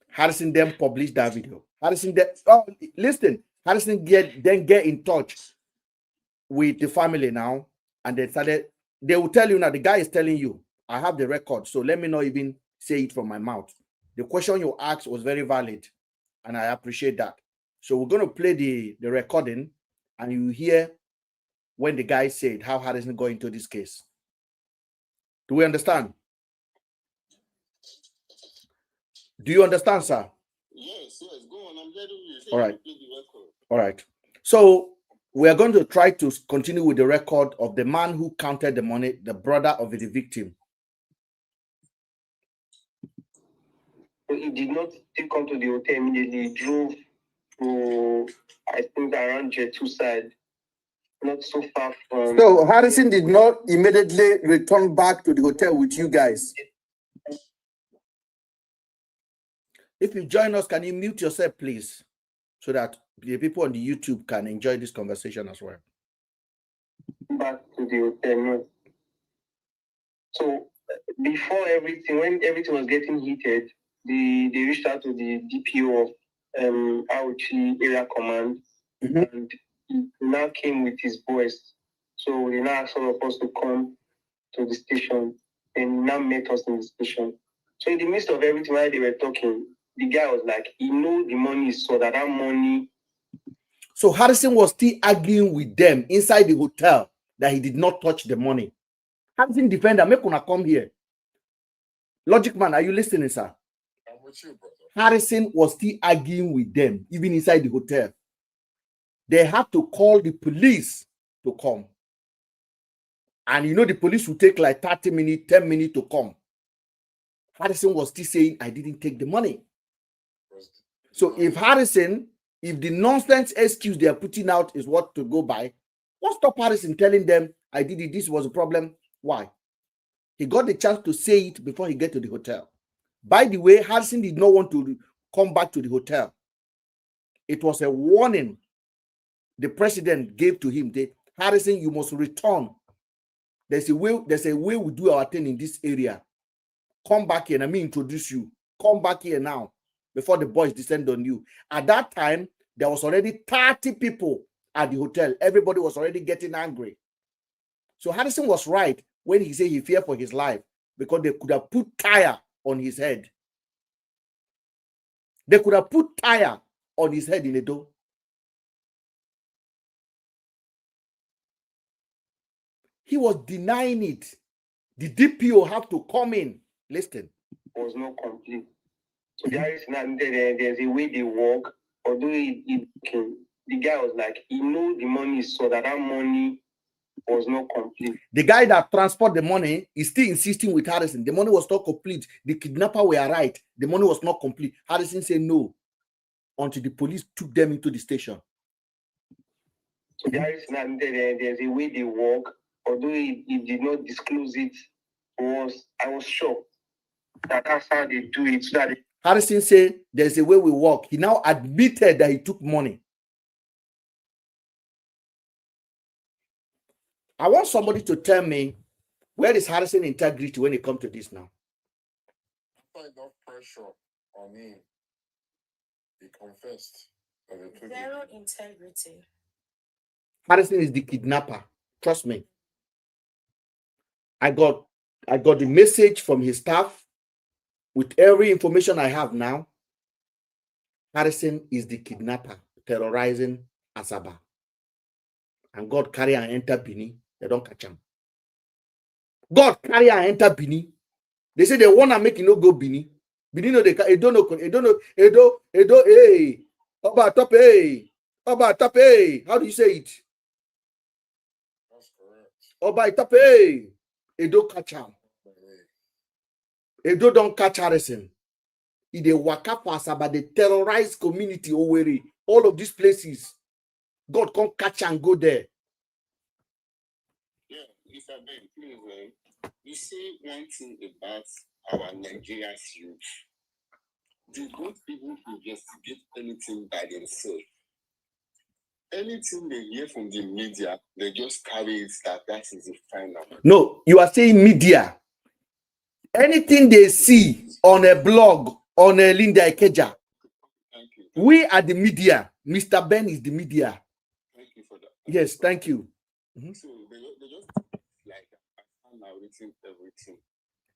Harrison then published that video. Harrison then, listen, Harrison then get in touch with the family now, and they will tell you now, the guy is telling you, I have the record, so let me not even say it from my mouth. The question you asked was very valid, and I appreciate that. So we're going to play the recording, and you hear when the guy said how Harrison got into this case. Do we understand? Do you understand, sir? Yes, go on. I'm ready with you. All right. All right. So we are going to try to continue with the record of the man who counted the money, the brother of the victim. He did not come to the hotel immediately. He drove to, I think, around J2 side, not so far from. So Harrison did not immediately return back to the hotel with you guys. If you join us, can you mute yourself, please, so that the people on the YouTube can enjoy this conversation as well? Back to the hotel, no. So before everything, when everything was getting heated, they reached out to the DPO of Auchi Area Command, and he now came with his boys. So they now asked all of us to come to the station, and he now met us in the station. So in the midst of everything, while they were talking, the guy was like, he know the money is so that money. So Harrison was still arguing with them inside the hotel that he did not touch the money. Harrison defender, make una come here. Logic man, are you listening, sir? I'm with you, brother. Harrison was still arguing with them, even inside the hotel. They had to call the police to come. And you know the police would take like 30 minutes, 10 minutes to come. Harrison was still saying, I didn't take the money. So if the nonsense excuse they are putting out is what to go by, what stop Harrison telling them, I did it, this was a problem? Why? He got the chance to say it before he get to the hotel. By the way, Harrison did not want to come back to the hotel. It was a warning the president gave to him that, Harrison, you must return. There's a way we do our thing in this area. Come back here and let me introduce you. Come back here now before the boys descend on you. At that time, there was already 30 people at the hotel. Everybody was already getting angry. So Harrison was right when he said he feared for his life because they could have put tire on his head. They could have put tire on his head in the door. He was denying it. The DPO have to come in. Listen. It was not complete. So there's a way they work. Although the guy was like, he know the money is so that money was not complete. The guy that transport the money is still insisting with Harrison. The money was not complete. The kidnapper were right. The money was not complete. Harrison said no until the police took them into the station. There's a way they work, although he did not disclose it. I was shocked that that's how they do it. So that Harrison said there's a way we work. He now admitted that he took money. I want somebody to tell me, where is Harrison integrity when it comes to this now? Enough pressure on him. He confessed. Zero integrity. Harrison is the kidnapper. Trust me. I got the message from his staff with every information I have now. Harrison is the kidnapper terrorizing Asaba. And God carry and enter Bini. They don't catch him. God carry and enter Bini. They say they want to make it no go Bini. Bini no, they don't know, hey. Oba top, hey. Oba top, hey. How do you say it? That's correct. Oba top, hey. Edo catch him. Edo don't catch Harrison. If they waka for Asaba, they terrorize community Owerri, all of these places. God can't catch and go there. Yeah, Mr. Ben, please, you say one thing about our Nigeria's youth. They don't even investigate anything by themselves. Anything they hear from the media, they just carry it that is the final. No, you are saying media. Anything they see on a blog, on a Linda Ikeja, we are the media. Mr. Ben is the media. Thank you for that. Yes, thank you. So they just like narrating everything.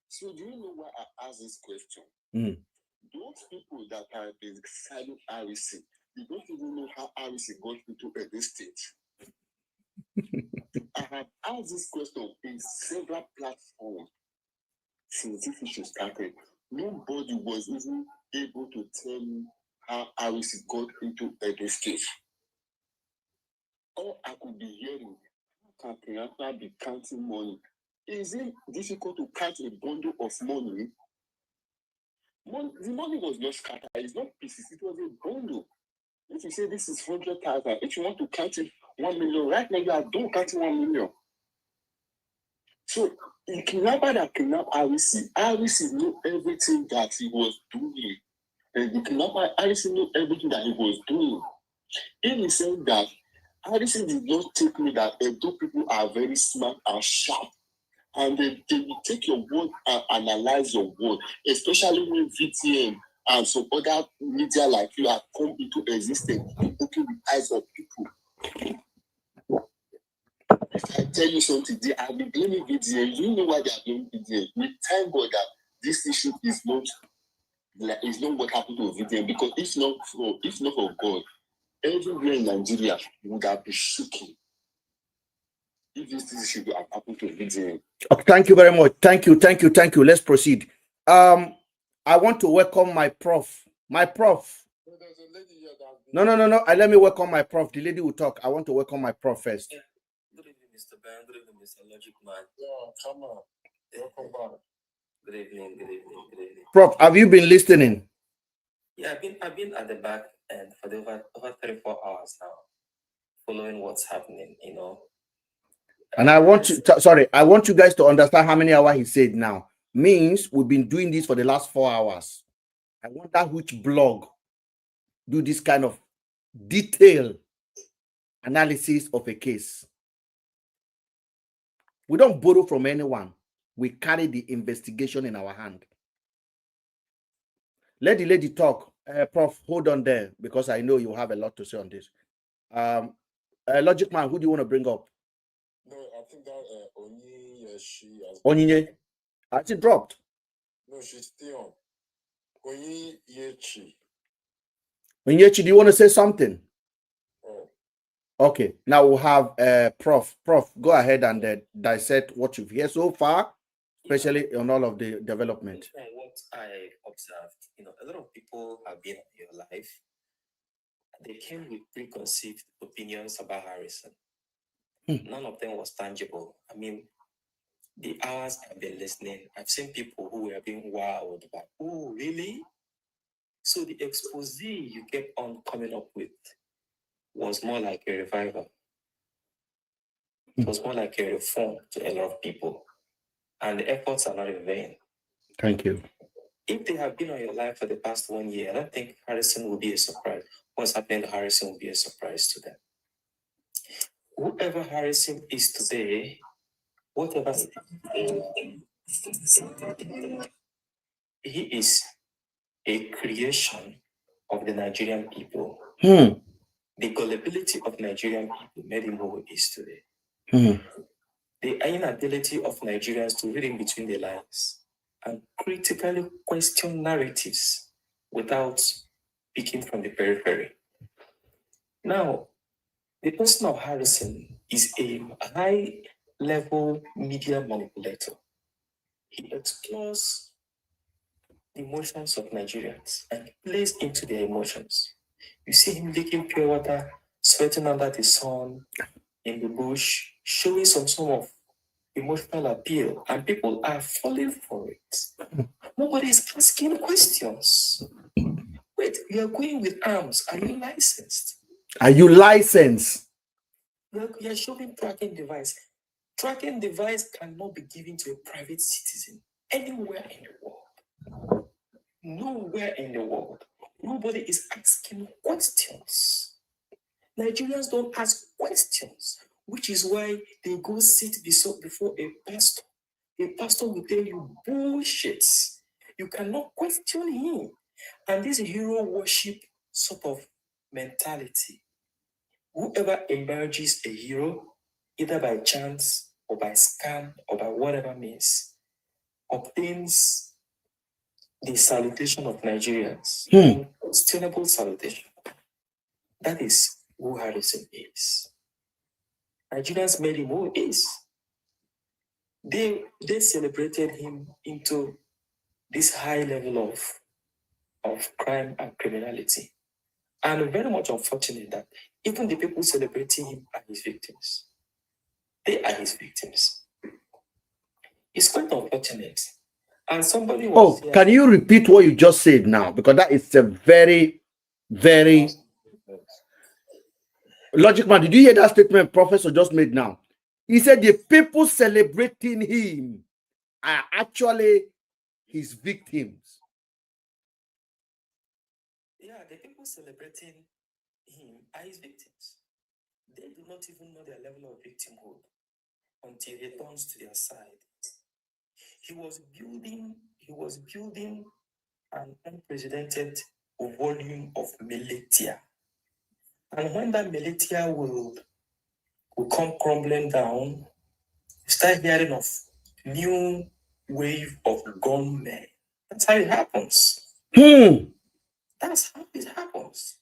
So do you know why I asked this question? Those people that are deciding REC, you don't even know how REC got into this state. I have asked this question in several platforms since this issue started. Nobody was even able to tell me how REC got into this state. All I could be hearing, how can Kidnapper be counting money? Is it difficult to count a bundle of money? The money was not scattered. It's not pieces. It was a bundle. If you say this is 100,000, if you want to count it 1 million, right now you are done counting 1 million. So the kidnapper that kidnapped REC knew everything that he was doing. And the kidnapper, REC knew everything that he was doing. In the sense that REC did not take me that Edo people are very smart and sharp. And they will take your word and analyze your word, especially when VTN and some other media like you have come into existence and open the eyes of people. If I tell you something, they are blaming VTN. You know why they are blaming VTN. We thank God that this issue is not what happened to VTN, because if not for God, everywhere in Nigeria would have been shaking. If this issue have happened to VTN. Okay, thank you very much. Thank you. Let's proceed. I want to welcome my prof. My prof. No. Let me welcome my prof. The lady will talk. I want to welcome my prof first. Yeah. Good evening, Mr. Ben. Good evening, Mr. Logic Man. Yeah, come on. Welcome back. Good evening. Prof, have you been listening? Yeah, I've been at the back end for the over 34 hours now, following what's happening, you know. And I want you guys to understand how many hours he said now. Means we've been doing this for the last 4 hours. I wonder which blog do this kind of detailed analysis of a case. We don't borrow from anyone. We carry the investigation in our hand. Let the lady talk. Prof, hold on there, because I know you have a lot to say on this. Logic Man, who do you want to bring up? No, I think that she has. Onyinye. Has it dropped? No, she's still on. Onyechi. Onyechi, do you want to say something? Oh. Okay, now we'll have Prof. Prof, go ahead and dissect what you've heard so far, especially on all of the development. From what I observed, you know, a lot of people have been in your life. They came with preconceived opinions about Harrison. None of them was tangible. I mean, the hours I've been listening, I've seen people who were being wowed by, oh, really? So the expose you kept on coming up with was more like a revival. It was more like a reform to a lot of people. And the efforts are not in vain. Thank you. If they have been on your life for the past 1 year, I don't think Harrison will be a surprise. What's happening to Harrison will be a surprise to them. Whoever Harrison is today, whatever he is a creation of the Nigerian people. The gullibility of Nigerian people made him who he is today. The inability of Nigerians to read in between the lines and critically question narratives without picking from the periphery. Now, the person of Harrison is a high-level media manipulator. He explores the emotions of Nigerians and plays into their emotions. You see him licking pure water, sweating under the sun, in the bush, showing some sort of emotional appeal, and people are falling for it. Nobody is asking questions. Wait, you are going with arms. Are you licensed? Are you licensed? You are showing tracking device. Tracking device cannot be given to a private citizen anywhere in the world. Nowhere in the world. Nobody is asking questions. Nigerians don't ask questions, which is why they go sit before a pastor. A pastor will tell you bullshit. You cannot question him. And this hero worship sort of mentality. Whoever emerges a hero, either by chance or by scam or by whatever means, obtains the salutation of Nigerians. Unquestionable salutation. That is who Harrison is. Nigerians made him who he is. They celebrated him into this high level of crime and criminality. And very much unfortunate that even the people celebrating him are his victims. They are his victims. It's quite unfortunate. And somebody was can you repeat what you just said now? Because that is a very, very Logic Man. Did you hear that statement Professor just made now? He said the people celebrating him are actually his victims. Yeah, the people celebrating him are his victims. They do not even know their level of victimhood until he turns to their side. He was building an unprecedented volume of militia. And when that militia will come crumbling down, you start hearing of new wave of gunmen. That's how it happens. That's how it happens.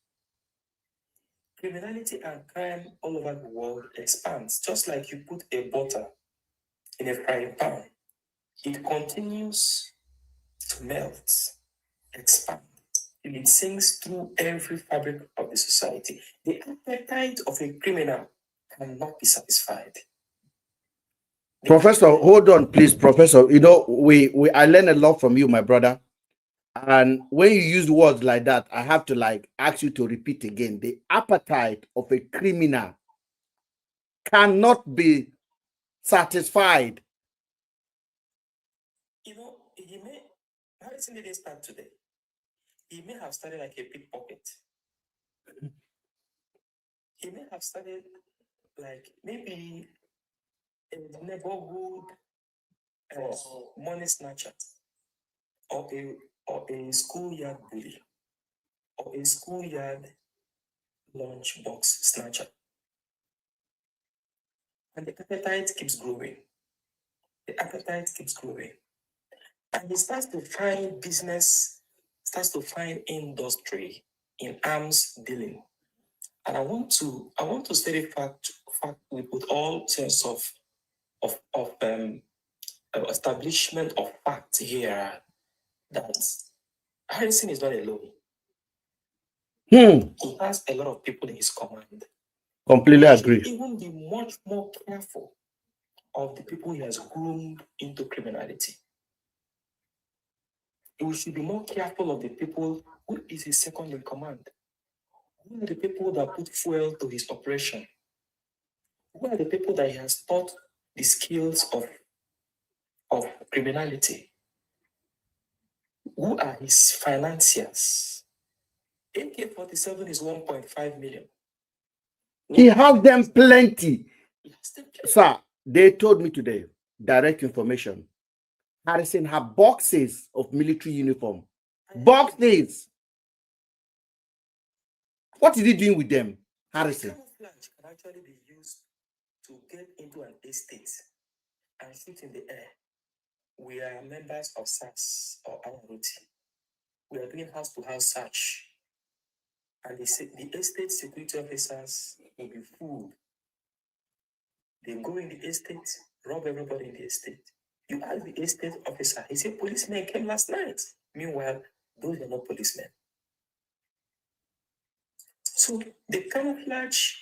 Criminality and crime all over the world expands, just like you put a butter in a frying pan. It continues to melt, expand, till it sinks through every fabric of the society. The appetite of a criminal cannot be satisfied. Professor, hold on, please, Professor. You know, I learned a lot from you, my brother. And when you use words like that, I have to ask you to repeat again. The appetite of a criminal cannot be satisfied. You know, Harrison didn't start today. He may have started like a pickpocket. He may have started like maybe a neighborhood money snatcher, or a schoolyard bully, or a schoolyard lunchbox snatcher. And the appetite keeps growing. The appetite keeps growing. And he starts to find business, starts to find industry in arms dealing. And I want to state it fact with all sense of establishment of fact here that Harrison is not alone. He has a lot of people in his command. Completely agree. Even the much more careful of the people he has groomed into criminality. He should be more careful of the people who is his second in command. Who are the people that put fuel to his operation? Who are the people that he has taught the skills of criminality? Who are his financiers? AK-47 is 1.5 million. He has them plenty. Sir, they told me today, direct information. Harrison have boxes of military uniform. Boxes. What is he doing with them, Harrison? Camouflage can actually be used to get into an estate and shoot in the air. We are members of SAS or Amaruti. We are doing house-to-house search. And the estate security officers will be fooled. They go in the estate, rob everybody in the estate. You ask the estate officer, he said, policemen came last night. Meanwhile, those are not policemen. So the camouflage,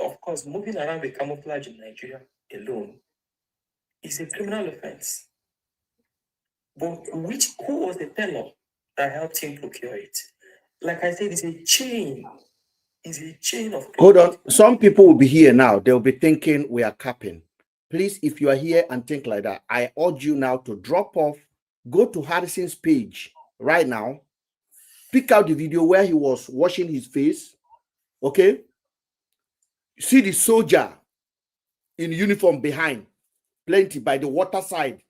of course, moving around the camouflage in Nigeria alone is a criminal offense. But who was the teller that helped him procure it? Like I said, it's a chain. It's a chain of... Hold on. Some people will be here now. They'll be thinking we are capping. Please, if you are here and think like that, I urge you now to drop off, go to Harrison's page right now, pick out the video where he was washing his face, okay? See the soldier in uniform behind, plenty by the water side.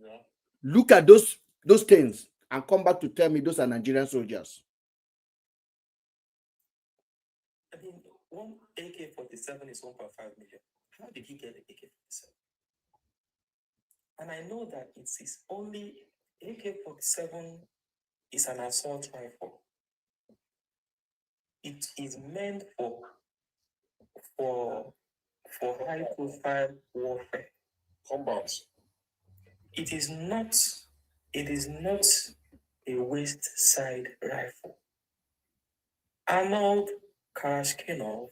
Yeah. Look at those things and come back to tell me those are Nigerian soldiers. I mean, one AK-47 is 1.5 million. How did he get an AK-47? And I know that it is only AK-47 is an assault rifle. It is meant for high-profile warfare. Combat. It is not a waist side rifle. Arnold Kalashnikov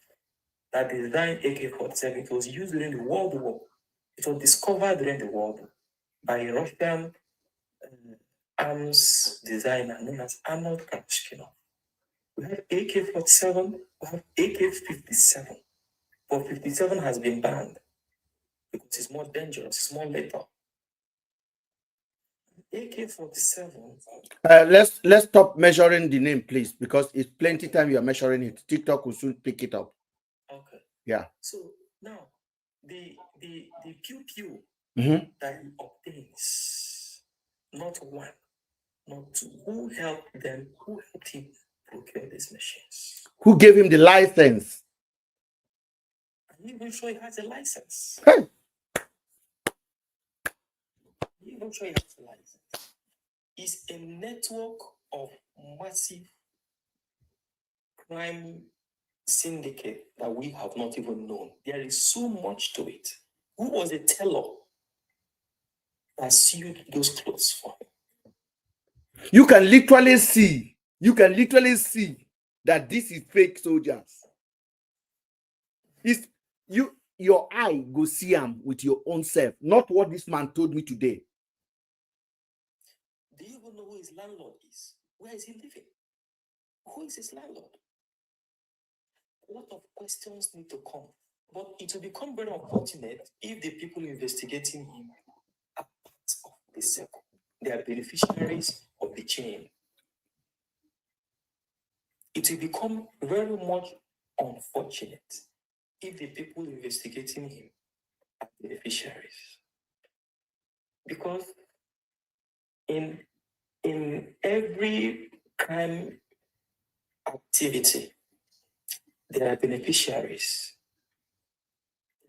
that designed AK-47, it was used during the World War. It was discovered during the World War by a Russian arms designer known as Arnold Kalashnikov. We have AK-47, we have AK-57, but 57 has been banned because it's more dangerous, it's more lethal. AK-47. Let's stop measuring the name, please, because it's plenty time you are measuring it. TikTok will soon pick it up. Okay. Yeah. So now the pew that he obtains, not one, not two. Who helped them? Who helped him procure these machines? Who gave him the license? I'm even sure he has a license. Hey. I'm even sure he has a license. It's a network of massive crime syndicate that we have not even known. There is so much to it. Who was the teller that sewed those clothes for him? You can literally see that this is fake soldiers. It's your eye go see them with your own self, not what this man told me today. Do you even know who his landlord is? Where is he living? Who is his landlord? A lot of questions need to come. But it will become very unfortunate if the people investigating him are part of the circle. They are beneficiaries of the chain. It will become very much unfortunate if the people investigating him are beneficiaries. Because in every crime activity, there are beneficiaries.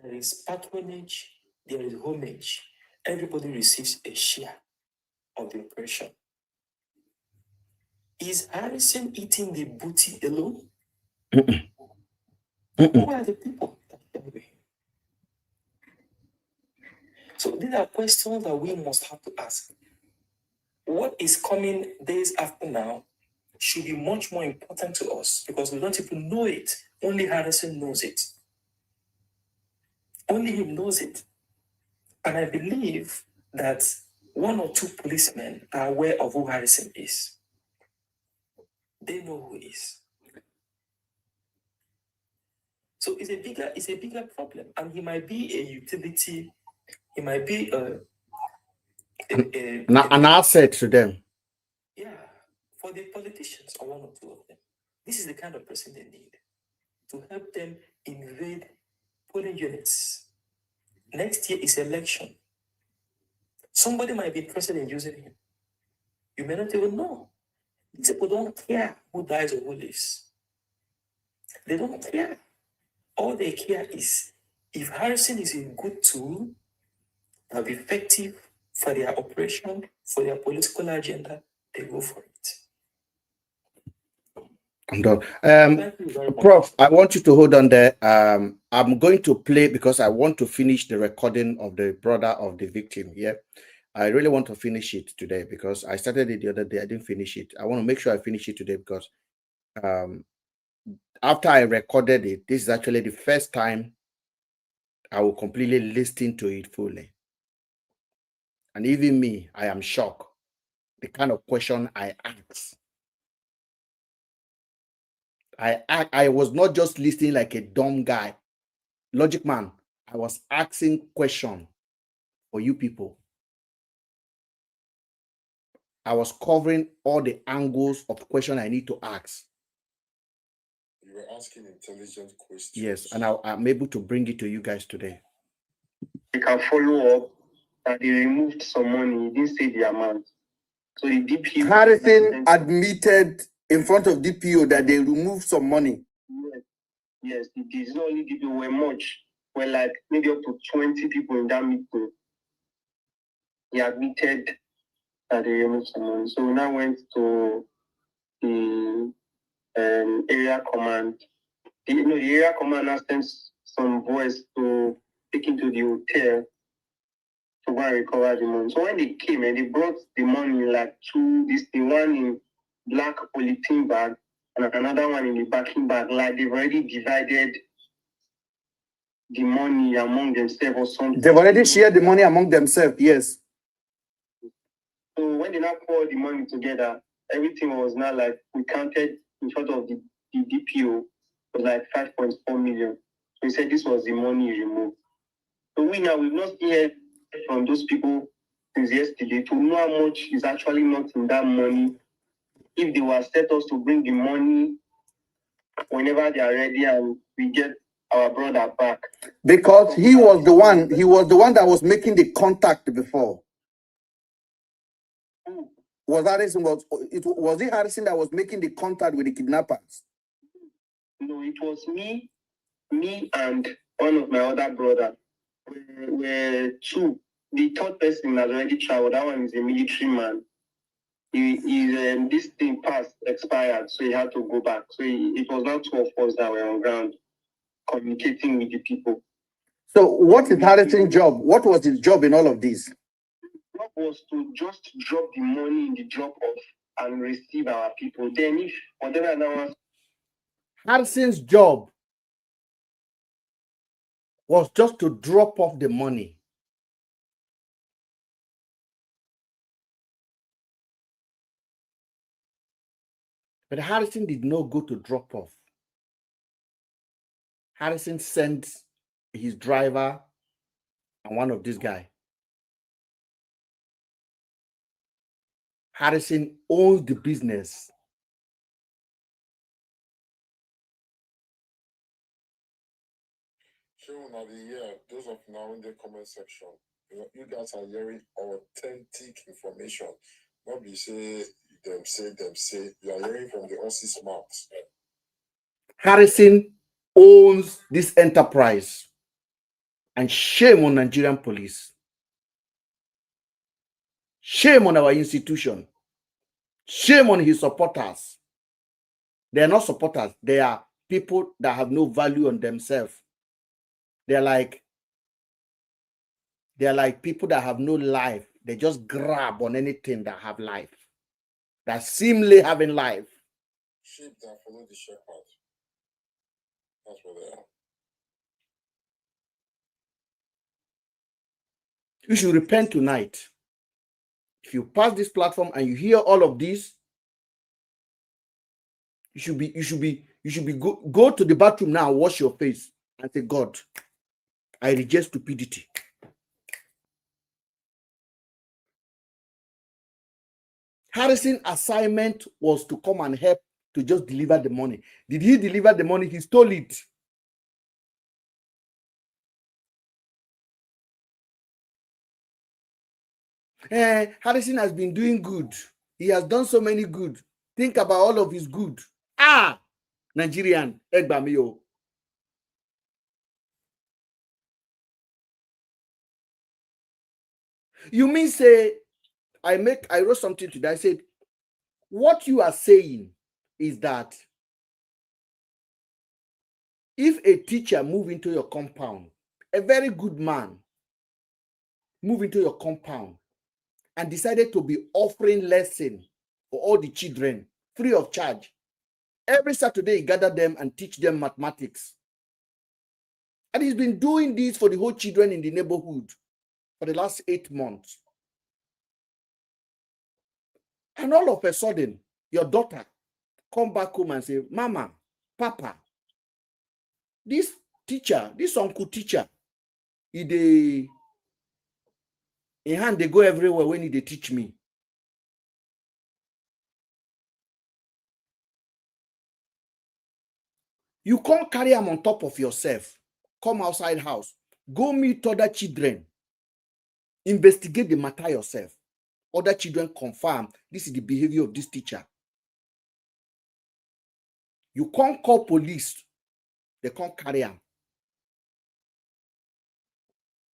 There is patronage, there is homage. Everybody receives a share of the operation. Is Harrison eating the booty alone? Who are the people that share with him? So these are questions that we must have to ask. What is coming days after now should be much more important to us because we don't even know it. Only Harrison knows it. Only him knows it. And I believe that 1 or 2 policemen are aware of who Harrison is. They know who he is. So it's a bigger problem. And he might be a utility, he might be an asset to them. Yeah, for the politicians or 1 or 2 of them. This is the kind of person they need to help them invade polling units. Next year is election. Somebody might be interested in using him. You may not even know. These people don't care who dies or who lives. They don't care. All they care is if Harrison is a good tool that will be effective for their operation, for their political agenda, they go for it. I'm done. Prof, I want you to hold on there. I'm going to play because I want to finish the recording of the brother of the victim here. I really want to finish it today because I started it the other day. I didn't finish it. I want to make sure I finish it today because after I recorded it, this is actually the first time I will completely listen to it fully. And even me, I am shocked. The kind of question I asked. I was not just listening like a dumb guy. Logic man, I was asking question for you people. I was covering all the angles of the question I need to ask. You were asking intelligent questions. Yes, and I'm able to bring it to you guys today. You can follow up that they removed some money. He didn't say the amount. So the DPO... Harrison admitted in front of DPO that they removed some money. Yes, it is not only DPO, were much. Were like maybe up to 20 people in that meeting. He admitted that they removed some money. So we now went to the area command. The area command now sent some boys to take into the hotel to go and recover the money. So when they came and they brought the money like one in black polythene bag and another one in the backing bag, like they've already divided the money among themselves or something. They've already shared the money among themselves, yes. So when they now poured the money together, everything was now like we counted in front of the DPO was like 5.4 million. So he said this was the money you removed. So we've not heard from those people since yesterday to know how much is actually not in that money. If they were set us to bring the money whenever they are ready and we get our brother back. Because he was the one that was making the contact before. Was it Harrison that was making the contact with the kidnappers? No, it was me and one of my other brother. We're two. The third person has already traveled. That one is a military man. This thing expired, so he had to go back. So it was not 2 of us that were on ground communicating with the people. So what is Harrison's job? What was his job in all of this? Job was to just drop the money in the drop off and receive our people. Then if whatever now Harrison's job was just to drop off the money. But Harrison did not go to drop off. Harrison sent his driver and one of these guys. Harrison owns the business. Those of now in the comment section, you guys are hearing authentic information. Not be say them say. You are hearing from the horse's mouth. Harrison owns this enterprise. And shame on Nigerian police. Shame on our institution. Shame on his supporters. They are not supporters. They are people that have no value on themselves. They're like people that have no life. They just grab on anything that have life. That seemingly having life. Sheep that follow the shepherd. That's what they are. You should repent tonight. If you pass this platform and you hear all of this, you should be go to the bathroom now, wash your face, and say, God, I reject stupidity. Harrison's assignment was to come and help to just deliver the money. Did he deliver the money? He stole it. Harrison has been doing good. He has done so many good. Think about all of his good. Nigerian, Egbamio. You mean say, I wrote something today. I said, what you are saying is that if a teacher move into your compound, a very good man move into your compound and decided to be offering lesson for all the children free of charge, every Saturday he gather them and teach them mathematics. And he's been doing this for the whole children in the neighborhood for the last 8 months. And all of a sudden, your daughter come back home and say, Mama, Papa, this teacher, this uncle teacher, in hand they go everywhere when they teach me. You can't carry them on top of yourself. Come outside house. Go meet other children. Investigate the matter yourself. Other children confirm this is the behavior of this teacher. You can't call police. They can't carry them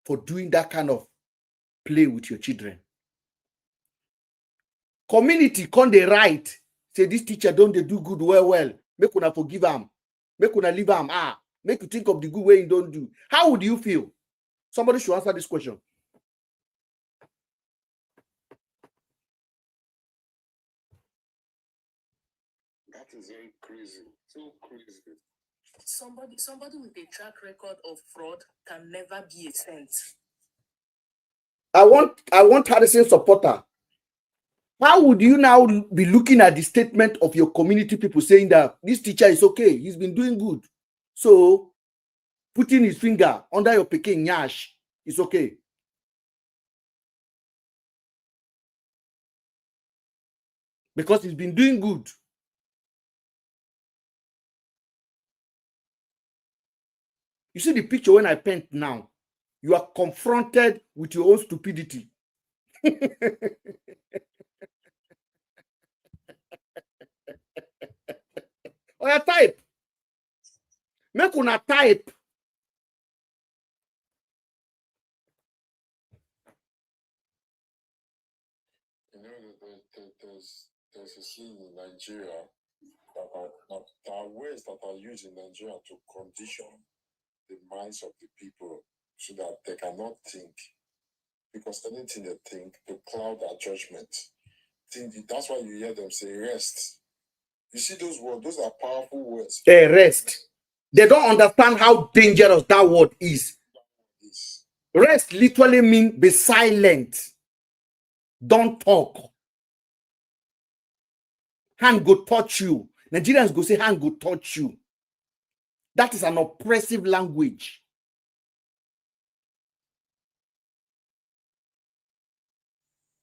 for doing that kind of play with your children. Community can't they write, say this teacher don't they do good well. Make una forgive him. Make una leave him. Make you think of the good way you don't do. How would you feel? Somebody should answer this question. That is very crazy. So crazy. Somebody with a track record of fraud can never be a saint. I want Harrison supporter. How would you now be looking at the statement of your community people saying that this teacher is okay, he's been doing good, so putting his finger under your Peking nyash is okay? Because he's been doing good. You see the picture when I paint now, you are confronted with your own stupidity. Or you type. Make una type. You know, there's a scene in Nigeria that are ways that are used in Nigeria to condition the minds of the people so that they cannot think. Because anything they think to cloud our judgment. That's why you hear them say rest. You see those words, those are powerful words. Rest. They don't understand how dangerous that word is. Rest literally means be silent. Don't talk. Hand go touch you. Nigerians go say hand go touch you. That is an oppressive language.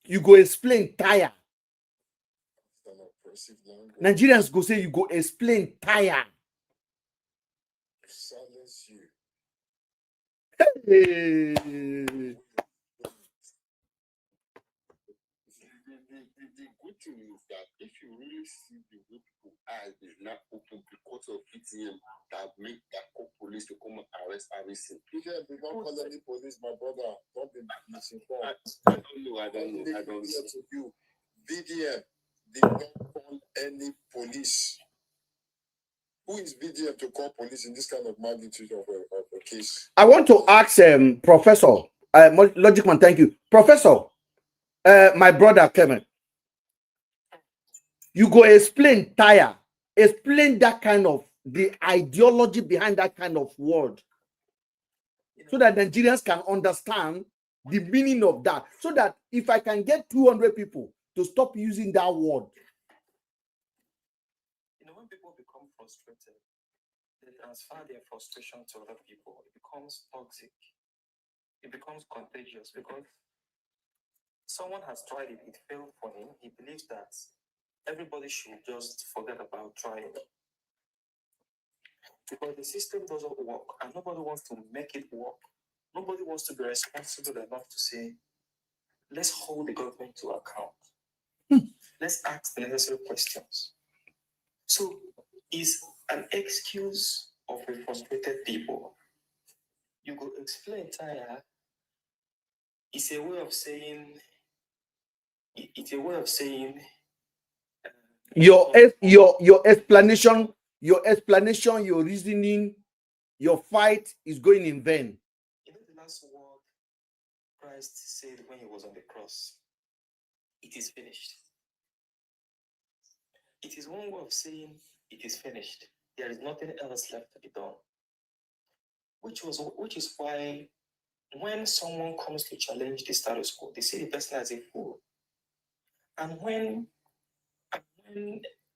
You go explain tire. Nigerians go say you go explain tire. Silence you. Hey. The good thing is that if you really see the way people eyes is not open because of PTM that make that call police to come and arrest Harrison. PTM did not call any police, my brother. Don't be misinformed. I don't know. To you. VDM did not call any police. Who is VDM to call police in this kind of magnitude of a case? I want to ask Professor Logic Man, thank you. Professor, my brother Kevin, you go explain tire. Explain that kind of the ideology behind that kind of word, so that Nigerians can understand the meaning of that, so that if I can get 200 people to stop using that word. You know, when people become frustrated, they transfer their frustration to other people. It becomes toxic. It becomes contagious because someone has tried it, it failed for him. He believes that everybody should just forget about trying it. Because the system doesn't work and nobody wants to make it work. Nobody wants to be responsible enough to say, let's hold the government to account. Let's ask the necessary questions. So, is an excuse of a frustrated people. You go explain, Taya. It's a way of saying. It's a way of saying. Your explanation, your reasoning, your fight is going in vain. You know the last word Christ said when he was on the cross? It is finished. It is one way of saying it is finished. There is nothing else left to be done. Which is why when someone comes to challenge the status quo, they see the person as a fool. And when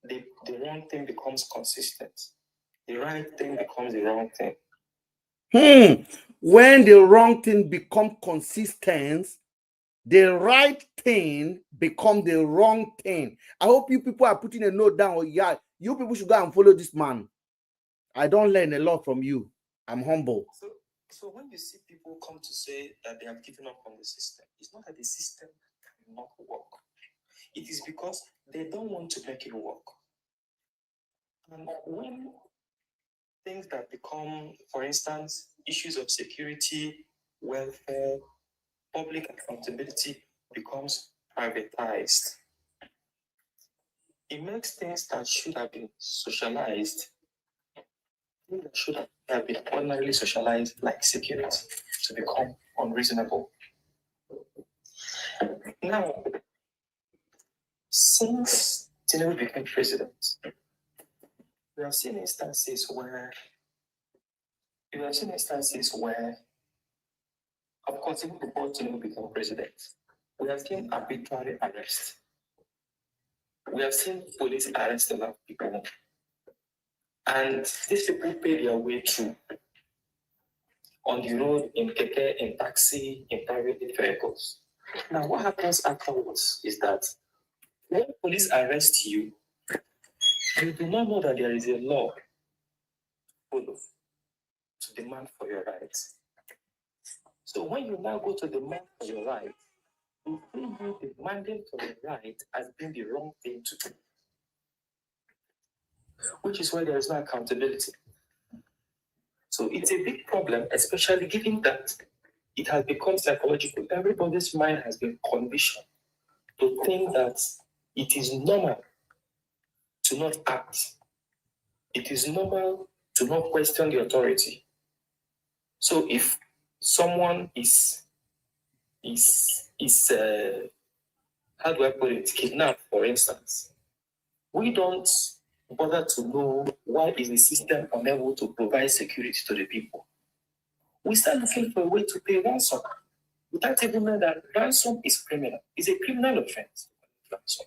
the wrong thing becomes consistent, the right thing becomes the wrong thing. When the wrong thing becomes consistent, the right thing become the wrong thing. I hope you people are putting a note down. Oh, yeah, you people should go and follow this man. I don't learn a lot from you. I'm humble. So when you see people come to say that they have given up on the system, it's not that the system cannot work. It is because they don't want to make it work. And when things that become, for instance, issues of security, welfare, public accountability becomes privatized, it makes things that should have been socialized, things that should have been ordinarily socialized, like security, to become unreasonable. Now, since Tinubu became president, we have seen instances where, of course, even before Tinubu became president, we have seen arbitrary arrests. We have seen police arrest a lot of people. And these people pay their way through on the road, in keke, in taxi, in private vehicles. Now, what happens afterwards is that when police arrest you, you do not know that there is a law follow to demand for your rights. So when you now go to demand for your right, you feel you demanding for your right as being the wrong thing to do, which is why there is no accountability. So it's a big problem, especially given that it has become psychological. Everybody's mind has been conditioned to think that it is normal to not act. It is normal to not question the authority. So if someone is how do I put it, kidnapped, for instance, we don't bother to know why is the system unable to provide security to the people. We start looking for a way to pay ransom without even knowing that ransom is criminal. It's a criminal offense. Ransom,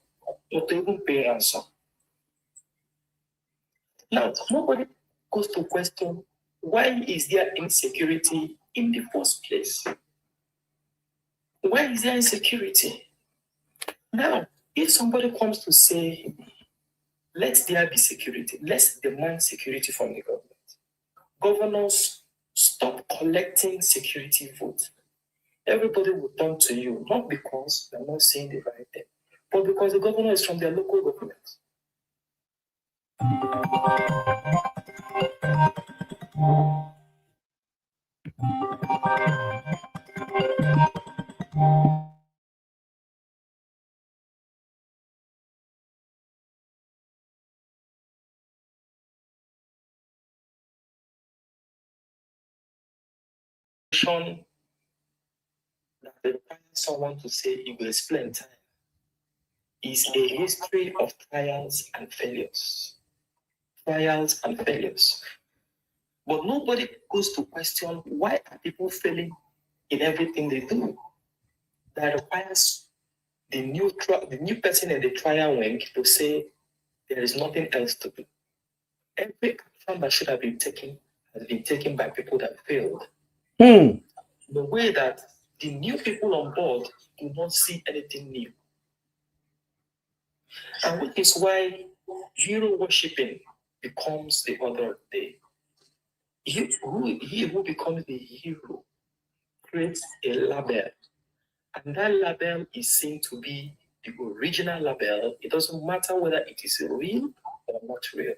not to even pay ransom. Now, nobody goes to question why is there insecurity in the first place? Why is there insecurity? Now, if somebody comes to say, let there be security, let's demand security from the government. Governors, stop collecting security votes. Everybody will turn to you, not because they're not saying the right thing, but because the governor is from their local government. That requires someone to say you will explain time is a history of trials and failures. Trials and failures. But nobody goes to question why are people failing in everything they do. that requires the new person in the trial wing to say there is nothing else to do. Every action that should have been taken has been taken by people that failed. The way that the new people on board do not see anything new. And which is why hero worshipping becomes the order of the day. He who becomes the hero creates a label, and that label is seen to be the original label. It doesn't matter whether it is real or not real.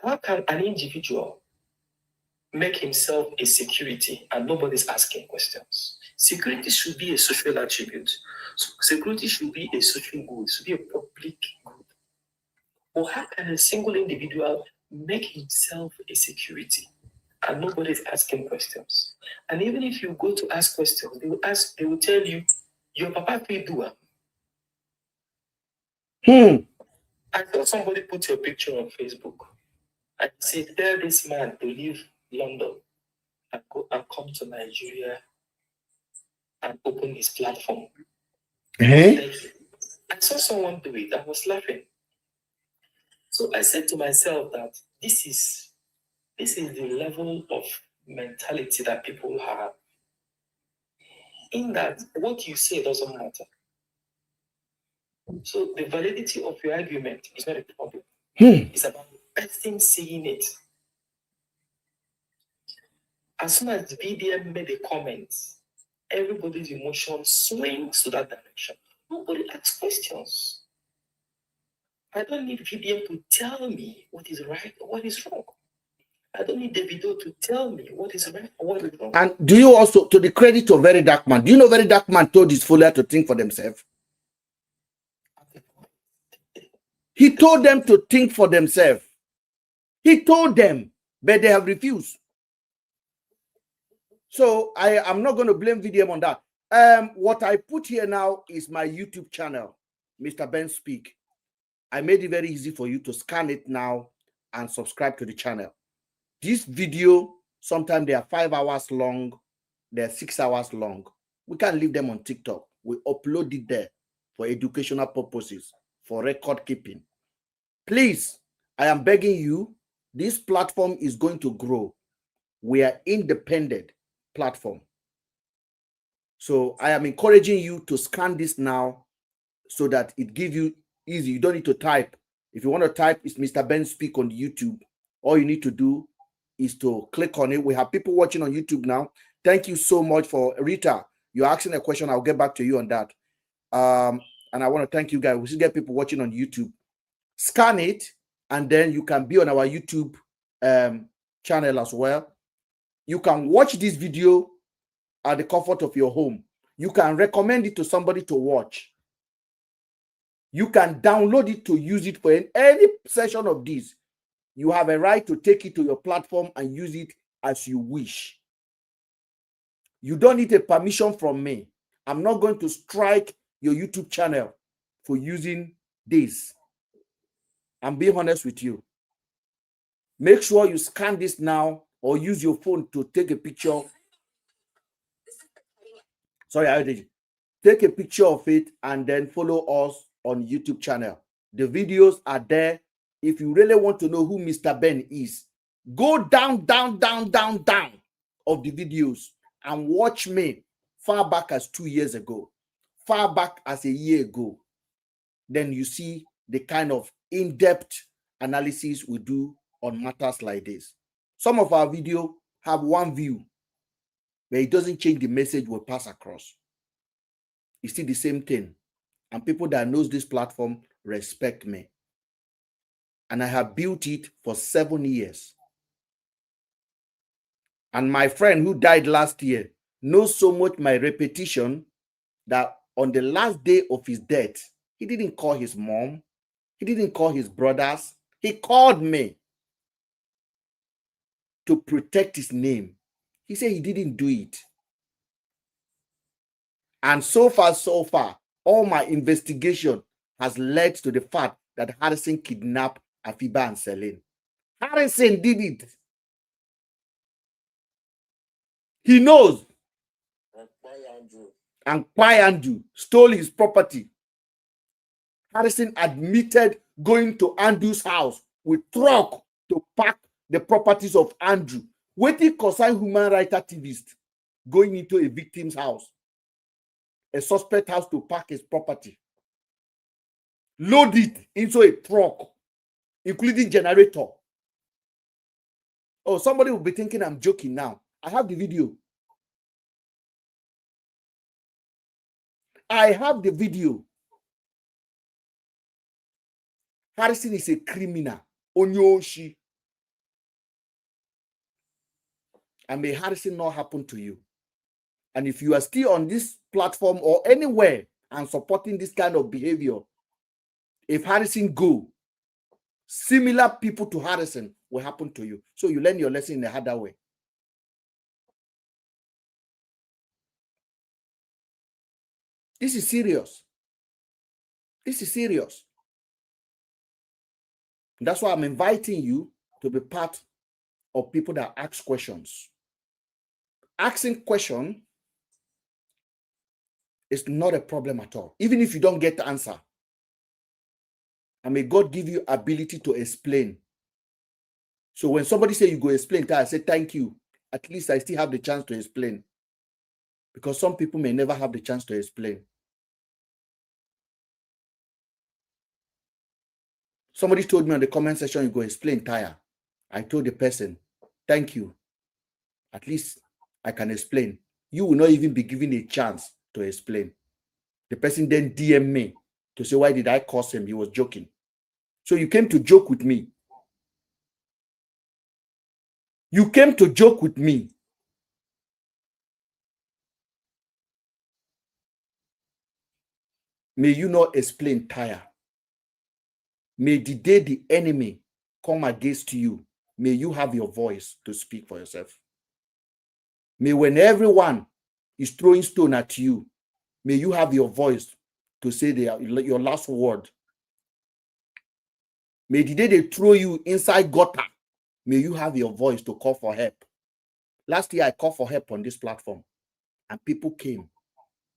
How can an individual make himself a security and nobody's asking questions? Security should be a social attribute. Security should be a social good. It should be a public good. Or how can a single individual make himself a security and nobody's asking questions? And even if you go to ask questions, they will tell you, your papa will do it. I saw somebody put your picture on Facebook and say, tell this man to leave London and go and come to Nigeria and open his platform. I saw someone do it. I was laughing. So I said to myself that this is the level of mentality that people have. In that, what you say doesn't matter. So the validity of your argument is not a problem. It's about the person saying it. As soon as the BDM made a comment, everybody's emotion swings to that direction. Nobody asks questions. I don't need VDM to tell me what is right or what is wrong. I don't need Davido to tell me what is right or what is wrong. And do you also, to the credit of Very Dark Man, do you know Very Dark Man told his follower to think for themselves? He told them to think for themselves. He told them, but they have refused. So I am not going to blame VDM on that. What I put here now is my YouTube channel, Mr. Ben Speak. I made it very easy for you to scan it now and subscribe to the channel. This video, sometimes they are 5 hours long, they're 6 hours long. We can't leave them on TikTok. We upload it there for educational purposes, for record keeping. Please, I am begging you, this platform is going to grow. We are independent platform. So I am encouraging you to scan this now so that it gives you easy. You don't need to type. If you want to type, it's Mr. Ben Speak on YouTube. All you need to do is to click on it. We have people watching on YouTube now. Thank you so much for Rita. You're asking a question. I'll get back to you on that. And I want to thank you guys. We should get people watching on YouTube. Scan it, and then you can be on our YouTube channel as well. You can watch this video at the comfort of your home. You can recommend it to somebody to watch. You can download it to use it for any session of this. You have a right to take it to your platform and use it as you wish. You don't need a permission from me. I'm not going to strike your YouTube channel for using this. I'm being honest with you. Make sure you scan this now or use your phone to take a picture. Sorry, I did. Take a picture of it and then follow us on YouTube channel. The videos are there. If you really want to know who Mr. Ben is, go down of the videos and watch me far back as 2 years ago, far back as a year ago. Then you see the kind of in-depth analysis we do on matters like this. Some of our videos have one view, but it doesn't change the message we pass across. It's still the same thing. And people that knows this platform respect me. And I have built it for 7 years. And my friend who died last year knows so much my repetition that on the last day of his death, he didn't call his mom. He didn't call his brothers. He called me to protect his name. He said he didn't do it. And so far, all my investigation has led to the fact that Harrison kidnapped Afiba and Celine. Harrison did it. He knows. and Andrew, stole his property. Harrison admitted going to Andrew's house with truck to pack the properties of Andrew. Waiting concern human rights activist going into a victim's house, a suspect house to pack his property. Load it into a truck, including generator. Oh, somebody will be thinking I'm joking now. I have the video. I have the video. Harrison is a criminal. Onyoshi. And may Harrison not happen to you. And if you are still on this platform or anywhere and supporting this kind of behavior, if Harrison go, similar people to Harrison will happen to you. So you learn your lesson in a harder way. This is serious. This is serious. That's why I'm inviting you to be part of people that ask questions. Asking question is not a problem at all, even if you don't get the answer. And may God give you ability to explain. So when somebody say you go explain, I say thank you. At least I still have the chance to explain. Because some people may never have the chance to explain. Somebody told me on the comment section, you go explain tire. I told the person, thank you. At least I can explain. You will not even be given a chance to explain. The person then DM me to say, why did I curse him? He was joking. So you came to joke with me. You came to joke with me. May you not explain tire. May the day the enemy come against you, may you have your voice to speak for yourself. May when everyone is throwing stone at you, may you have your voice to say your last word. May the day they throw you inside gutter, may you have your voice to call for help. Last year, I called for help on this platform, and people came.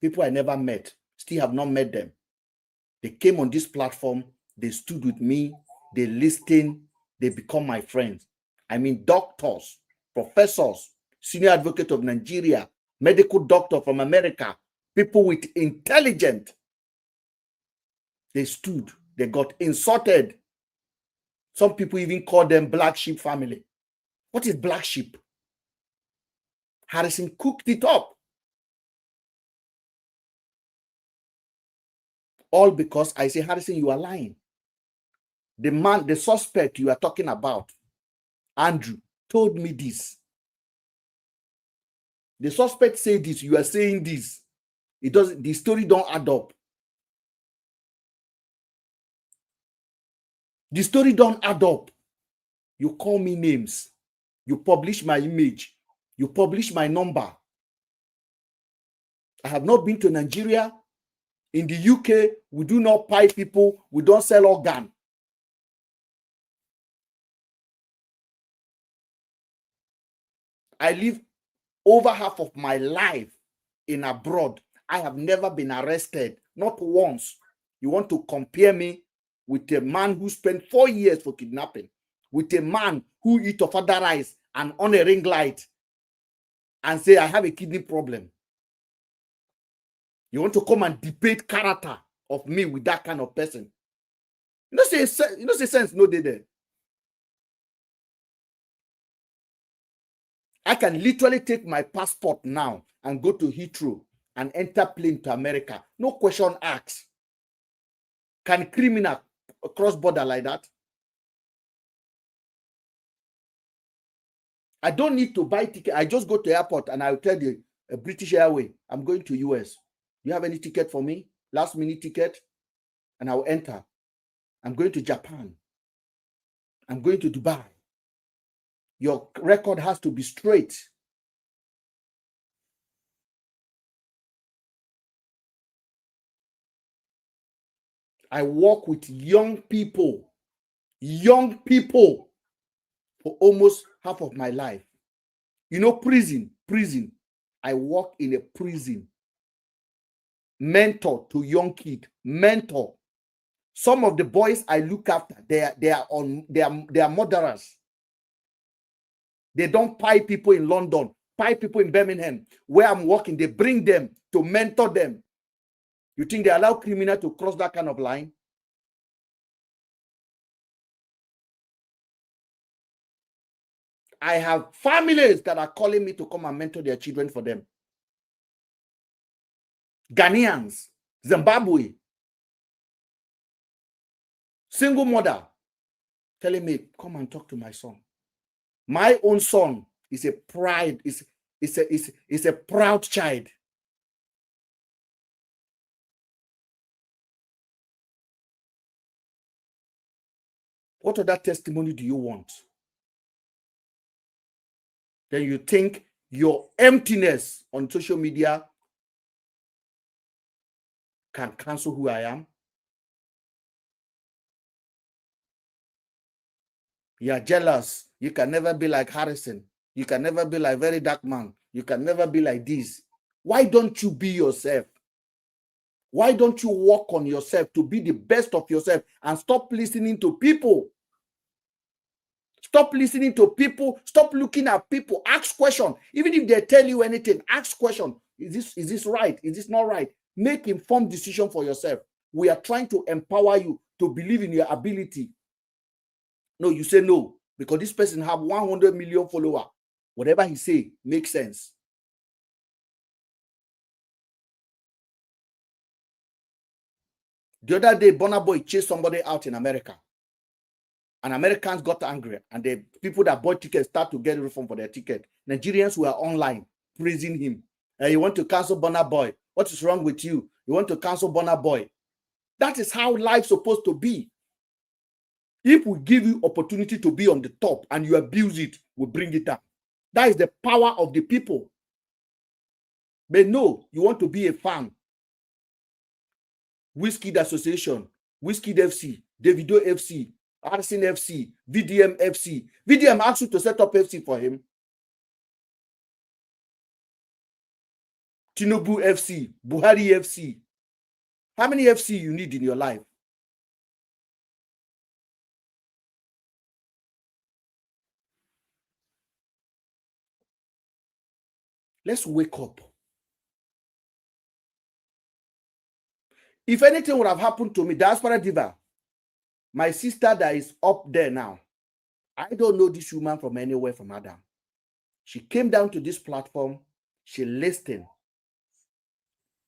People I never met, still have not met them. They came on this platform, they stood with me, they listened, they become my friends. I mean, doctors, professors, senior advocate of Nigeria, medical doctor from America, people with intelligence. They stood, they got insulted. Some people even call them black sheep family. What is black sheep? Harrison cooked it up. All because I say, Harrison, you are lying. The man, the suspect you are talking about, Andrew, told me this. The suspect said this, you are saying this. It doesn't, the story don't add up. The story don't add up. You call me names. You publish my image. You publish my number. I have not been to Nigeria. In the UK, we do not pay people. We don't sell organ. I live over half of my life in abroad. I have never been arrested, not once. You want to compare me with a man who spent 4 years for kidnapping, with a man who eat of other rice and on a ring light and say, I have a kidney problem. You want to come and debate character of me with that kind of person. You know, say sense no day there. I can literally take my passport now and go to Heathrow and enter plane to America. No question asked. Can criminal cross border like that? I don't need to buy ticket. I just go to the airport and I'll tell the British Airways, I'm going to US. You have any ticket for me? Last minute ticket? And I'll enter. I'm going to Japan. I'm going to Dubai. Your record has to be straight. I work with young people for almost half of my life. You know, prison. I work in a prison. mentor to young kid. Mentor. Some of the boys I look after, they are murderers. They don't pay people in London, pay people in Birmingham, where I'm working. They bring them to mentor them. You think they allow criminal to cross that kind of line? I have families that are calling me to come and mentor their children for them. Ghanaians, Zimbabwe, single mother telling me, come and talk to my son. My own son is a pride, is a proud child. What other testimony do you want? Then you think your emptiness on social media can cancel who I am? You are jealous. You can never be like Harrison. You can never be like Very Dark Man. You can never be like this. Why don't you be yourself? Why don't you work on yourself to be the best of yourself and stop listening to people? Stop listening to people. Stop looking at people. Ask questions. Even if they tell you anything, ask questions. Is this right? Is this not right? Make informed decision for yourself. We are trying to empower you to believe in your ability. No, you say no, because this person have 100 million followers. Whatever he say makes sense. The other day, Burna Boy chased somebody out in America. And Americans got angry. And the people that bought tickets start to get refund for their ticket. Nigerians were online praising him. You want to cancel Burna Boy? What is wrong with you? You want to cancel Burna Boy? That is how life's supposed to be. If we give you opportunity to be on the top and you abuse it, we bring it down. That is the power of the people. But no, you want to be a fan. Whiskey Association, Whiskey FC, Davido FC, Arsenal FC, VDM FC. VDM asked you to set up FC for him. Tinubu FC, Buhari FC. How many FC you need in your life? Let's wake up. If anything would have happened to me, Diaspora Diva, my sister that is up there now, I don't know this woman from anywhere from Adam. She came down to this platform. She listened.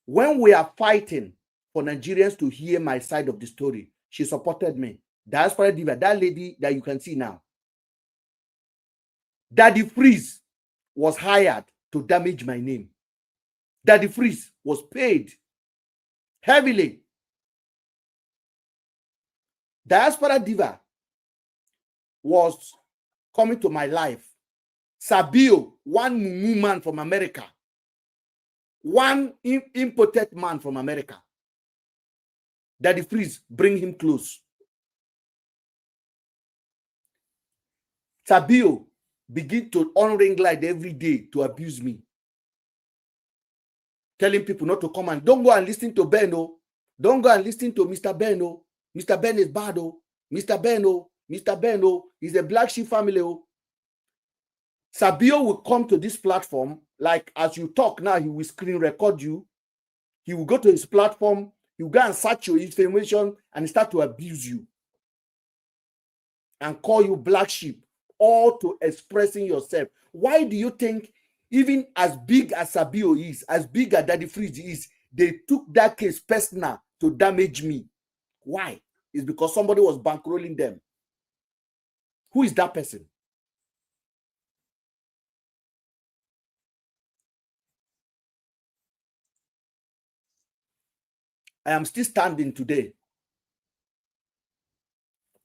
When we are fighting for Nigerians to hear my side of the story, she supported me. Diaspora Diva, that lady that you can see now, Daddy Freeze was hired to damage my name. Daddy Freeze was paid heavily. Diaspora Diva was coming to my life. Sabio, one mumu man from America, one imported man from America. Daddy Freeze, bring him close. Sabio begin to on-ring light every day to abuse me. Telling people not to come and don't go and listen to Beno. Don't go and listen to Mr. Beno. Mr. Ben is bad. Mr. Beno. Mr. Beno is a black sheep family. Sabio will come to this platform, like as you talk now, he will screen record you. He will go to his platform, he will go and search your information and start to abuse you and call you black sheep, all to expressing yourself. Why do you think, even as big as Sabio is, as big as Daddy Freeze is, they took that case personal to damage me? Why? It's because somebody was bankrolling them. Who is that person? I am still standing today.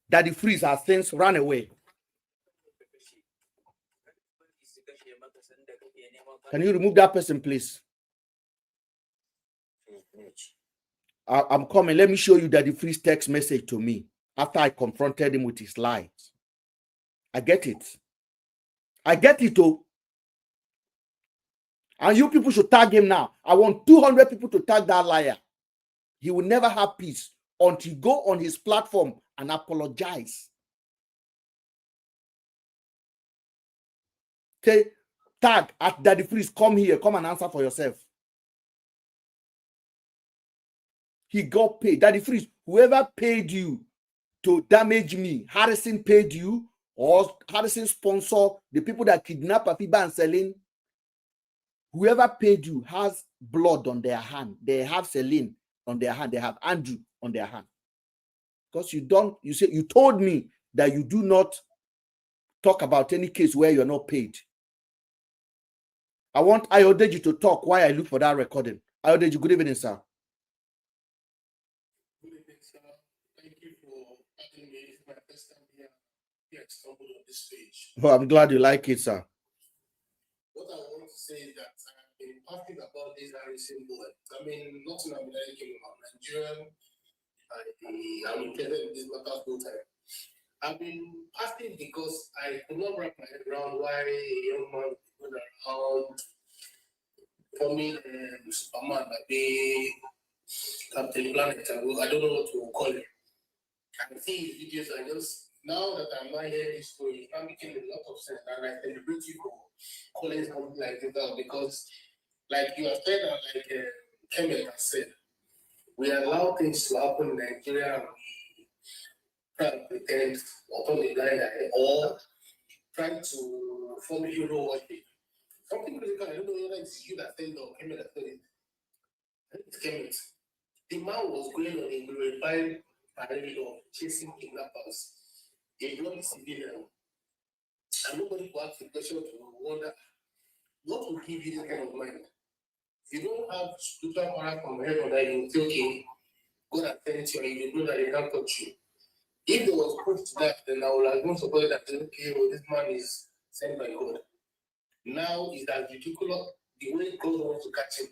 Daddy Freeze has since run away. Can you remove that person, please? I'm coming. Let me show you Daddy Freeze text message to me after I confronted him with his lies. I get it. I get it, oh. And you people should tag him now. I want 200 people to tag that liar. He will never have peace until he go on his platform and apologize. Okay, tag at Daddy Freeze. Come here. Come and answer for yourself. He got paid. Daddy Freeze, whoever paid you to damage me, Harrison paid you, or Harrison sponsor the people that kidnap Afiba and Celine. Whoever paid you has blood on their hand. They have Celine on their hand. They have Andrew on their hand. Because you told me that you do not talk about any case where you're not paid. I want Ayodeji to talk while I look for that recording. Ayodeji, good evening, sir. Good evening, sir. Thank you for having me. It's my first time here. Stumbled on this stage. Oh, I'm glad you like it, sir. What I want to say is that I've been talking about this Harrison boy. I mean, nothing I'm liking about Nigerian. I'm interested in this matter full time. I've been asking because I could not wrap my head around why a young man going around forming Superman, like the Captain Planet. I don't know what to call it. I see his videos. I just, now that I'm not hearing this story, I'm making a lot of sense. And I celebrate you for calling something like this out because, like you have said, and like Kemet has said, we allow things to happen in Nigeria and we try to pretend or turn the blind eye or try to form a hero worship. Something critical, I don't know whether it's you that said it or Kemet that said it. I think it's Kemet. The man was going on a glorified parade of chasing kidnappers, a bloody civilian. And nobody could ask the question to wonder what will give you this kind of mind? You don't have spiritual power from heaven that you say, okay, God has sent you and you know that they can't touch you. If there was proof to that, then I would have known somebody that said, okay, well, this man is sent by God. Now is that ridiculous the way God wants to catch him.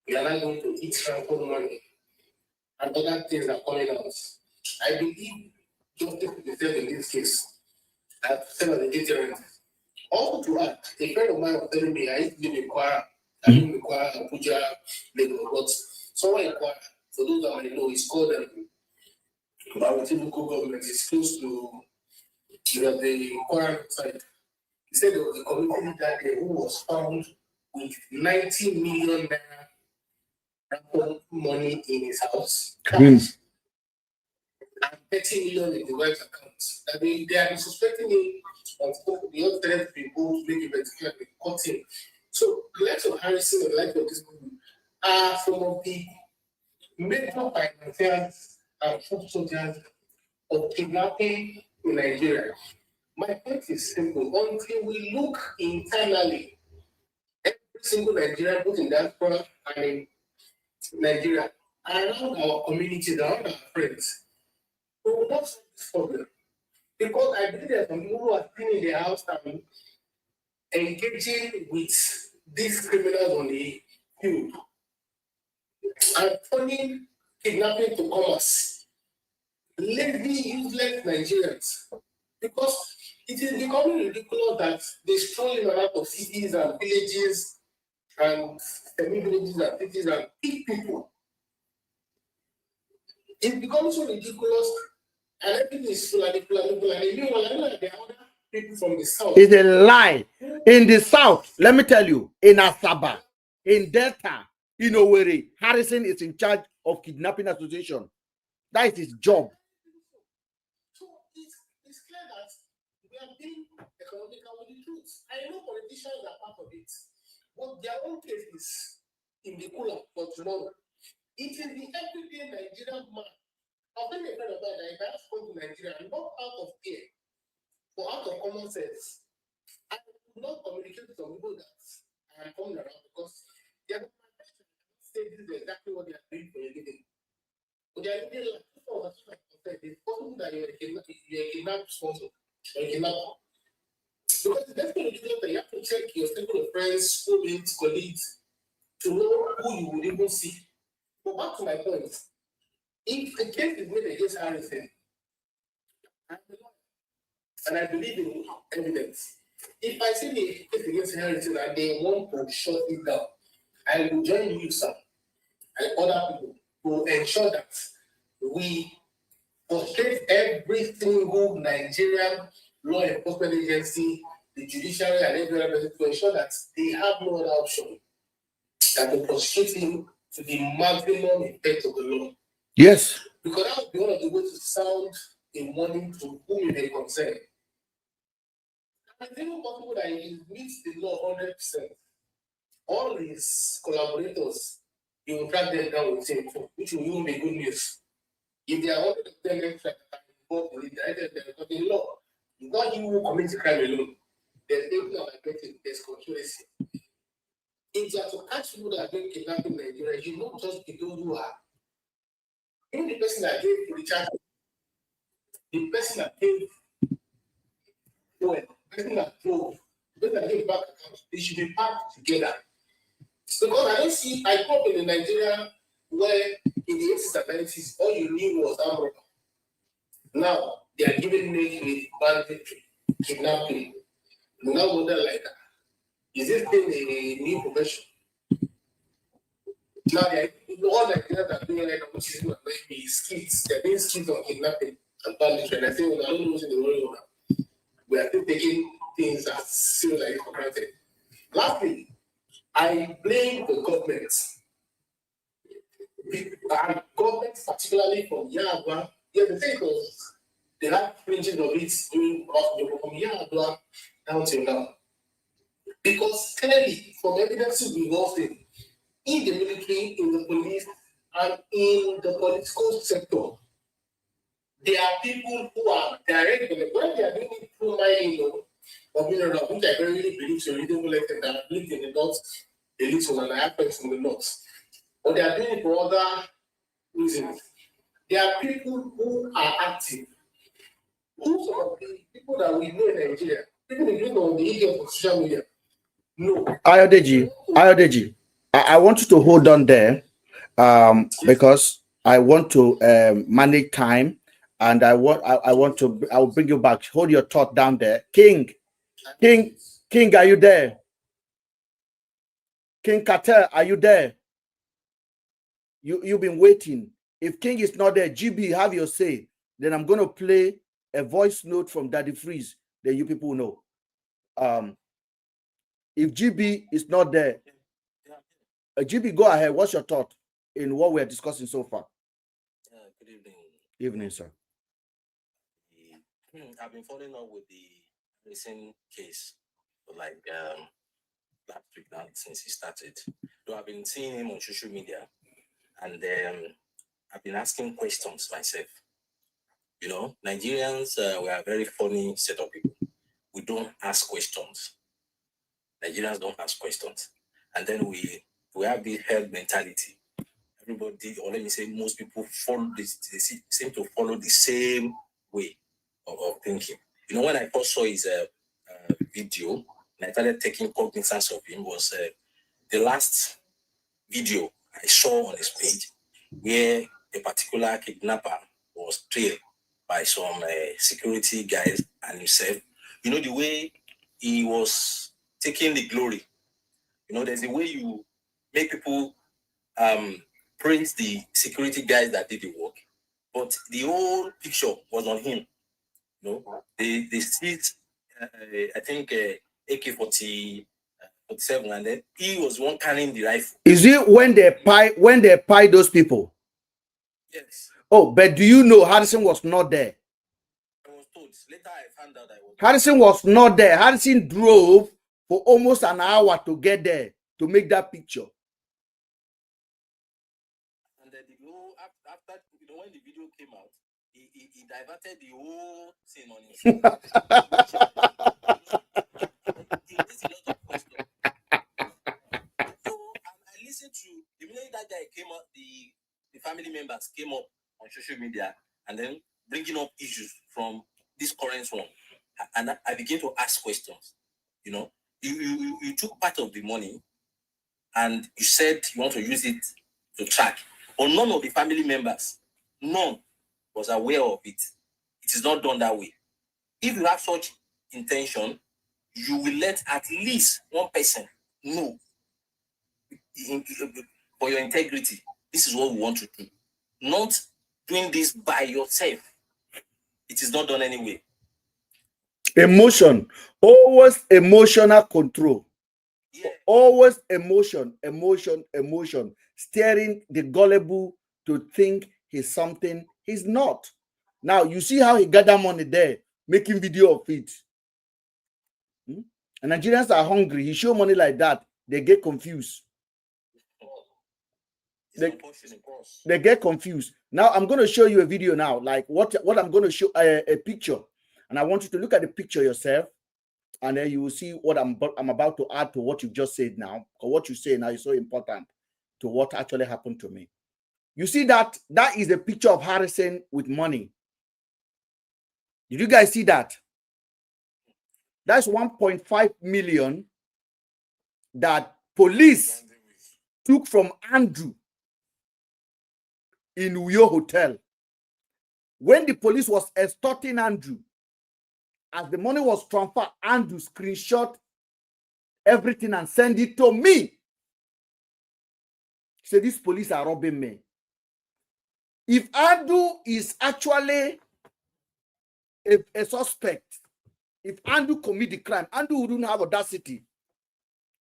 We are not going to eat transport money and other things are coming out. I believe justice will be served in this case. I've said as a deterrent. Also to add, a friend of mine was telling me I used to live in Kwara. I live in Kwara, Abuja, Lagos, but somewhere in Kwara, for those that might know, it's called local government. It's close to the Kwara side. He said there was a community that day who was found with 90 million naira money in his house. Cash. And 30 million in the wife's account. I mean, they are suspecting him of the other people to make a particular cutting. So, the likes of Harrison and the likes of this movie are some of the major financiers and food soldiers of kidnapping in Nigeria. My point is simple. Until we look internally, every single Nigerian, both in diaspora and in Nigeria, around our communities, around our friends, we will not solve this problem. Because I believe there are some people who are sitting in their house and engaging with these criminals on the field and turning kidnapping to commerce. Lazy, useless Nigerians. Because it is becoming ridiculous that they stroll in and out of cities and villages and semi-villages and cities and pick people. It becomes so ridiculous and everything is full and meanwhile, I know that there are other people from the south. It's a lie. In the south, let me tell you, in Asaba, in Delta, in Owerri, Harrison is in charge of kidnapping association. That is his job. So it's clear that we are being economical with the truth. I know politicians are part of it, but their own case is in the cooler for tomorrow. It is the everyday Nigerian man. I've been a friend of mine that if I have to come to Nigeria, not out of fear, but out of common sense, I will not communicate with some people that I am coming around because they are not say this is exactly what they are doing for a living. But they are living like it's possible that you're a kidnapped sponsor, or a kidnapper. Because it's definitely ridiculous that you have to check your circle of friends, schoolmates, colleagues, to know who you would even see. But back to my point, if the case is made against Harrison, and I believe in evidence, If I see the case against Henry and they want to shut it down, I will join you, sir, and other people to ensure that we frustrate every single Nigerian law enforcement agency, the judiciary, and every other person to ensure that they have no other option than to prosecute him to the maximum effect of the law. Yes. Because that would be one of the ways to sound a warning to whom it may concern. It's even possible that he meets the law 100%. All his collaborators, he will track them down with him, which will even be good news. If they are 100% involved in the law, it's not you who commits a crime alone. There's everything about getting, there's conspiracy. If you are to catch people that are doing kidnapping in Nigeria, you not just be those who are. Even the person that gave the charge, the person that gave fuel, the person that drove, the person that gave back account, they should be packed together. Because I grew up in Nigeria where in the 80s and 90s, all you knew was armed robbery. Now, they are giving me with banditry, kidnapping. Now, wonder like, is this thing a new profession? Now, all Nigerians are doing right now, which is not maybe skits. They're doing skits on kidnapping and banditry. And I say, well, I don't know what's in the world now. We are still taking things as serious as for granted. Lastly, I blame the government. And government, particularly from Yagua, the thing was, they had fringes of it during from Yagua down till now. Because clearly, from evidences we've all seen, in the military, in the police, and in the political sector, there are people who are directly, when they are doing it through mining or mineral, which I really believe so, you don't let them that I believe in the north, the little and I have friends in the north. But they are doing it for other reasons. There are people who are active. Who some of the people that we know in Nigeria, even if you know the idiot of social media, no. Ayodeji, I want you to hold on there because I want to manage time and I will bring you back. Hold your thought down there. King, are you there? King Carter, are you there? You've been waiting. If King is not there, GB, have your say. Then I'm going to play a voice note from Daddy Freeze that you people know. If GB is not there, GB, go ahead. What's your thought in what we're discussing so far? Good evening. Evening, sir. I've been following up with the recent case for like last week now since he started. So I've been seeing him on social media and I've been asking questions myself. You know, Nigerians, we are a very funny set of people. We don't ask questions. Nigerians don't ask questions. And then we have the herd mentality. Everybody, or let me say most people follow this, they seem to follow the same way of thinking. You know, when I first saw his video, and I started taking cognizance of him, was the last video I saw on his page where a particular kidnapper was trailed by some security guys and himself. You know, the way he was taking the glory. You know, there's a way you make people praise the security guys that did the work, but the whole picture was on him. You know, they see I think AK-47, and then he was one carrying the rifle. Is it when they pie those people? Yes. Oh, but do you know Harrison was not there? I was told. Later I found out I was. Harrison was not there. Harrison drove for almost an hour to get there to make that picture. And then the whole after you know when the video came out, he diverted the whole scene on himself. He raised a lot of questions. So I listened to the minute that guy came out, the family members came up on social media and then bringing up issues from this current one, and I began to ask questions. You know, you took part of the money, and you said you want to use it to track, but none of the family members, none was aware of it. It is not done that way. If you have such intention, you will let at least one person know for your integrity. This is what we want to do. Not doing this by yourself. It is not done anyway. Emotion, always emotional control. Yeah. Always emotion, steering the gullible to think he's something he's not. Now, you see how he got that money there, making video of it. And Nigerians are hungry. He show money like that, they get confused. They get confused. Now, I'm going to show you a video now, like what I'm going to show, a picture. And I want you to look at the picture yourself. And then you will see what I'm about to add to what you just said now. Or what you say now is so important to what actually happened to me. You see that is a picture of Harrison with money. Did you guys see that? That's 1.5 million that police took from Andrew in Uyo Hotel. When the police was extorting Andrew, as the money was transferred, Andrew screenshot everything and send it to me. He said, these police are robbing me. If Andrew is actually a suspect, if Andrew commit the crime, Andrew wouldn't have audacity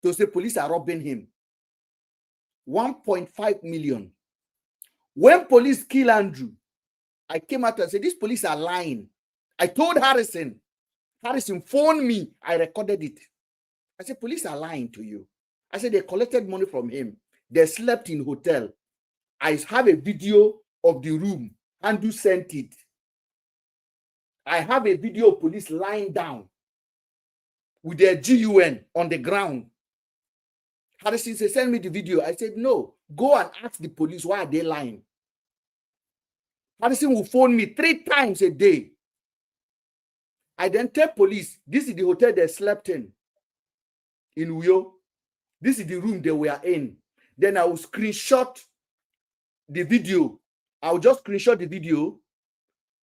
to say police are robbing him. 1.5 million. When police kill Andrew, I came out and said, these police are lying. I told Harrison phoned me. I recorded it. I said, police are lying to you. I said, they collected money from him. They slept in hotel. I have a video of the room. Andrew sent it. I have a video of police lying down with their GUN on the ground. Harrison said, send me the video. I said, no, go and ask the police, why are they lying? Harrison will phone me 3 times a day. I then tell police, this is the hotel they slept in Uyo. This is the room they were in. Then I will screenshot the video. I will just screenshot the video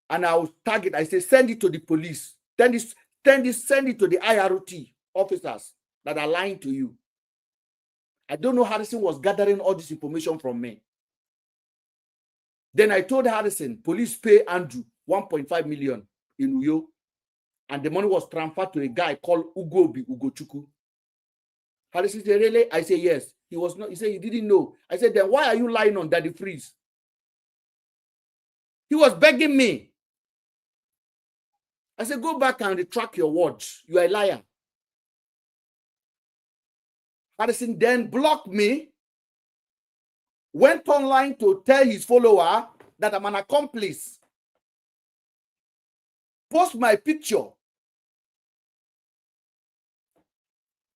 and I will tag it. I say, send it to the police. Send it to the IROT officers that are lying to you. I don't know Harrison was gathering all this information from me. Then I told Harrison, police pay Andrew 1.5 million in Uyo. And the money was transferred to a guy called Ugochukwu. Harrison said, really? I said, yes. He was not. He said, he didn't know. I said, then why are you lying on Daddy Freeze? He was begging me. I said, go back and retract your words. You are a liar. Harrison then blocked me, went online to tell his follower that I'm an accomplice. Post my picture.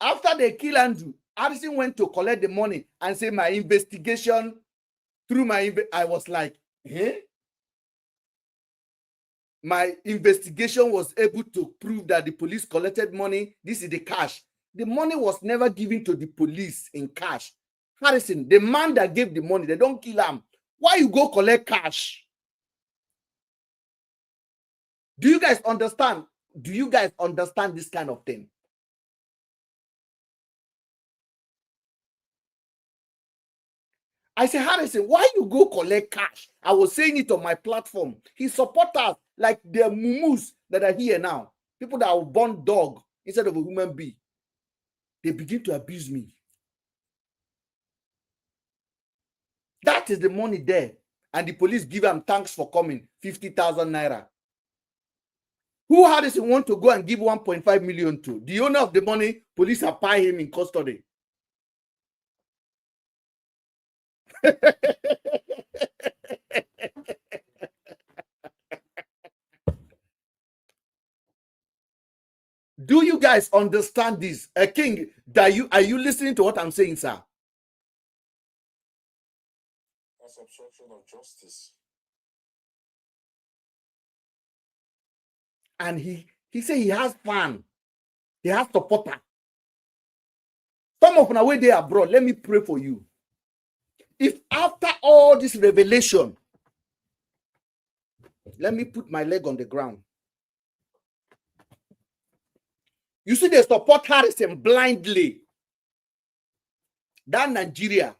After they killed Andrew, Harrison went to collect the money and say my investigation, I was like, eh? My investigation was able to prove that the police collected money. This is the cash. The money was never given to the police in cash. Harrison, the man that gave the money, they don't kill him. Why you go collect cash? Do you guys understand? Do you guys understand this kind of thing? I said, Harrison, why you go collect cash? I was saying it on my platform. His supporters, like the mumus that are here now, people that will born dog instead of a human being, they begin to abuse me. That is the money there. And the police give them thanks for coming, 50,000 naira. Who Harrison want to go and give 1.5 million to? The owner of the money, police are paying him in custody. Do you guys understand this? King, are you listening to what I'm saying, sir? That's obstruction of justice. And he said he has fun. He has supporter. Some of them way they abroad. Let me pray for you. If after all this revelation, let me put my leg on the ground. You see, they support Harrison blindly. That Nigeria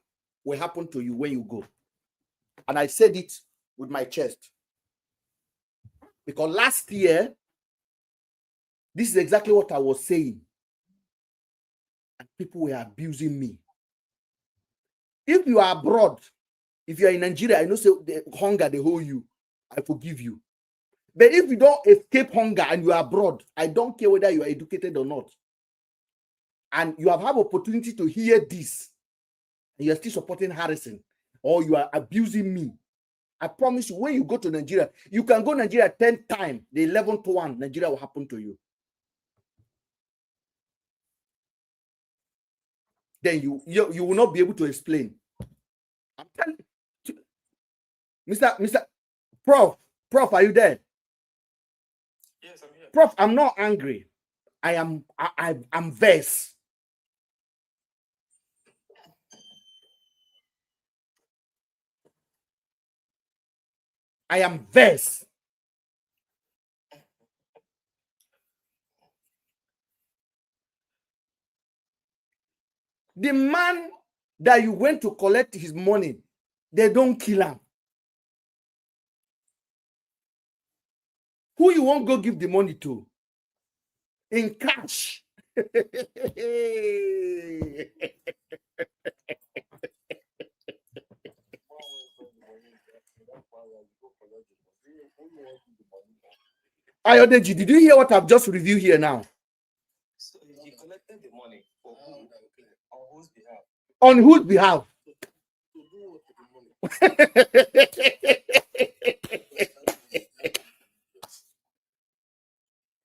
will happen to you when you go. And I said it with my chest. Because last year, this is exactly what I was saying. And people were abusing me. If you are abroad, if you are in Nigeria, I know say the hunger, they hold you. I forgive you. But if you don't escape hunger and you are abroad, I don't care whether you are educated or not. And you have had opportunity to hear this, and you are still supporting Harrison, or you are abusing me. I promise you, when you go to Nigeria, you can go Nigeria 10 times. The 11th one, Nigeria will happen to you. Then you will not be able to explain. I'm telling you, Mr. Prof, are you there? Yes, I'm here. Prof, I'm not angry. I'm vexed. I am vexed. The man that you went to collect his money, they don't kill him. Who you won't go give the money to? In cash. Ayodeji, did you hear what I've just reviewed here now? So he collected the money for who? On whose behalf? On whose behalf?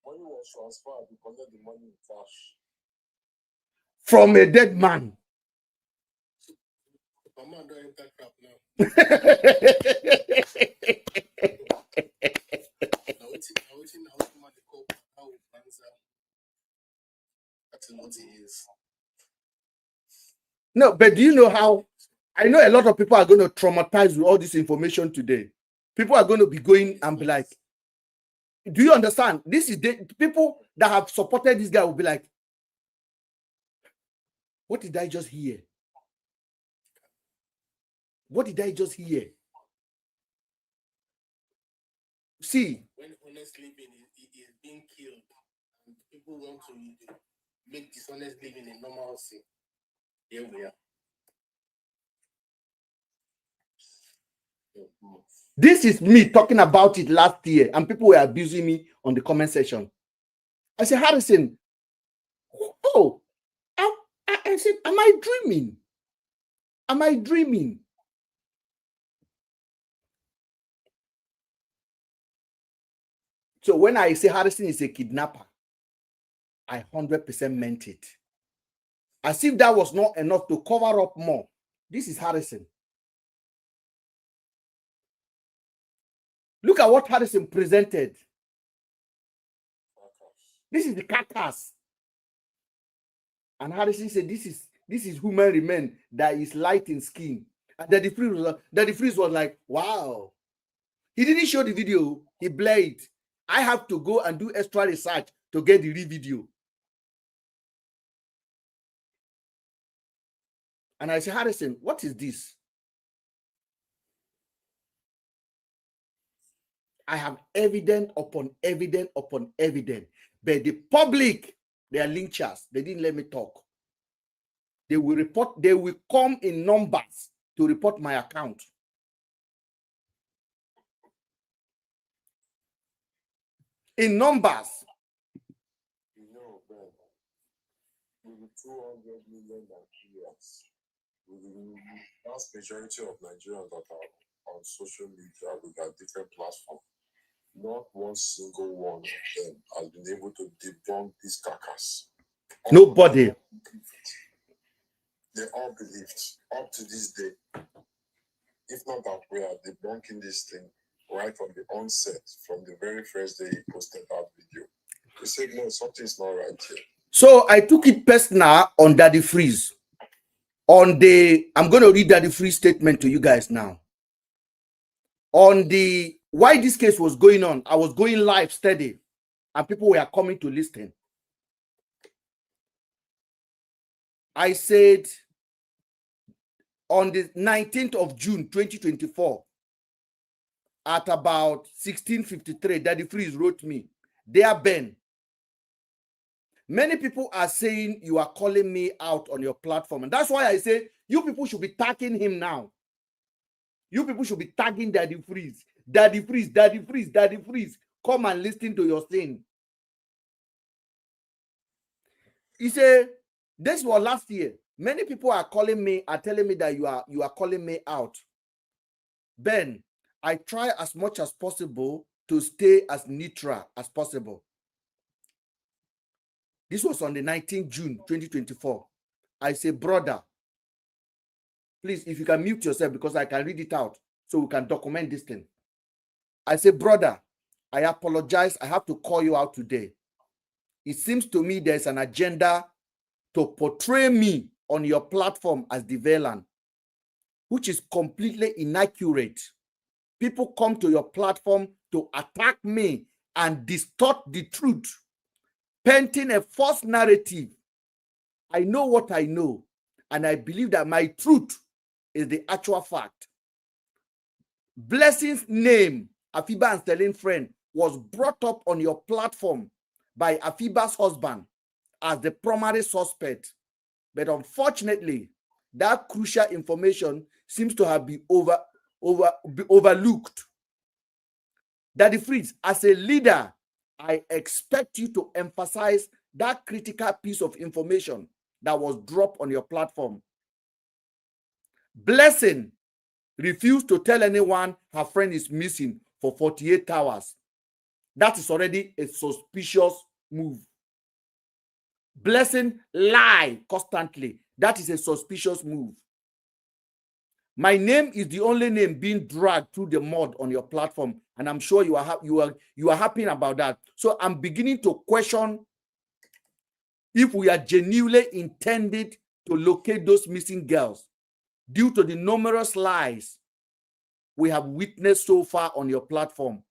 Money was transferred, you collect the money in cash. From a dead man. No, but do you know how? I know a lot of people are going to traumatize with all this information today. People are going to be going and be like, do you understand? This is the people that have supported this guy will be like, what did I just hear? What did I just hear? See, when honest living is being killed, and people want to make dishonest living a normalcy. Here we are. This is me talking about it last year, and people were abusing me on the comment section. I said, Harrison, oh, I said, am I dreaming? Am I dreaming? So when I say Harrison is a kidnapper, I 100% meant it. As if that was not enough to cover up more. This is Harrison. Look at what Harrison presented. This is the carcass. And Harrison said, this is human remain that is light in skin. And Daddy Freeze was like, wow. He didn't show the video. He blurred. I have to go and do extra research to get the real video. And I said, Harrison, what is this? I have evidence upon evidence upon evidence. But the public, they are lynchers. They didn't let me talk. They will report, they will come in numbers to report my account. In numbers. You know, Ben, with 200 million Nigerians, with the vast majority of Nigerians that are on social media with their different platforms, not one single one of them has been able to debunk this carcass. Nobody. They all believed up to this day. If not that we are debunking this thing right from the onset, from the very first day he posted that video. He said, no, something's not right here. So I took it personal on Daddy Freeze. I'm going to read Daddy Freeze statement to you guys now. On the why this case was going on, I was going live steady, and people were coming to listen. I said on the 19th of June 2024 at about 16:53, Daddy Freeze wrote me, "Dear Ben, many people are saying you are calling me out on your platform." And that's why I say you people should be tagging him now. You people should be tagging Daddy Freeze. Daddy Freeze, Daddy Freeze, Daddy Freeze. Come and listen to your thing. He said, this was last year. Many people are calling me, are telling me that you are calling me out. Ben, I try as much as possible to stay as neutral as possible. This was on the 19th June 2024. I say, brother, please, if you can mute yourself because I can read it out so we can document this thing. I say, brother, I apologize. I have to call you out today. It seems to me there's an agenda to portray me on your platform as the villain, which is completely inaccurate. People come to your platform to attack me and distort the truth, painting a false narrative. I know what I know, and I believe that my truth is the actual fact. Blessing's name, Afiba and Sterling Friend, was brought up on your platform by Afiba's husband as the primary suspect. But unfortunately, that crucial information seems to have been overlooked. Daddy Freeze, as a leader, I expect you to emphasize that critical piece of information that was dropped on your platform. Blessing refused to tell anyone her friend is missing for 48 hours. That is already a suspicious move. Blessing lie constantly. That is a suspicious move. My name is the only name being dragged through the mud on your platform, and I'm sure you are happy about that. So I'm beginning to question if we are genuinely intended to locate those missing girls due to the numerous lies we have witnessed so far on your platform.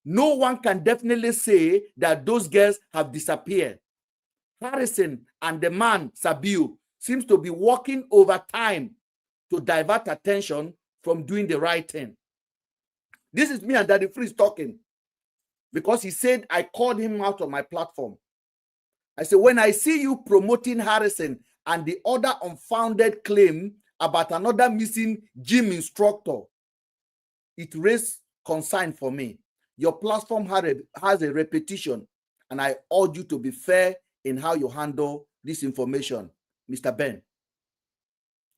No one can definitely say that those girls have disappeared. Harrison and the man, Sabiu, seems to be working overtime to divert attention from doing the right thing. This is me and Daddy Freeze talking because he said I called him out on my platform. I said, when I see you promoting Harrison and the other unfounded claim about another missing gym instructor, it raised concern for me. Your platform has a repetition, and I urge you to be fair in how you handle this information, Mr. Ben.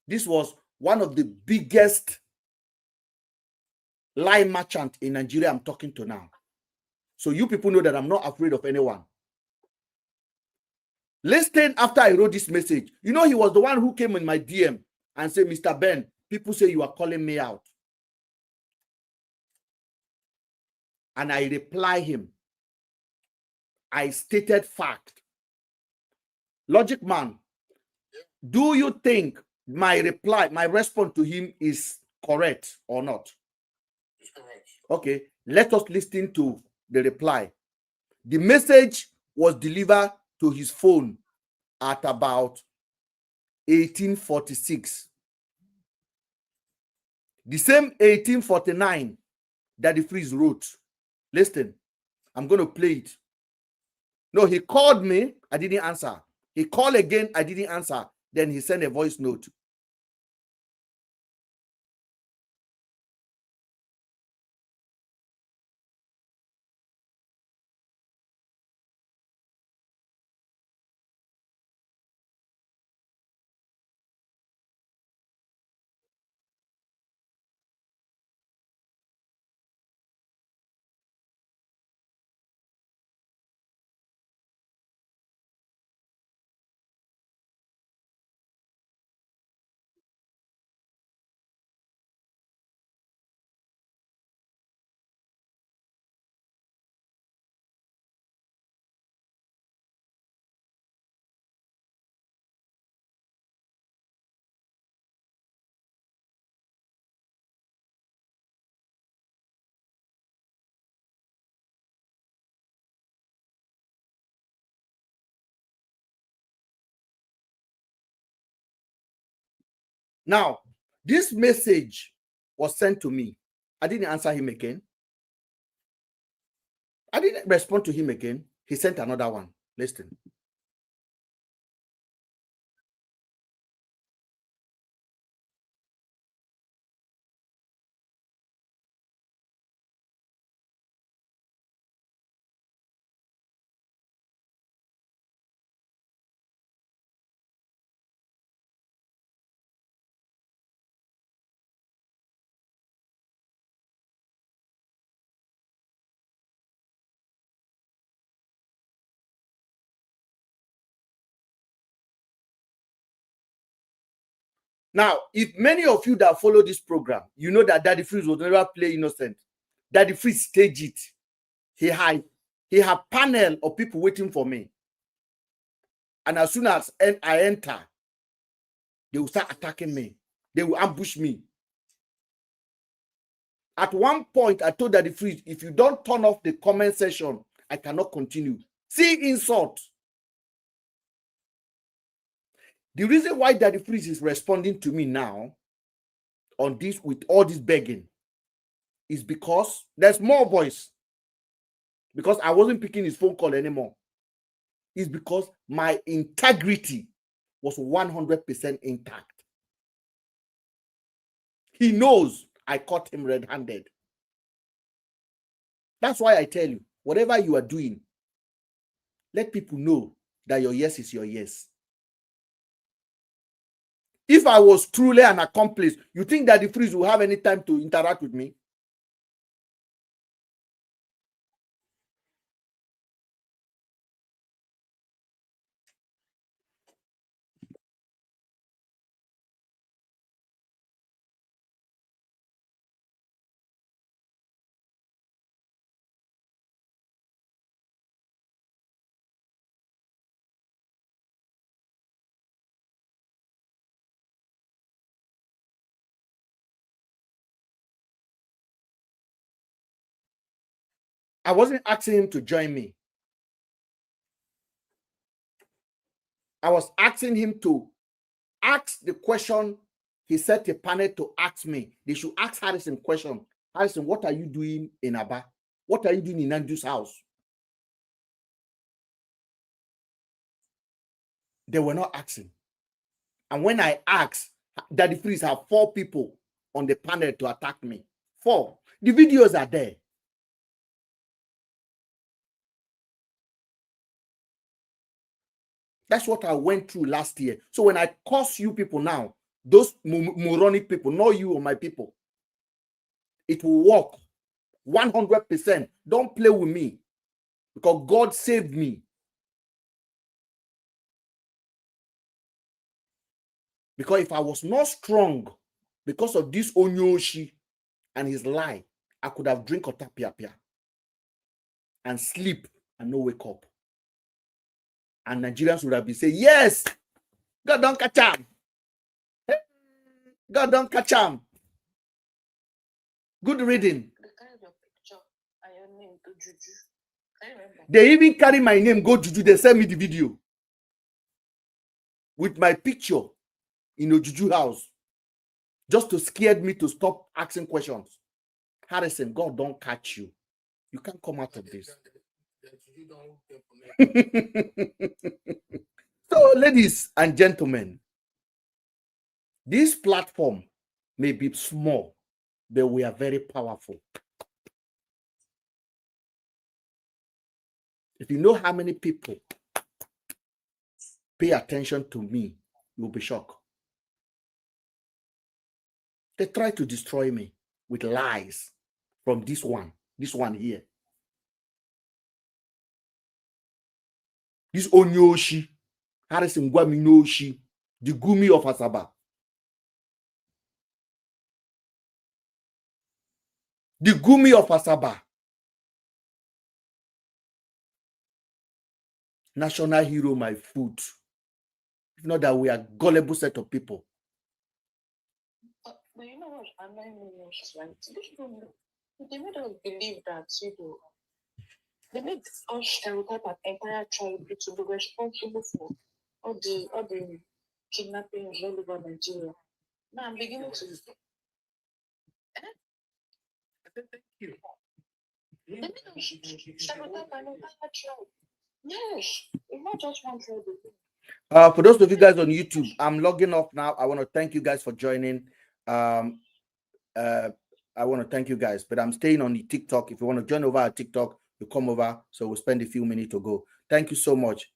This was one of the biggest lie merchant in Nigeria I'm talking to now. So you people know that I'm not afraid of anyone. Listen, after I wrote this message, you know, he was the one who came in my DM and said, Mr. Ben, people say you are calling me out. And I reply him. I stated fact. Logic man, do you think my reply, my response to him is correct or not? It's correct. Okay, let us listen to the reply. The message was delivered to his phone at about 1846. The same 1849 that the Freeze wrote. Listen, I'm going to play it. No, he called me. I didn't answer. He called again. I didn't answer. Then he sent a voice note. Now, this message was sent to me. I didn't answer him again. I didn't respond to him again. He sent another one. Listen. Now, if many of you that follow this program, you know that Daddy Freeze will never play innocent. Daddy Freeze stage it. He had panel of people waiting for me. And as soon as I enter, they will start attacking me. They will ambush me. At one point, I told Daddy Freeze, if you don't turn off the comment section, I cannot continue. See insult. The reason why Daddy Freeze is responding to me now on this with all this begging is because there's more voice. Because I wasn't picking his phone call anymore. It's because my integrity was 100% intact. He knows I caught him red-handed. That's why I tell you, whatever you are doing, let people know that your yes is your yes. If I was truly an accomplice, you think that the Freeze will have any time to interact with me? I wasn't asking him to join me. I was asking him to ask the question he set a panel to ask me. They should ask Harrison question. Harrison, what are you doing in Aba? What are you doing in Nandu's house? They were not asking. And when I asked, Daddy Freeze have 4 people on the panel to attack me. 4. The videos are there. That's what I went through last year. So when I curse you people now, those moronic people, not you or my people, it will work 100%. Don't play with me because God saved me. Because if I was not strong because of this Onyoshi and his lie, I could have drink otapia and sleep and no wake up. And Nigerians would have been saying, yes, God don't catch him. God don't catch him. Good reading. They even carry my name, go Juju. They send me the video with my picture in a Juju house just to scare me to stop asking questions. Harrison, God don't catch you. You can't come out of this. So, ladies and gentlemen, this platform may be small, but we are very powerful. If you know how many people pay attention to me, you'll be shocked. They try to destroy me with lies from this one here. This Onyoshi, Harrison Gwaminoshi, the Gumi of Asaba. The Gumi of Asaba. National hero, my food. If not that we are gullible set of people. But you know what? I'm not even right. They made us believe that, they made us stereotype an entire tribe to be responsible for all the kidnappings all over Nigeria. Now I'm beginning to. Thank you. Yes, it's not just one trouble. For those of you guys on YouTube, I'm logging off now. I want to thank you guys for joining. I want to thank you guys, but I'm staying on the TikTok. If you want to join over at TikTok, you come over. So we'll spend a few minutes to go. Thank you so much.